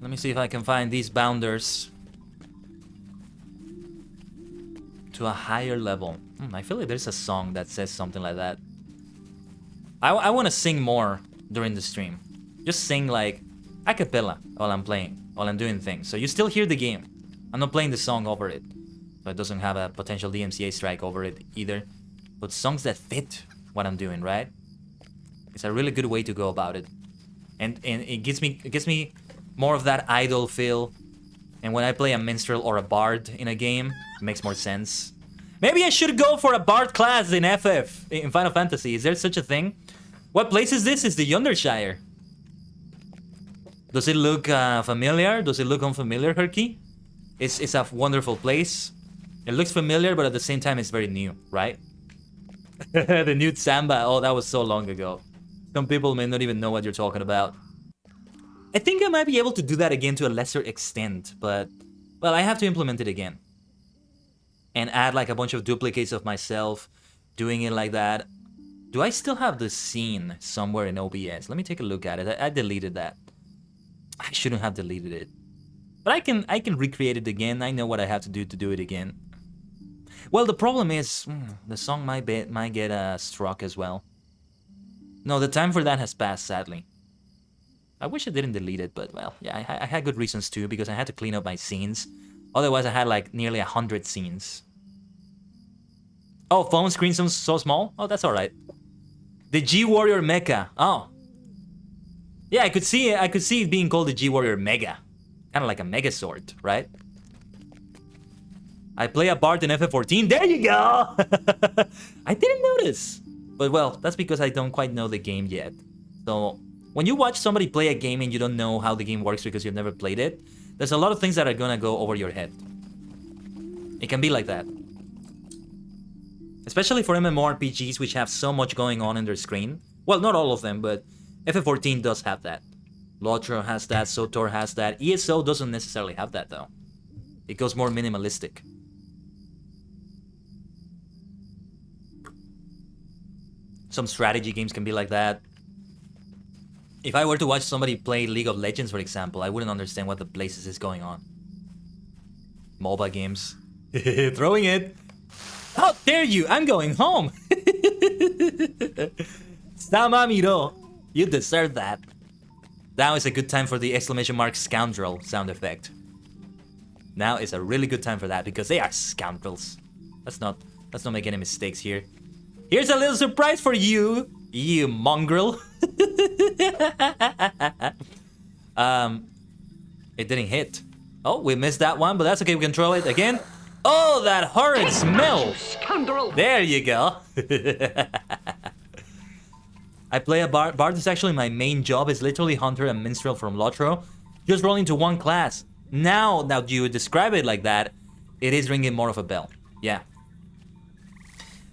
let me see if I can find these bounders to a higher level. I feel like there's a song that says something like that. I want to sing more during the stream. Just sing like a cappella while I'm playing, while I'm doing things. So you still hear the game. I'm not playing the song over it. So it doesn't have a potential DMCA strike over it either. But songs that fit what I'm doing, right? It's a really good way to go about it. And it gives me more of that idol feel. And when I play a minstrel or a bard in a game, it makes more sense. Maybe I should go for a bard class in FF, in Final Fantasy. Is there such a thing? What place is this? It's the Yondershire. Does it look familiar? Does it look unfamiliar, Herky? It's a wonderful place. It looks familiar, but at the same time, it's very new, right? The new Samba. Oh, that was so long ago. Some people may not even know what you're talking about. I think I might be able to do that again to a lesser extent, but... well, I have to implement it again. And add like a bunch of duplicates of myself doing it like that. Do I still have the scene somewhere in OBS? Let me take a look at it. I deleted that. I shouldn't have deleted it. But I can recreate it again. I know what I have to do it again. Well, the problem is the song might get struck as well. No, the time for that has passed, sadly. I wish I didn't delete it, but well, yeah, I had good reasons too, because I had to clean up my scenes. Otherwise, I had like nearly 100 scenes. Oh, phone screen so small? Oh, that's alright. The G-Warrior Mecha. Oh. Yeah, I could see it being called the G-Warrior Mega. Kind of like a Mega Sword, right? I play a bard in FF14. There you go! I didn't notice. But well, that's because I don't quite know the game yet. So, when you watch somebody play a game and you don't know how the game works because you've never played it, there's a lot of things that are gonna go over your head. It can be like that. Especially for MMORPGs which have so much going on in their screen. Well, not all of them, but FF14 does have that. LOTRO has that, SOTOR has that. ESO doesn't necessarily have that though. It goes more minimalistic. Some strategy games can be like that. If I were to watch somebody play League of Legends, for example, I wouldn't understand what the blazes is going on. MOBA games. Throwing it. How dare you? I'm going home. Samamiro. You deserve that. Now is a good time for the exclamation mark scoundrel sound effect. Now is a really good time for that because they are scoundrels. Let's not make any mistakes here. Here's a little surprise for you, you mongrel. It didn't hit. Oh, we missed that one, but that's okay. We can throw it again. Oh, that horrid smell! Scoundrel! There you go. I play a bard. Bard is actually my main job. It's literally hunter and minstrel from LOTRO. Just rolling to one class. Now you describe it like that, it is ringing more of a bell. Yeah.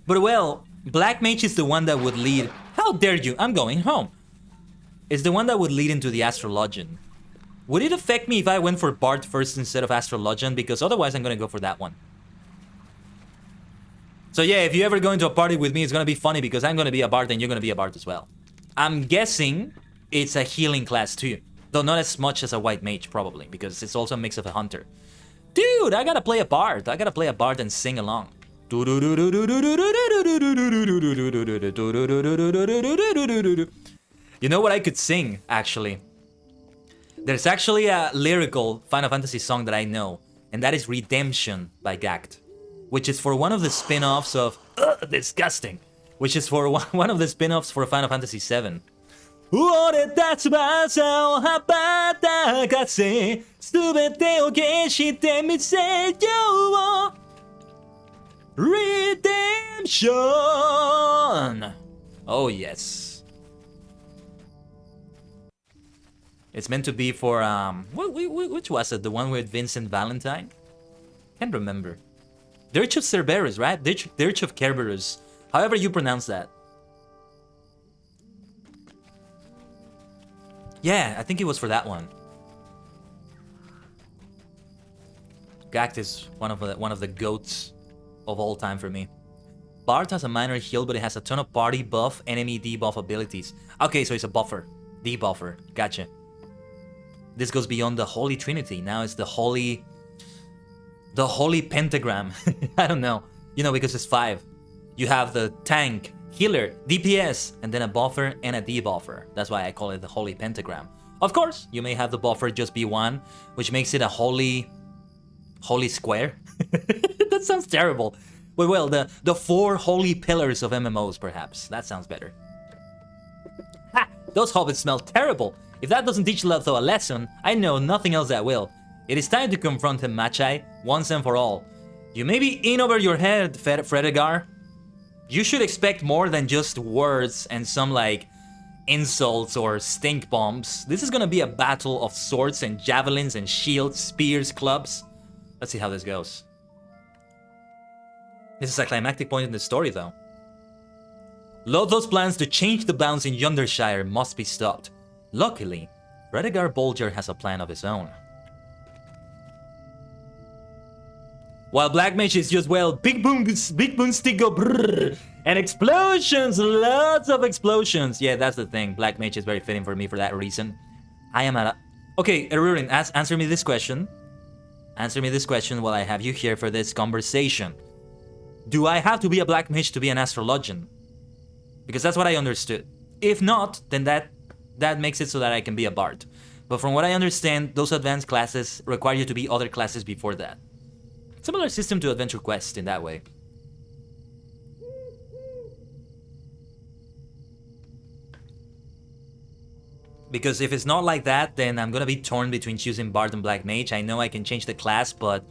But well, Black Mage is the one that would lead... How dare you? I'm going home. It's the one that would lead into the Astrologian. Would it affect me if I went for Bard first instead of Astrologian? Because otherwise I'm gonna go for that one. So yeah, if you ever go into a party with me, it's gonna be funny because I'm gonna be a Bard and you're gonna be a Bard as well. I'm guessing it's a healing class too. Though not as much as a White Mage, probably, because it's also a mix of a Hunter. Dude, I gotta play a Bard. I gotta play a Bard and sing along. You know what I could sing, actually? There's actually a lyrical Final Fantasy song that I know, and that is Redemption by Gact, which is for one of the spin-offs of... disgusting! Which is for one of the spin-offs for Final Fantasy VII. Redemption! Oh yes. It's meant to be for which was it? The one with Vincent Valentine? Can't remember. Dirge of Cerberus, right? Dirge of Kerberos. However you pronounce that. Yeah, I think it was for that one. Gact is one of the goats of all time for me. Bard has a minor heal, but it has a ton of party buff, enemy debuff abilities. Okay, so it's a buffer. Debuffer. Gotcha. This goes beyond the Holy Trinity. Now it's the Holy Pentagram. I don't know. You know, because it's 5. You have the tank, healer, DPS, and then a buffer and a debuffer. That's why I call it the Holy Pentagram. Of course, you may have the buffer just be 1, which makes it a holy square. That sounds terrible. But well, the 4 holy pillars of MMOs, perhaps. That sounds better. Ha! Those hobbits smell terrible. If that doesn't teach Lotho a lesson, I know nothing else that will. It is time to confront him, Magi, once and for all. You may be in over your head, Fredegar. You should expect more than just words and some, like, insults or stink bombs. This is gonna be a battle of swords and javelins and shields, spears, clubs. Let's see how this goes. This is a climactic point in the story, though. Lotho's plans to change the bounds in Yondershire must be stopped. Luckily, ℂ𝕠𝕟𝕠𝕟 has a plan of his own. While Black Mage is just, well, big boom stick go brrrr, and explosions, lots of explosions. Yeah, that's the thing. Black Mage is very fitting for me for that reason. I am at a... Okay, Erurin, answer me this question. Answer me this question while I have you here for this conversation. Do I have to be a Black Mage to be an astrologian? Because that's what I understood. If not, then that makes it so that I can be a bard. But from what I understand, those advanced classes require you to be other classes before that. Similar system to Adventure Quest in that way. Because if it's not like that, then I'm gonna be torn between choosing Bard and Black Mage. I know I can change the class, but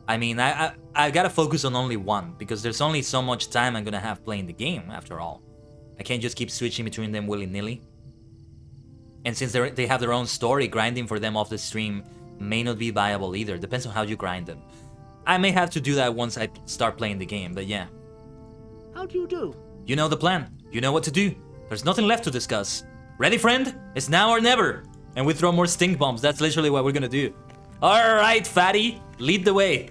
I mean, I gotta focus on only one, because there's only so much time I'm gonna have playing the game, after all. I can't just keep switching between them willy-nilly. And since they have their own story, grinding for them off the stream may not be viable either. Depends on how you grind them. I may have to do that once I start playing the game, but yeah. How do you do? You know the plan. You know what to do. There's nothing left to discuss. Ready, friend? It's now or never. And we throw more stink bombs. That's literally what we're gonna do. Alright, fatty. Lead the way.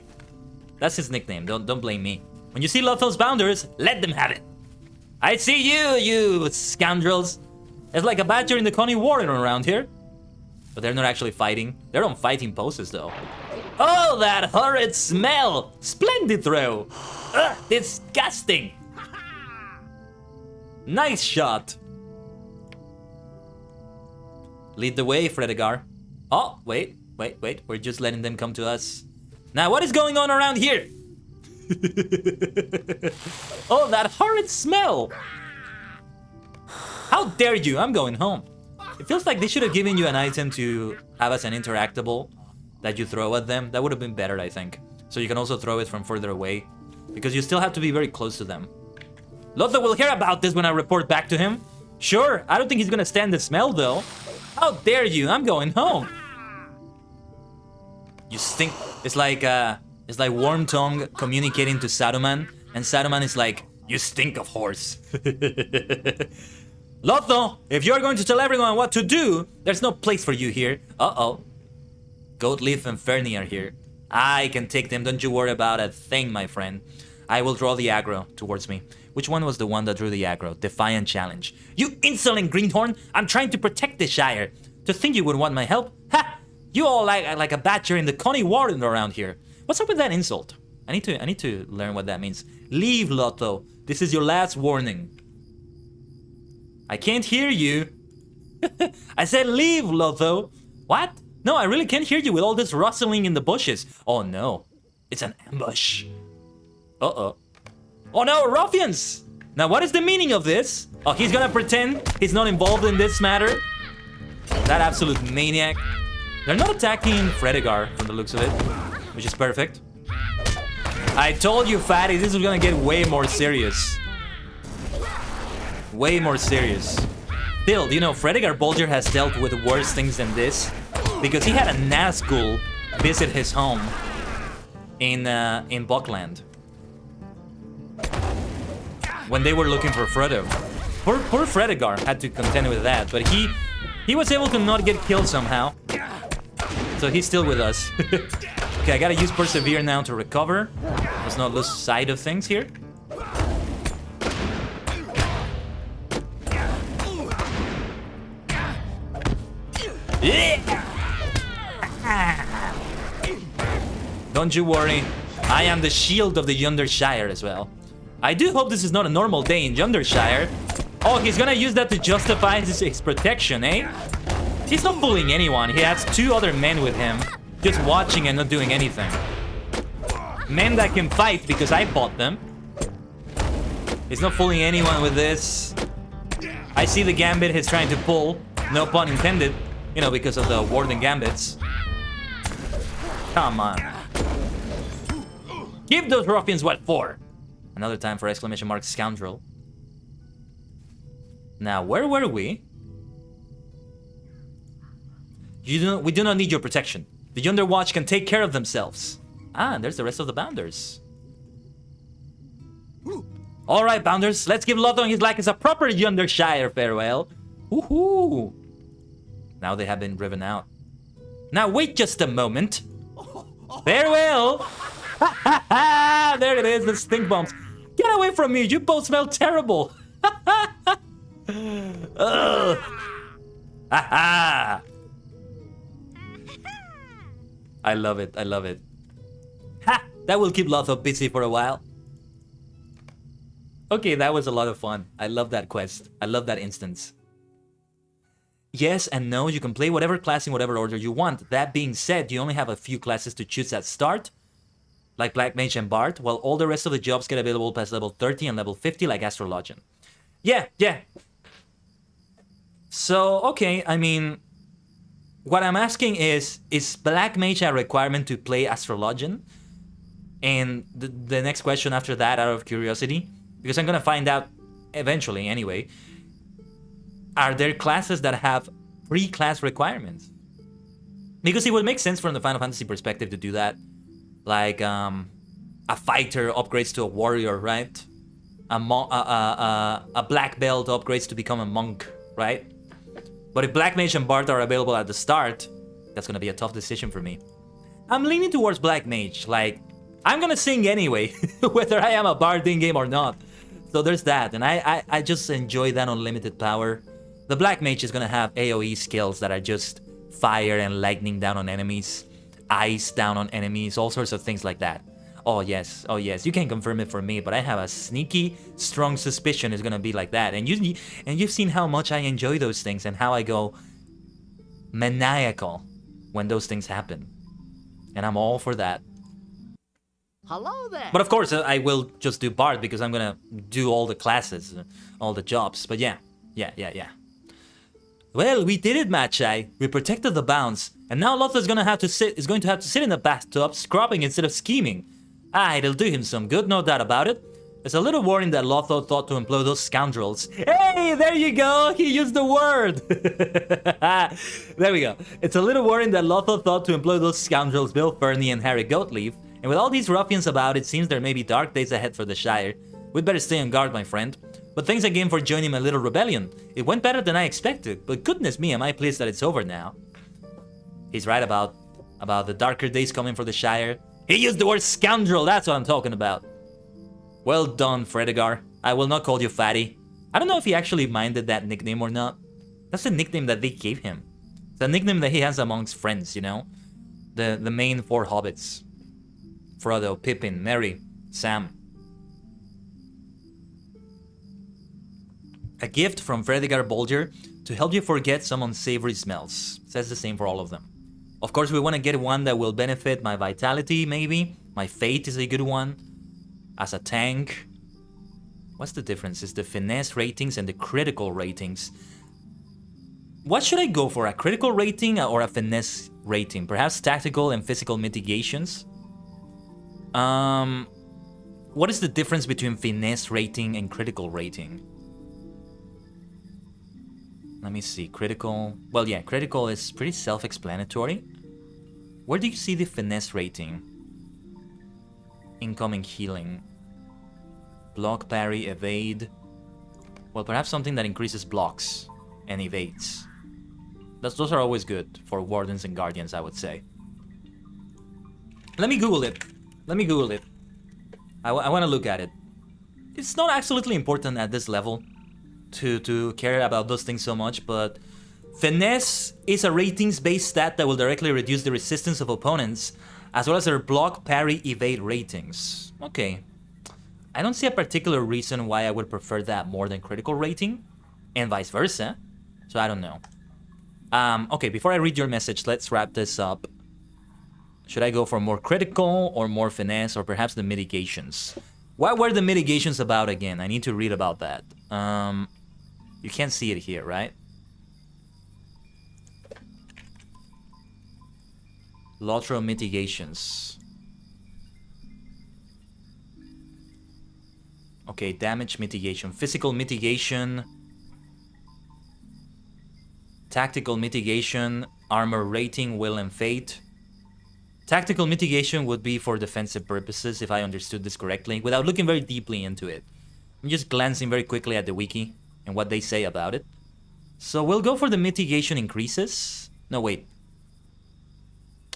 That's his nickname. Don't blame me. When you see Lotho's bounders, let them have it. I see you, you scoundrels. It's like a badger in the Coney Warden around here. But they're not actually fighting. They're on fighting poses, though. Oh, that horrid smell! Splendid throw! Ugh, disgusting! Nice shot! Lead the way, Fredegar. Oh, wait. We're just letting them come to us. Now, what is going on around here? Oh, that horrid smell! How dare you? I'm going home. It feels like they should have given you an item to have as an interactable that you throw at them. That would have been better, I think. So you can also throw it from further away, because you still have to be very close to them. Lotho will hear about this when I report back to him. Sure, I don't think he's gonna stand the smell, though. How dare you? I'm going home. You stink. It's like Worm Tongue communicating to Saruman, and Saruman is like, you stink of horse. Lotho, if you're going to tell everyone what to do, there's no place for you here. Uh-oh. Goatleaf and Fernie are here. I can take them, don't you worry about a thing, my friend. I will draw the aggro towards me. Which one was the one that drew the aggro? Defiant challenge. You insolent greenhorn! I'm trying to protect the Shire. To think you would want my help? Ha! You all like a badger in the Coney Warden around here. What's up with that insult? I need to learn what that means. Leave, Lotho. This is your last warning. I can't hear you. I said leave, Lotho. What? No, I really can't hear you with all this rustling in the bushes. Oh no, it's an ambush. Uh-oh. Oh no, ruffians! Now what is the meaning of this? Oh, he's gonna pretend he's not involved in this matter? That absolute maniac. They're not attacking Fredegar from the looks of it, which is perfect. I told you, fatty, this is gonna get way more serious. Way more serious. Still, you know, Fredegar Bolger has dealt with worse things than this, because he had a Nazgul visit his home in Buckland when they were looking for Frodo. Poor Fredegar had to contend with that, but he was able to not get killed somehow. So he's still with us. Okay, I gotta use persevere now to recover. Let's not lose sight of things here. Don't you worry, I am the shield of the Yondershire as well. I do hope this is not a normal day in Yondershire. Oh, he's gonna use that to justify his protection, eh? He's not fooling anyone. He has 2 other men with him, just watching and not doing anything. Men that can fight because I fought them. He's not fooling anyone with this. I see the gambit he's trying to pull. No pun intended. You know, because of the Warden gambits. Come on. Give those ruffians what for. Another time for exclamation mark scoundrel. Now, where were we? We do not need your protection. The Yonder Watch can take care of themselves. Ah, and there's the rest of the Bounders. Alright, Bounders, let's give LOTRO and his like as a proper Yondershire farewell. Woohoo! Now they have been driven out. Now wait just a moment. Farewell! There it is, the stink bombs. Get away from me, you both smell terrible. Ugh. I love it, I love it. Ha! That will keep LOTRO busy for a while. Okay, that was a lot of fun. I love that quest. I love that instance. Yes and no, you can play whatever class in whatever order you want. That being said, you only have a few classes to choose at start, like Black Mage and Bard, while all the rest of the jobs get available past level 30 and level 50 like Astrologian. Yeah. So, okay, I mean, what I'm asking is Black Mage a requirement to play Astrologian? And the next question after that, out of curiosity, because I'm gonna find out eventually anyway, are there classes that have pre-class requirements? Because it would make sense from the Final Fantasy perspective to do that. Like, a fighter upgrades to a warrior, right? A black belt upgrades to become a monk, right? But if Black Mage and Bard are available at the start, that's gonna be a tough decision for me. I'm leaning towards Black Mage. Like, I'm gonna sing anyway, whether I am a Bard in-game or not. So there's that, and I just enjoy that unlimited power. The Black Mage is gonna have AoE skills that are just fire and lightning down on enemies, ice down on enemies, all sorts of things like that. Oh yes, you can confirm it for me, but I have a sneaky, strong suspicion it's gonna be like that. And you've seen how much I enjoy those things and how I go maniacal when those things happen. And I'm all for that. Hello there. But of course, I will just do Bard because I'm gonna do all the classes, all the jobs. But yeah. Well, we did it, Magi. We protected the bounds, and now LOTRO is going to have to sit in the bathtub, scrubbing instead of scheming. Ah, it'll do him some good, no doubt about it. It's a little worrying that LOTRO thought to employ those scoundrels. Hey, there you go. He used the word. There we go. It's a little worrying that LOTRO thought to employ those scoundrels, Bill Fernie and Harry Goatleaf. And with all these ruffians about, it seems there may be dark days ahead for the Shire. We'd better stay on guard, my friend. But thanks again for joining my little rebellion. It went better than I expected, but goodness me, am I pleased that it's over now. He's right about the darker days coming for the Shire. He used the word scoundrel, that's what I'm talking about. Well done, Fredegar. I will not call you Fatty. I don't know if he actually minded that nickname or not. That's the nickname that they gave him. It's a nickname that he has amongst friends, you know? The main 4 hobbits. Frodo, Pippin, Merry, Sam. A gift from Fredegar Bolger to help you forget some unsavory smells. Says the same for all of them. Of course, we want to get one that will benefit my vitality, maybe. My fate is a good one. As a tank. What's the difference? It's the finesse ratings and the critical ratings. What should I go for? A critical rating or a finesse rating? Perhaps tactical and physical mitigations? What is the difference between finesse rating and critical rating? Let me see, critical... Well, yeah, critical is pretty self-explanatory. Where do you see the finesse rating? Incoming healing. Block, parry, evade. Well, perhaps something that increases blocks and evades. Those are always good for Wardens and Guardians, I would say. Let me Google it. Let me Google it. I want to look at it. It's not absolutely important at this level to care about those things so much, but finesse is a ratings-based stat that will directly reduce the resistance of opponents, as well as their block, parry, evade ratings. Okay. I don't see a particular reason why I would prefer that more than critical rating, and vice versa. So I don't know. Okay, before I read your message, let's wrap this up. Should I go for more critical or more finesse, or perhaps the mitigations? What were the mitigations about again? I need to read about that. You can't see it here, right? LOTRO mitigations. Okay, damage mitigation, physical mitigation, tactical mitigation, armor rating, will and fate. Tactical mitigation would be for defensive purposes, if I understood this correctly, without looking very deeply into it. I'm just glancing very quickly at the wiki and what they say about it. So we'll go for the mitigation increases. No, wait.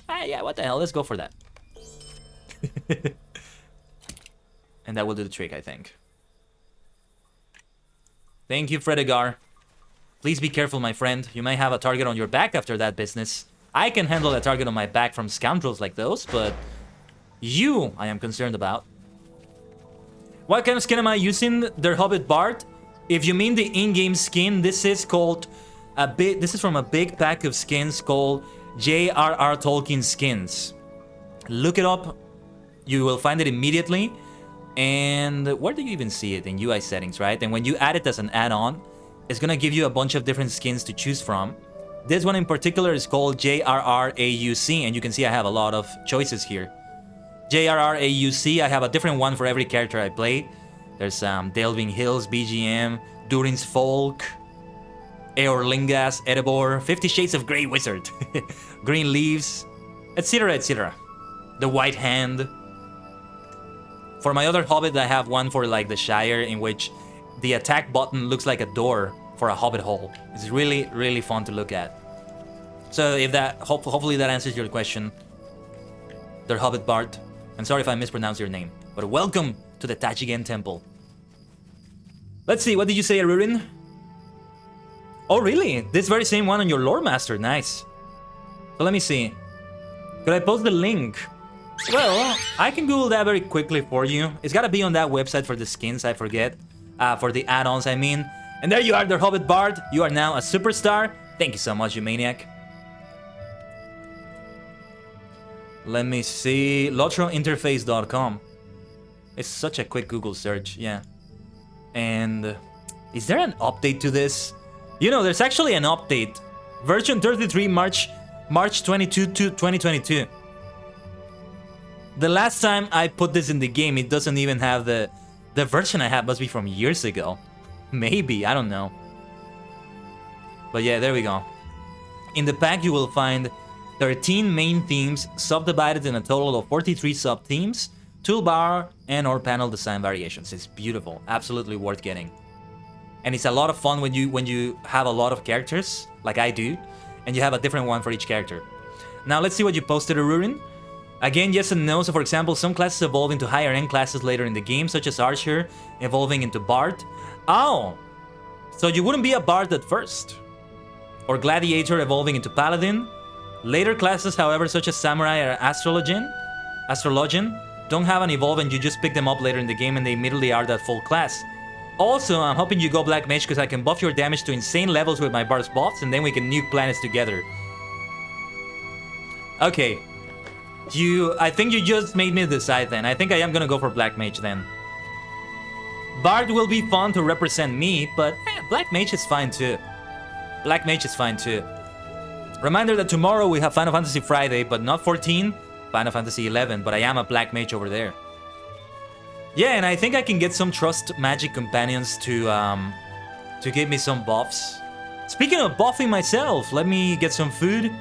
Yeah, what the hell? Let's go for that. And that will do the trick, I think. Thank you, Fredegar. Please be careful, my friend. You may have a target on your back after that business. I can handle a target on my back from scoundrels like those, but you I am concerned about. What kind of skin am I using? Their Hobbit Bard? If you mean the in-game skin, this is called this is from a big pack of skins called J.R.R. Tolkien skins. Look it up. You will find it immediately. And where do you even see it? In UI settings, right? And when you add it as an add-on, it's gonna give you a bunch of different skins to choose from. This one in particular is called J.R.R. AUC, and you can see I have a lot of choices here. J.R.R. AUC, I have a different one for every character I play. There's Delving Hills, BGM, Durin's Folk, Eorlingas, Erebor, 50 Shades of Grey Wizard, Green Leaves, etc, etc. The White Hand. For my other Hobbit, I have one for like the Shire, in which the attack button looks like a door for a Hobbit hole. It's really, really fun to look at. So if that, hopefully that answers your question. They're Hobbit Bard. I'm sorry if I mispronounced your name, but welcome to the Tachigen Temple. Let's see, what did you say, Arurin? Oh, really? This very same one on your Lore Master, nice. So let me see. Could I post the link? Well, I can Google that very quickly for you. It's gotta be on that website for the skins, I forget. For the add-ons, I mean. And there you are, the Hobbit Bard. You are now a superstar. Thank you so much, you maniac. Let me see. LOTROinterface.com. It's such a quick Google search, yeah. And is there an update to this? You know, there's actually an update. Version 33 March 22 to 2022. The last time I put this in the game, it doesn't even have the version I have must be from years ago. Maybe, I don't know. But yeah, there we go. In the pack, you will find 13 main themes, subdivided in a total of 43 sub-themes, toolbar, and/or panel design variations. It's beautiful, absolutely worth getting. And it's a lot of fun when you have a lot of characters, like I do, and you have a different one for each character. Now let's see what you posted, Arurin. Again, yes and no. So for example, some classes evolve into higher end classes later in the game, such as Archer evolving into Bard. Oh, so you wouldn't be a Bard at first. Or Gladiator evolving into Paladin. Later classes, however, such as Samurai or Astrologian, don't have an evolve and you just pick them up later in the game and they immediately are that full class. Also, I'm hoping you go Black Mage because I can buff your damage to insane levels with my Bard's buffs and then we can nuke planets together. Okay. I think you just made me decide then. I think I am gonna go for Black Mage then. Bard will be fun to represent me, but Black Mage is fine too. Black Mage is fine too. Reminder that tomorrow we have Final Fantasy Friday, but not 14, Final Fantasy 11, but I am a Black Mage over there. Yeah, and I think I can get some Trust Magic Companions to give me some buffs. Speaking of buffing myself, let me get some food.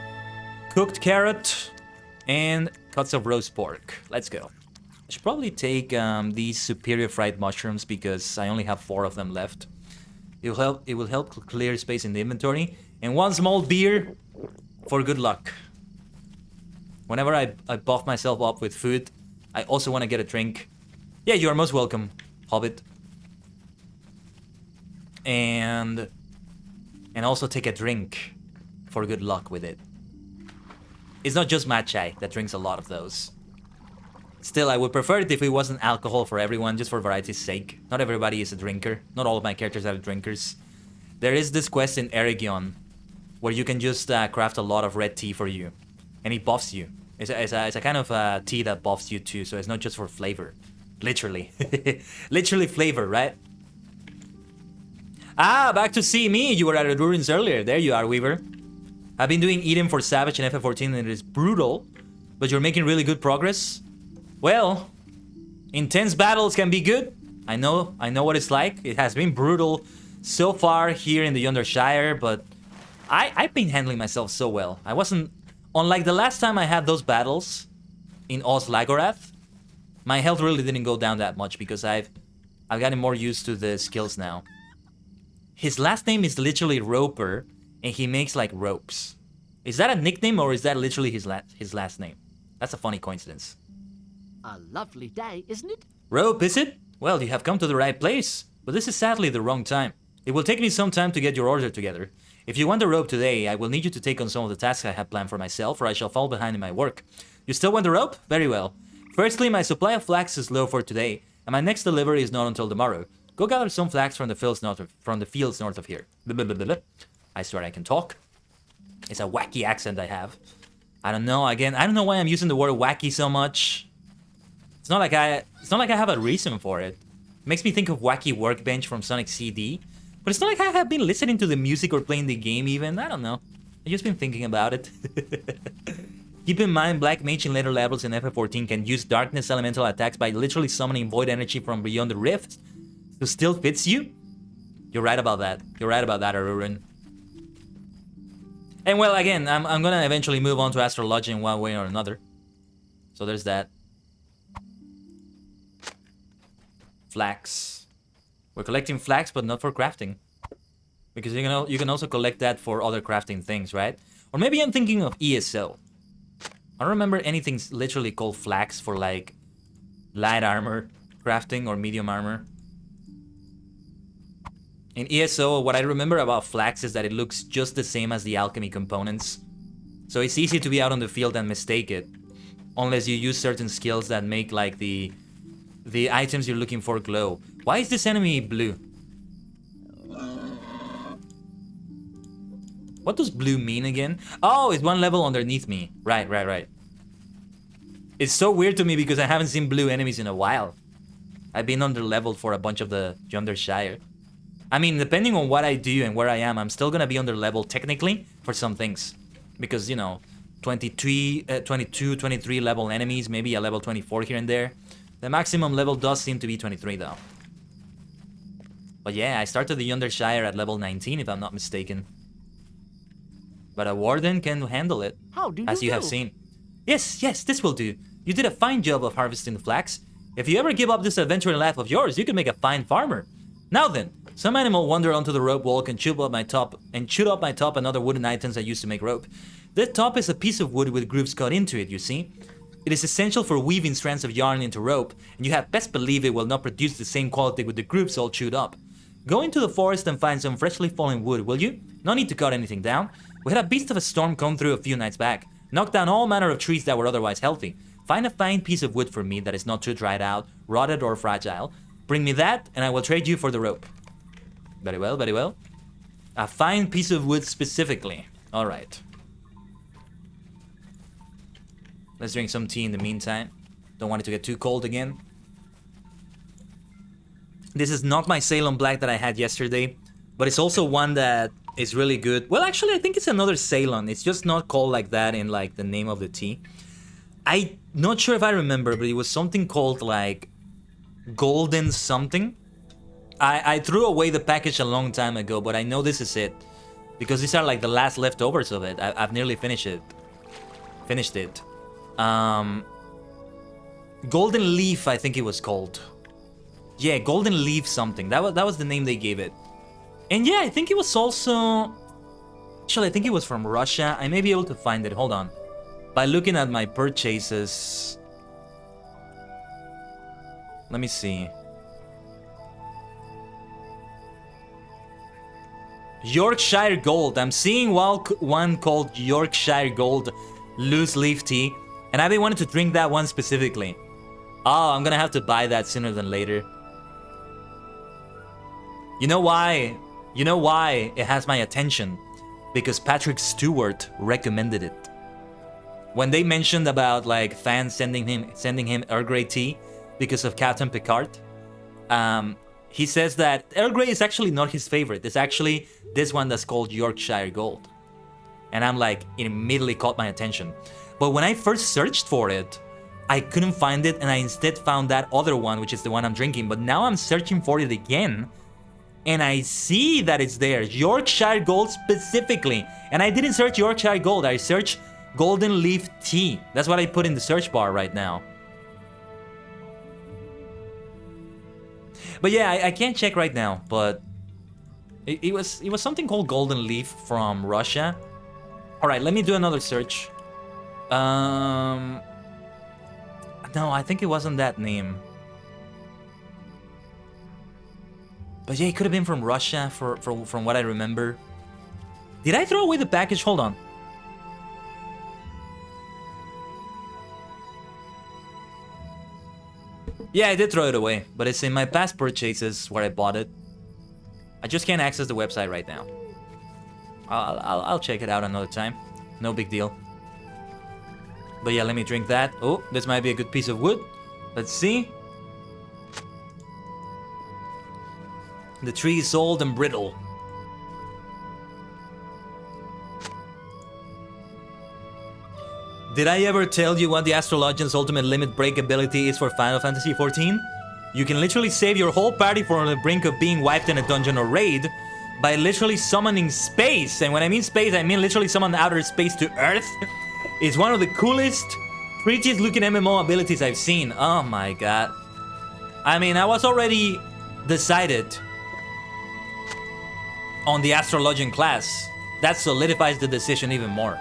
Cooked carrot and cuts of roast pork. Let's go. I should probably take these superior fried mushrooms because I only have 4 of them left. It will help clear space in the inventory. And 1 small beer for good luck. Whenever I buff myself up with food, I also want to get a drink. Yeah, you are most welcome, Hobbit. And also take a drink for good luck with it. It's not just Matchai that drinks a lot of those. Still, I would prefer it if it wasn't alcohol for everyone, just for variety's sake. Not everybody is a drinker. Not all of my characters are drinkers. There is this quest in Eregion where you can just craft a lot of red tea for you. And it buffs you. It's a kind of tea that buffs you too, so it's not just for flavor. Literally. Literally flavor, right? Ah, back to see me. You were at the ruins earlier. There you are, Weaver. I've been doing Eden for Savage and FF14 and it is brutal, but you're making really good progress. Well, intense battles can be good. I know what it's like. It has been brutal so far here in the Yondershire, but I've been handling myself so well. I wasn't... Unlike the last time I had those battles in Lagorath, my health really didn't go down that much because I've gotten more used to the skills now. His last name is literally Roper, and he makes like ropes. Is that a nickname or is that literally his last name? That's a funny coincidence. A lovely day, isn't it? Rope, is it? Well, you have come to the right place, but this is sadly the wrong time. It will take me some time to get your order together. If you want the rope today, I will need you to take on some of the tasks I have planned for myself, or I shall fall behind in my work. You still want the rope? Very well. Firstly, my supply of flax is low for today, and my next delivery is not until tomorrow. Go gather some flax from the fields north of here. I swear I can talk. It's a wacky accent I have. I don't know. Again, I don't know why I'm using the word wacky so much. It's not like I have a reason for it. It makes me think of Wacky Workbench from Sonic CD. But it's not like I have been listening to the music or playing the game even. I don't know. I've just been thinking about it. Keep in mind, Black Mage in later levels in FF14 can use Darkness elemental attacks by literally summoning void energy from beyond the rift. So still fits you? You're right about that. You're right about that, Arurin. And well, again, I'm gonna eventually move on to astrology in one way or another. So there's that. Flax. We're collecting flax, but not for crafting. Because you can also collect that for other crafting things, right? Or maybe I'm thinking of ESO. I don't remember anything literally called flax for like light armor crafting or medium armor. In ESO, what I remember about flax is that it looks just the same as the alchemy components. So it's easy to be out on the field and mistake it. Unless you use certain skills that make like the items you're looking for glow. Why is this enemy blue? What does blue mean again? Oh, it's one level underneath me. Right. It's so weird to me because I haven't seen blue enemies in a while. I've been under-leveled for a bunch of the Yondershire. I mean, depending on what I do and where I am, I'm still gonna be under-leveled technically for some things. Because, you know, 22, 23 level enemies, maybe a level 24 here and there. The maximum level does seem to be 23 though. But yeah, I started the Yondershire at level 19 if I'm not mistaken. But a Warden can handle it, How do as you have seen. Yes, this will do. You did a fine job of harvesting the flax. If you ever give up this adventuring life of yours, you can make a fine farmer. Now then, some animal wander onto the rope walk and shoot up my top and other wooden items I used to make rope. The top is a piece of wood with grooves cut into it, you see. It is essential for weaving strands of yarn into rope, and you had best believe it will not produce the same quality with the grooves all chewed up. Go into the forest and find some freshly fallen wood, will you? No need to cut anything down. We had a beast of a storm come through a few nights back. Knocked down all manner of trees that were otherwise healthy. Find a fine piece of wood for me that is not too dried out, rotted or fragile. Bring me that, and I will trade you for the rope. Very well, very well. A fine piece of wood specifically. Alright. Let's drink some tea in the meantime. Don't want it to get too cold again. This is not my Ceylon Black that I had yesterday, but it's also one that is really good. Well, actually, I think it's another Ceylon. It's just not called like that in like the name of the tea. I'm not sure if I remember, but it was something called like golden something. I threw away the package a long time ago, but I know this is it because these are like the last leftovers of it. I've nearly finished it. Golden Leaf, I think it was called. Yeah, Golden Leaf something. That was the name they gave it. And yeah, I think it was also... Actually, I think it was from Russia. I may be able to find it. Hold on. by looking at my purchases. Let me see. Yorkshire Gold. I'm seeing one called Yorkshire Gold loose leaf tea, and I've been wanting to drink that one specifically. Oh, I'm gonna have to buy that sooner than later. You know why? You know why it has my attention? Because Patrick Stewart recommended it. When they mentioned about like fans sending him Earl Grey tea because of Captain Picard, he says that Earl Grey is actually not his favorite. It's actually this one that's called Yorkshire Gold. And I'm like, it immediately caught my attention. But when I first searched for it, I couldn't find it, and I instead found that other one, which is the one I'm drinking. But now I'm searching for it again, and I see that it's there. Yorkshire Gold specifically. And I didn't search Yorkshire Gold, I searched Golden Leaf Tea. That's what I put in the search bar right now. But yeah, I can't check right now, but it was something called Golden Leaf from Russia. All right, let me do another search. No, I think it wasn't that name. But yeah, it could have been from Russia from what I remember. Did I throw away the package? Hold on. Yeah, I did throw it away, but it's in my past purchases where I bought it. I just can't access the website right now. I'll check it out another time. No big deal. But yeah, let me drink that. Oh, this might be a good piece of wood. Let's see. The tree is old and brittle. Did I ever tell you what the Astrologian's ultimate limit break ability is for Final Fantasy XIV? You can literally save your whole party from the brink of being wiped in a dungeon or raid by literally summoning space. And when I mean space, I mean literally summon outer space to Earth. It's one of the coolest, prettiest looking MMO abilities I've seen. Oh my god. I mean, I was already decided on the Astrologian class. That solidifies the decision even more.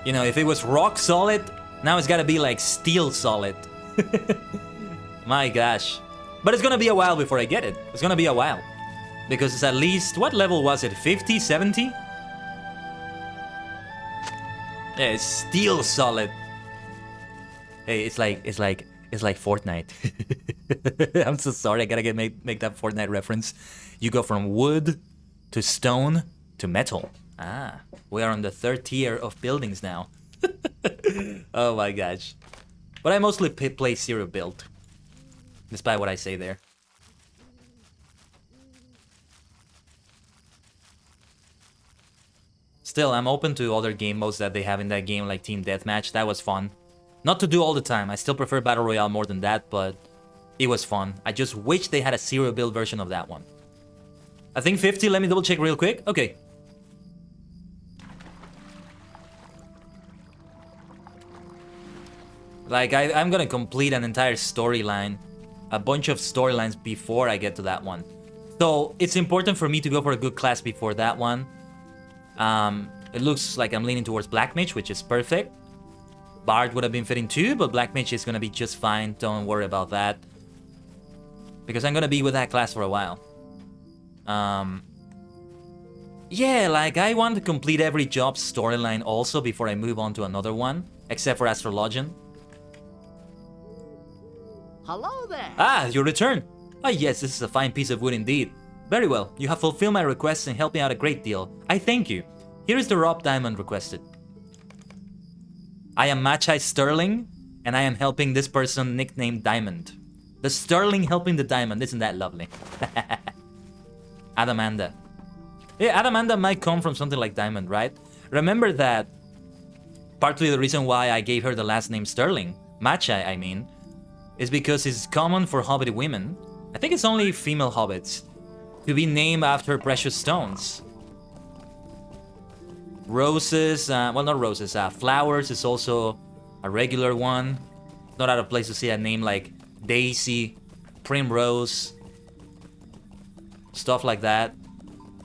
You know, if it was rock solid, now it's gotta be like steel solid. My gosh. But it's gonna be a while before I get it. It's gonna be a while. Because it's at least, what level was it? 50, 70? Yeah, it's steel solid. Hey, it's like Fortnite. I'm so sorry, I gotta make that Fortnite reference. You go from wood to stone to metal. Ah, we are on the 3rd tier of buildings now. Oh my gosh. But I mostly play zero build, despite what I say there. Still, I'm open to other game modes that they have in that game, like Team Deathmatch. That was fun. Not to do all the time. I still prefer Battle Royale more than that, but it was fun. I just wish they had a zero build version of that one. I think 50, let me double check real quick. Okay. Like, I'm gonna complete an entire storyline, a bunch of storylines before I get to that one. So, it's important for me to go for a good class before that one. It looks like I'm leaning towards Black Mage, which is perfect. Bard would have been fitting too, but Black Mage is gonna be just fine, don't worry about that. Because I'm gonna be with that class for a while. Yeah, like, I want to complete every job storyline also before I move on to another one, except for Astrologian. Hello there. Ah, your return. Ah, yes, this is a fine piece of wood indeed. Very well, you have fulfilled my request and helped me out a great deal. I thank you. Here is the rob diamond requested. I am Machai Sterling, and I am helping this person nicknamed Diamond. The Sterling helping the Diamond, isn't that lovely? Adamanda. Yeah, Adamanda might come from something like Diamond, right? Remember that partly the reason why I gave her the last name Sterling, Machai I mean, is because it's common for Hobbit women, I think it's only female Hobbits, to be named after precious stones. Roses, well not roses, flowers is also a regular one. Not out of place to see a name like Daisy, Primrose, stuff like that.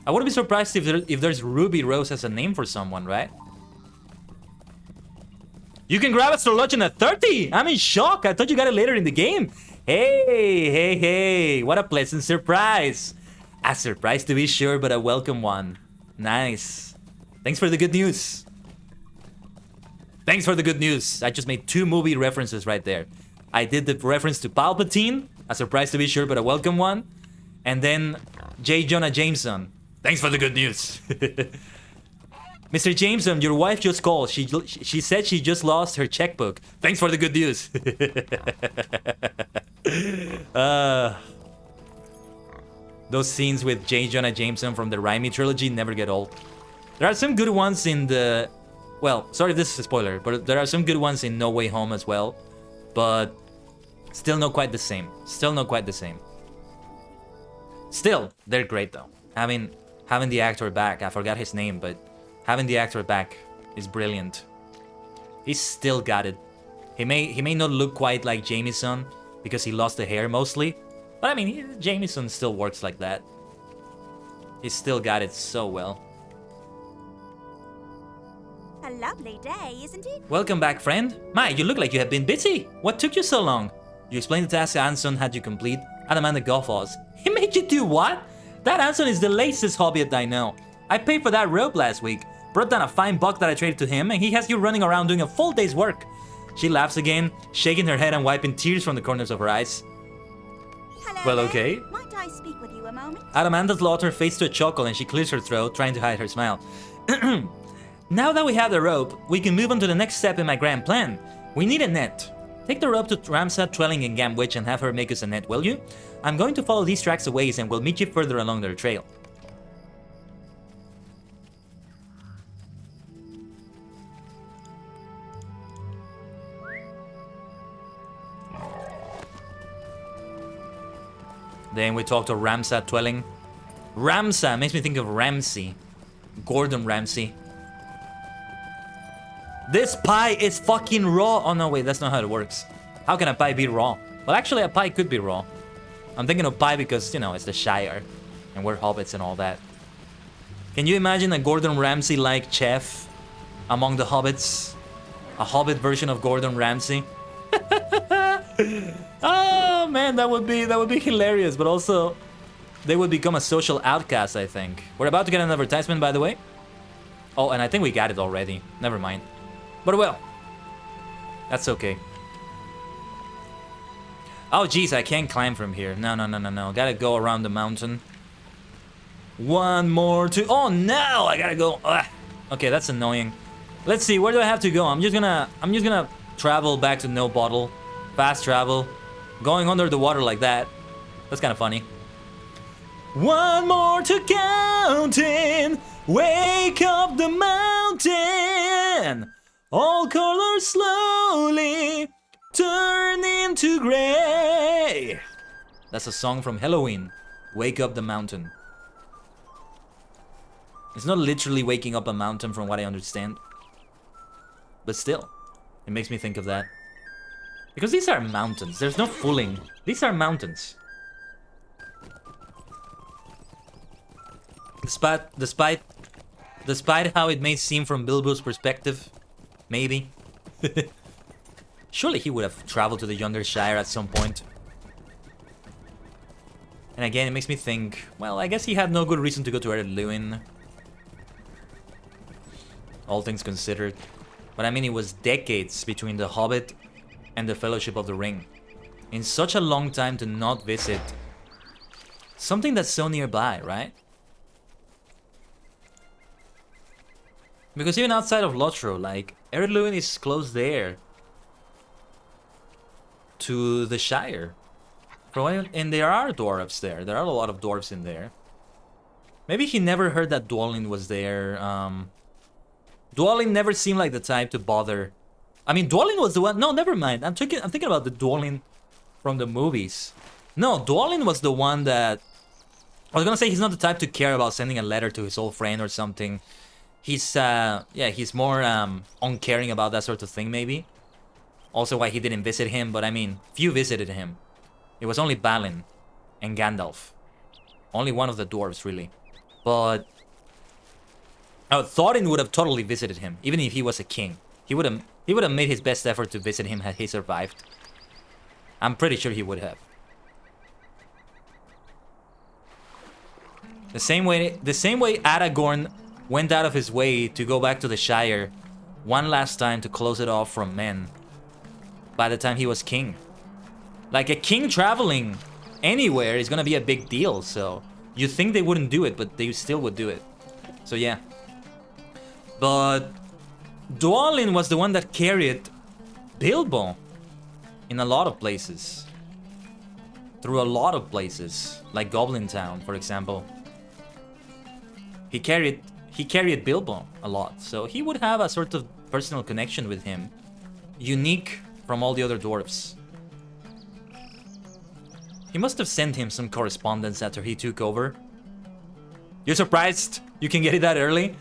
I wouldn't be surprised if there's Ruby Rose as a name for someone, right? You can grab us for lunch in a 30. I'm in shock. I thought you got it later in the game. Hey. What a pleasant surprise. A surprise to be sure, but a welcome one. Nice. Thanks for the good news. Thanks for the good news. I just made 2 movie references right there. I did the reference to Palpatine, a surprise to be sure, but a welcome one. And then J. Jonah Jameson. Thanks for the good news. Mr. Jameson, your wife just called. She said she just lost her checkbook. Thanks for the good news. Those scenes with J. Jonah Jameson from the Raimi trilogy never get old. There are some good ones in the... Well, sorry if this is a spoiler, but there are some good ones in No Way Home as well. But still not quite the same. Still, they're great though. Having the actor back, I forgot his name, but having the actor back is brilliant. He's still got it. He may not look quite like Jameson because he lost the hair mostly, but I mean, Jameson still works like that. He's still got it so well. A lovely day, isn't it? Welcome back, friend. My, you look like you have been busy. What took you so long? You explained the task Anson had you complete. Amanda guffaws. He made you do what? That Anson is the laziest Hobbit I know. I paid for that rope last week. Brought down a fine buck that I traded to him, and he has you running around doing a full day's work. She laughs again, shaking her head and wiping tears from the corners of her eyes. Hello. Well, there. okay. Might I speak with you a moment? Amanda's LOTRO fades to a chuckle and she clears her throat, trying to hide her smile. Now that we have the rope, we can move on to the next step in my grand plan. We need a net. Take the rope to Ramsat, ℂ𝕠𝕟𝕤𝕤𝕒 and have her make us a net, will you? I'm going to follow these tracks a ways and we'll meet you further along their trail. Then we talk to Ramsat ℂ𝕠𝕟𝕠𝕟. Ramsat makes me think of Ramsay. Gordon Ramsay. This pie is fucking raw. Oh no, wait, that's not how it works. How can a pie be raw? Well, actually, a pie could be raw. I'm thinking of pie because, you know, it's the Shire. And we're hobbits and all that. Can you imagine a Gordon Ramsay-like chef among the hobbits? A hobbit version of Gordon Ramsay? Oh man, that would be hilarious, but also they would become a social outcast, I think. We're about to get an advertisement, by the way. Oh, and I think we got it already. Never mind. But well, that's okay. Oh geez, I can't climb from here. No. Gotta go around the mountain. One more, two. Oh no, I gotta go. Ugh. Okay, that's annoying. Let's see, where do I have to go? I'm just gonna travel back to No Bottle. Fast travel. Going under the water like that. That's kind of funny. One more to counting. Wake up the mountain. All colors slowly turn into gray. That's a song from Halloween. Wake up the mountain. It's not literally waking up a mountain from what I understand. But still, it makes me think of that. Because these are mountains. There's no fooling. These are mountains. Despite how it may seem from Bilbo's perspective, maybe. Surely he would have traveled to the Yondershire at some point. And again, it makes me think, well, I guess he had no good reason to go to ℂ𝕠𝕠𝕠𝕠. All things considered. But I mean, it was decades between The Hobbit and the Fellowship of the Ring. In such a long time to not visit something that's so nearby, right? Because even outside of LOTRO, like, ℂ𝕠𝕠𝕠 is close there to the Shire. And there are dwarves there. There are a lot of dwarves in there. Maybe he never heard that Dwalin was there. Dwalin never seemed like the type to bother. I mean, Dwalin was the one. No, never mind. I'm thinking about the Dwalin from the movies. No, Dwalin was the one that... I was gonna say he's not the type to care about sending a letter to his old friend or something. He's, yeah, he's more uncaring about that sort of thing, maybe. Also why he didn't visit him, but I mean, few visited him. It was only Balin and Gandalf. Only one of the dwarves, really. But... Thorin would have totally visited him, even if he was a king. He would have He would have made his best effort to visit him had he survived. I'm pretty sure he would have. The same way Aragorn went out of his way to go back to the Shire one last time to close it off from men by the time he was king. Like, a king traveling anywhere is gonna be a big deal, so you'd think they wouldn't do it, but they still would do it. So yeah. But Dwalin was the one that carried Bilbo in a lot of places. Through a lot of places, like Goblin Town, for example. He carried Bilbo a lot, so he would have a sort of personal connection with him, unique from all the other dwarves. He must have sent him some correspondence after he took over. You're surprised you can get it that early?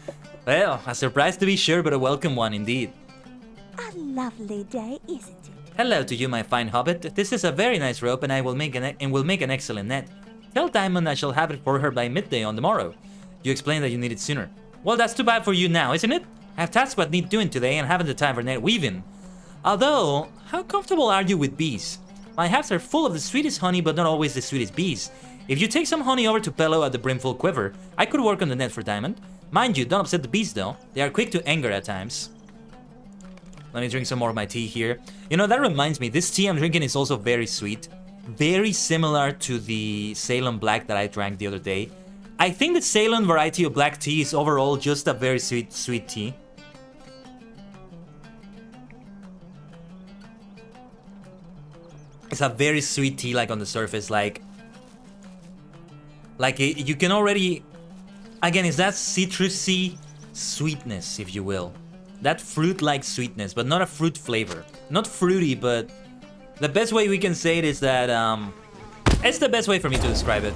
Well, a surprise to be sure, but a welcome one indeed. A lovely day, isn't it? Hello to you, my fine hobbit. This is a very nice rope, and I will make an excellent net. Tell Diamond I shall have it for her by midday on the morrow. You explained that you need it sooner. Well, that's too bad for you now, isn't it? I have tasks what need doing today and haven't the time for net weaving. Although, how comfortable are you with bees? My hives are full of the sweetest honey, but not always the sweetest bees. If you take some honey over to Pello at the Brimful Quiver, I could work on the net for Diamond. Mind you, don't upset the bees though. They are quick to anger at times. Let me drink some more of my tea here. You know, that reminds me, this tea I'm drinking is also very sweet. Very similar to the Ceylon Black that I drank the other day. I think the Ceylon variety of black tea is overall just a very sweet tea. It's a very sweet tea, like on the surface, like you can already, again, it's that citrusy sweetness, if you will. That fruit-like sweetness, but not a fruit flavor. Not fruity, but the best way we can say it is that, it's the best way for me to describe it.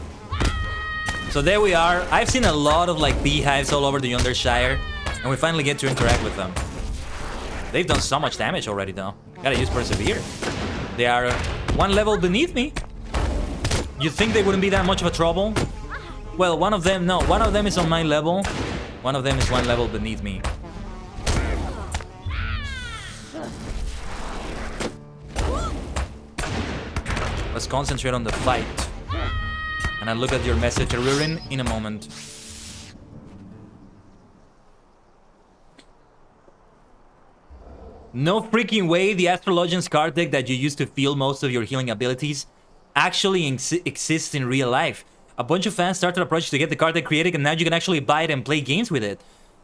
So there we are. I've seen a lot of like beehives all over the Yondershire, and we finally get to interact with them. They've done so much damage already though. Gotta use Persevere. They are one level beneath me. You'd think they wouldn't be that much of a trouble? Well, one of them is on my level. One of them is one level beneath me. Let's concentrate on the fight. And I'll look at your message, Rurin, in a moment. No freaking way the Astrologian's card deck that you used to feel most of your healing abilities actually exists in real life. A bunch of fans started a project to get the card deck created, and now you can actually buy it and play games with it.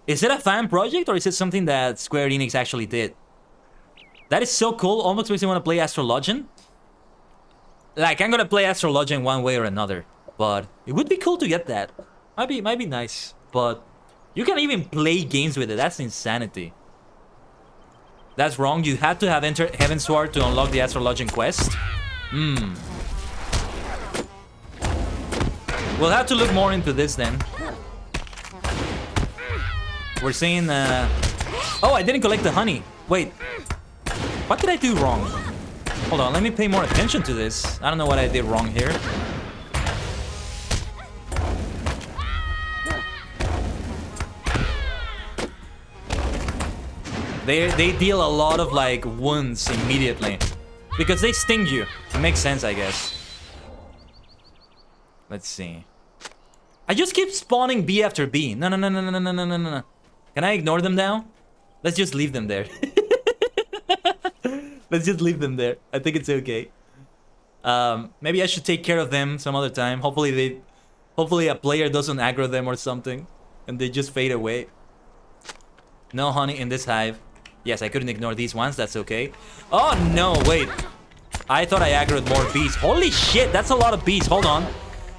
Is it a fan project, or is it something that Square Enix actually did? That is so cool, almost makes me want to play Astrologian. Like, I'm gonna play Astrologian one way or another, but it would be cool to get that. Might be nice, but you can even play games with it. That's insanity. That's wrong. You had to have entered Heavensward to unlock the Astrologian quest. We'll have to look more into this then. We're seeing, oh, I didn't collect the honey. Wait. What did I do wrong? Hold on, let me pay more attention to this. I don't know what I did wrong here. They deal a lot of like wounds immediately because they sting you. It makes sense, I guess. Let's see. I just keep spawning bee after bee. No. Can I ignore them now? Let's just leave them there. Let's just leave them there. I think it's okay. Maybe I should take care of them some other time. Hopefully a player doesn't aggro them or something, and they just fade away. No honey in this hive. Yes, I couldn't ignore these ones. That's okay. Oh no, wait. I thought I aggroed more bees. Holy shit, that's a lot of bees. Hold on.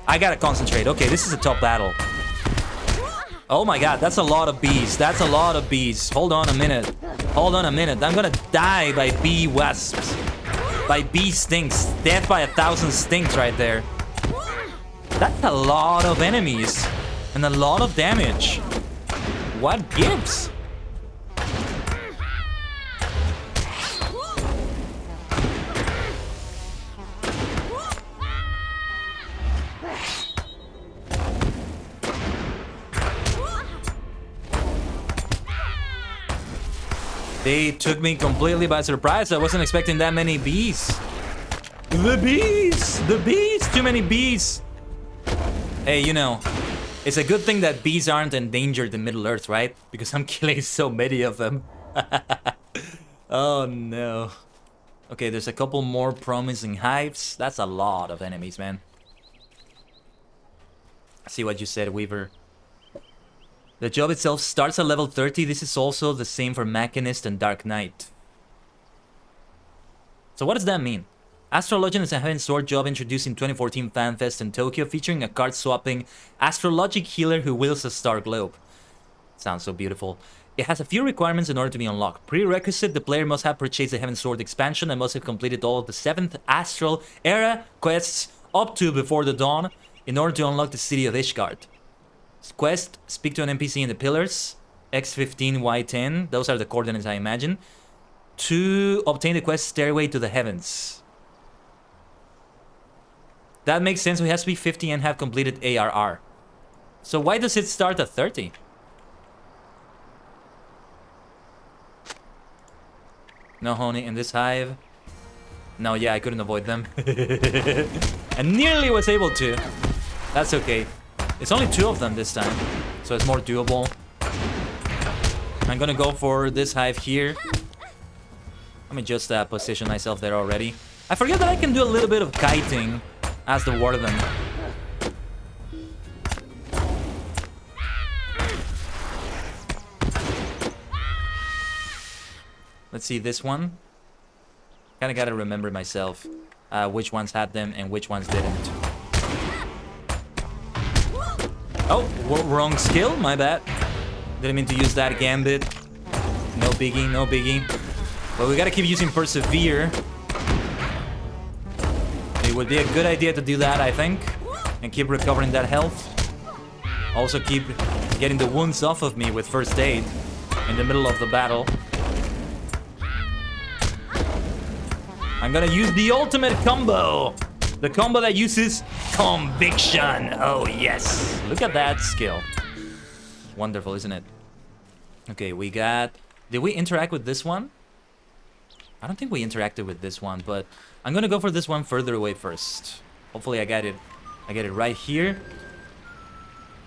I gotta concentrate. Okay, this is a tough battle. Oh my god, that's a lot of bees. That's a lot of bees. Hold on a minute. Hold on a minute. I'm gonna die by bee wasps. By bee stings. Death by 1,000 stings right there. That's a lot of enemies. And a lot of damage. What gives? They took me completely by surprise. I wasn't expecting that many bees. The bees! The bees! Too many bees! Hey, you know, it's a good thing that bees aren't endangered in Middle-earth, right? Because I'm killing so many of them. Oh, no. Okay, there's a couple more promising hives. That's a lot of enemies, man. I see what you said, Weaver. The job itself starts at level 30. This is also the same for Machinist and Dark Knight. So what does that mean? Astrologian is a Heaven Sword job introduced in 2014 FanFest in Tokyo, featuring a card-swapping astrologic healer who wields a star globe. Sounds so beautiful. It has a few requirements in order to be unlocked. Prerequisite, the player must have purchased the Heaven Sword expansion and must have completed all of the 7th Astral Era quests up to Before the Dawn in order to unlock the City of Ishgard. Quest, speak to an NPC in the pillars, X15, Y10, those are the coordinates I imagine, to obtain the quest Stairway to the Heavens. That makes sense, it has to be 50 and have completed ARR. So why does it start at 30? No honey in this hive. No, yeah, I couldn't avoid them. I nearly was able to. That's okay. It's only 2 of them this time, so it's more doable. I'm gonna go for this hive here. Let me just position myself there already. I forget that I can do a little bit of kiting as the Warden. Let's see this one. Kinda gotta remember myself which ones had them and which ones didn't. Oh, wrong skill, my bad. Didn't mean to use that gambit. No biggie, no biggie. But we gotta keep using Persevere. It would be a good idea to do that, I think. And keep recovering that health. Also keep getting the wounds off of me with First Aid in the middle of the battle. I'm gonna use the ultimate combo. The combo that uses Conviction. Oh, yes. Look at that skill. Wonderful, isn't it? Okay, we got... Did we interact with this one? I don't think we interacted with this one, but I'm gonna go for this one further away first. Hopefully I get it. I get it right here.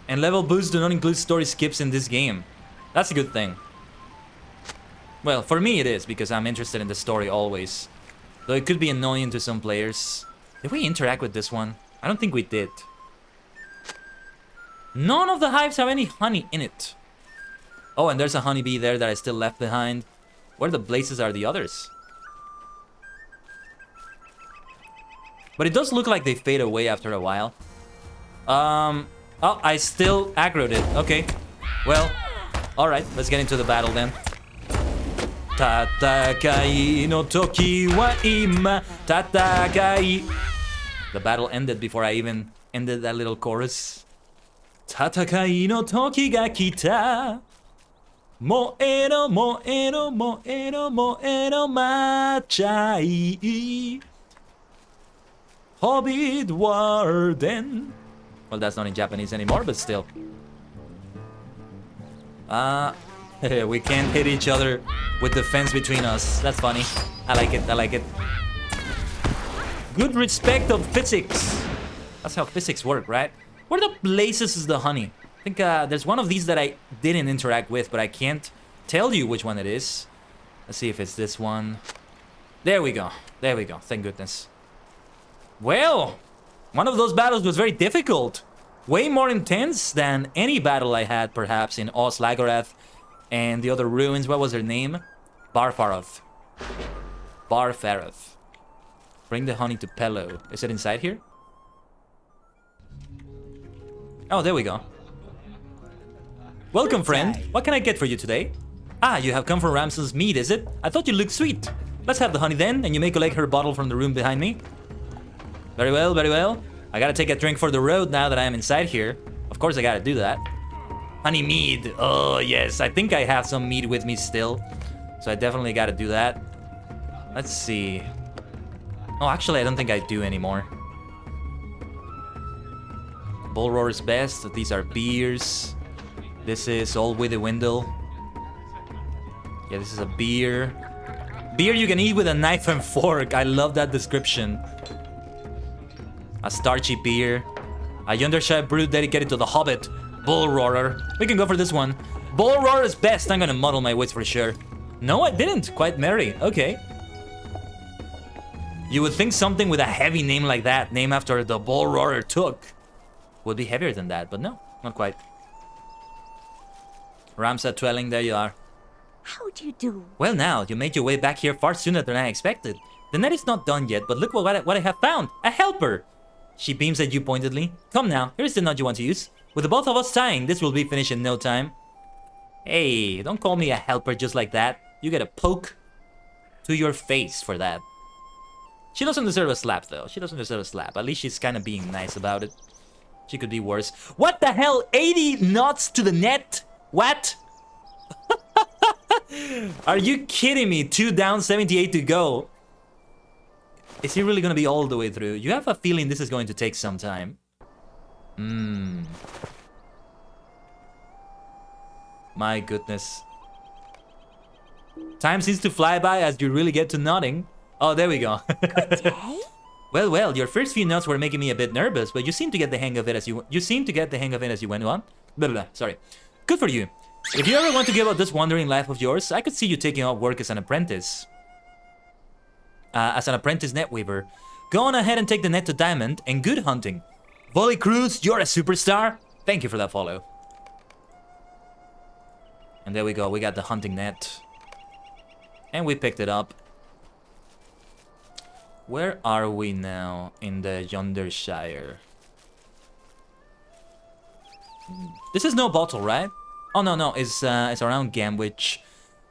And level boosts do not include story skips in this game. That's a good thing. Well, for me it is, because I'm interested in the story always. Though it could be annoying to some players. Did we interact with this one? I don't think we did. None of the hives have any honey in it. Oh, and there's a honeybee there that I still left behind. Where the blazes are the others? But it does look like they fade away after a while. Oh, I still aggroed it. Okay. Well, alright, let's get into the battle then. Tatakai no toki wa ima, tatakai. The battle ended before I even ended that little chorus. Tatakai no toki ga kita. Moero, moero, moero, moero machai. Hobbit Warden. Well, that's not in Japanese anymore, but still. We can't hit each other with the fence between us. That's funny. I like it, I like it. Good respect of physics. That's how physics work, right? Where the blazes is the honey? I think there's one of these that I didn't interact with, but I can't tell you which one it is. Let's see if it's this one. There we go. There we go. Thank goodness. Well, one of those battles was very difficult. Way more intense than any battle I had, perhaps, in Oz-Lagorath and the other ruins. What was her name? Barfaroth. Barfaroth. Bring the honey to Pello. Is it inside here? Oh, there we go. Welcome, friend. What can I get for you today? Ah, you have come from Ramson's mead, is it? I thought you looked sweet. Let's have the honey then, and you may collect her bottle from the room behind me. Very well, very well. I gotta take a drink for the road now that I am inside here. Of course I gotta do that. Honey mead. Oh, yes. I think I have some mead with me still. So I definitely gotta do that. Let's see. Oh, actually, I don't think I do anymore. Bull Roar's best. These are beers. This is All With the Windle. Yeah, this is a beer. Beer you can eat with a knife and fork. I love that description. A starchy beer. A Yondershire brew dedicated to the Hobbit. Bull Roarer. We can go for this one. Bull Roarer is best. I'm gonna muddle my words for sure. No, I didn't. Quite merry. Okay. You would think something with a heavy name like that, named after the Bull Roarer took, would be heavier than that, but no, not quite. Ramsat Twelling, there you are. How do you do? Well now, you made your way back here far sooner than I expected. The net is not done yet, but look what I have found. A helper! She beams at you pointedly. Come now, here's the knot you want to use. With the both of us tying, this will be finished in no time. Hey, don't call me a helper just like that. You get a poke to your face for that. She doesn't deserve a slap though. She doesn't deserve a slap. At least she's kind of being nice about it. She could be worse. What the hell? 80 knots to the net? What? Are you kidding me? 2 down, 78 to go. Is he really gonna be all the way through? You have a feeling this is going to take some time. My goodness. Time seems to fly by as you really get to nodding. Oh, there we go. Good day. Well, your first few notes were making me a bit nervous, but you seem to get the hang of it as you went on. Blah, blah, blah. Sorry. Good for you. If you ever want to give up this wandering life of yours, I could see you taking up work as an apprentice. As an apprentice net weaver. Go on ahead and take the net to Diamond, and good hunting. Volley Cruz, you're a superstar. Thank you for that follow. And there we go, we got the hunting net. And we picked it up. Where are we now in the Yondershire? This is no bottle, right? Oh no, it's around Gamwich.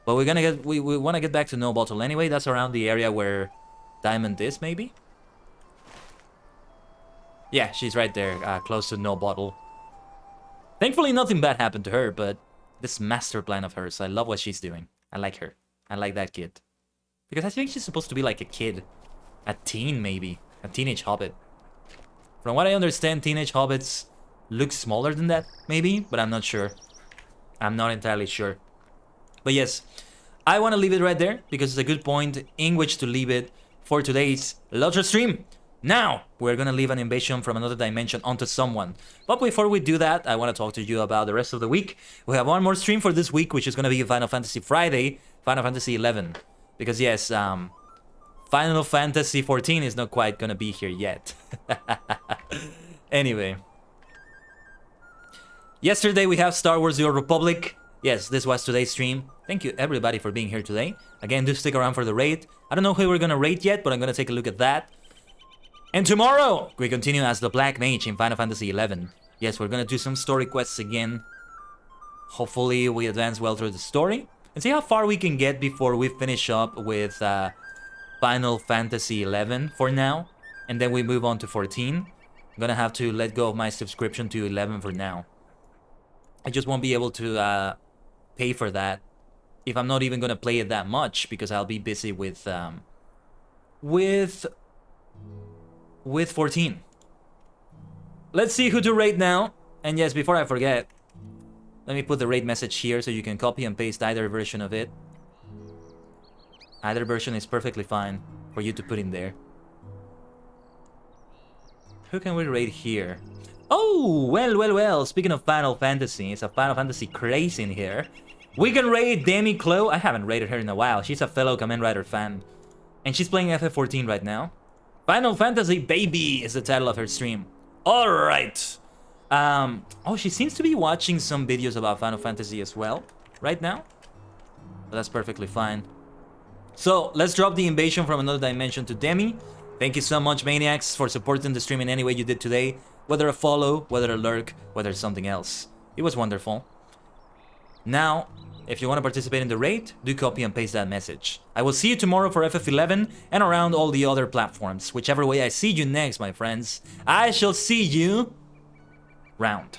But we're gonna get we want to get back to no bottle anyway. That's around the area where Diamond is, maybe. Yeah, she's right there, close to no bottle. Thankfully, nothing bad happened to her, but this master plan of hers, I love what she's doing. I like her. I like that kid. Because I think she's supposed to be like a kid. A teen, maybe. A teenage hobbit. From what I understand, teenage hobbits look smaller than that, maybe, but I'm not sure. I'm not entirely sure. But yes, I want to leave it right there because it's a good point in which to leave it for today's LOTRO stream. Now, we're gonna leave an invasion from another dimension onto someone. But before we do that, I want to talk to you about the rest of the week. We have one more stream for this week, which is gonna be Final Fantasy Friday, Final Fantasy 11. Because yes, Final Fantasy 14 is not quite gonna be here yet. Anyway. Yesterday we have Star Wars The Old Republic. Yes, this was today's stream. Thank you everybody for being here today. Again, do stick around for the raid. I don't know who we're gonna raid yet, but I'm gonna take a look at that. And tomorrow, we continue as the Black Mage in Final Fantasy 11. Yes, we're gonna do some story quests again. Hopefully we advance well through the story. And see how far we can get before we finish up with Final Fantasy 11 for now. And then we move on to 14. I'm gonna have to let go of my subscription to 11 for now. I just won't be able to pay for that if I'm not even gonna play it that much because I'll be busy with 14. Let's see who to raid now. And yes, before I forget, let me put the raid message here so you can copy and paste either version of it. Either version is perfectly fine for you to put in there. Who can we raid here? Oh, well. Speaking of Final Fantasy, it's a Final Fantasy craze in here. We can raid ℂ𝕠𝕟𝕠𝕟. I haven't raided her in a while. She's a fellow Kamen Rider fan. And she's playing FF14 right now. Final Fantasy Baby is the title of her stream. Alright. Oh, she seems to be watching some videos about Final Fantasy as well right now. But that's perfectly fine. So, let's drop the invasion from another dimension to Demi. Thank you so much, Maniacs, for supporting the stream in any way you did today. Whether a follow, whether a lurk, whether something else. It was wonderful. Now, if you want to participate in the raid, do copy and paste that message. I will see you tomorrow for FF11 and around all the other platforms. Whichever way I see you next, my friends, I shall see you round.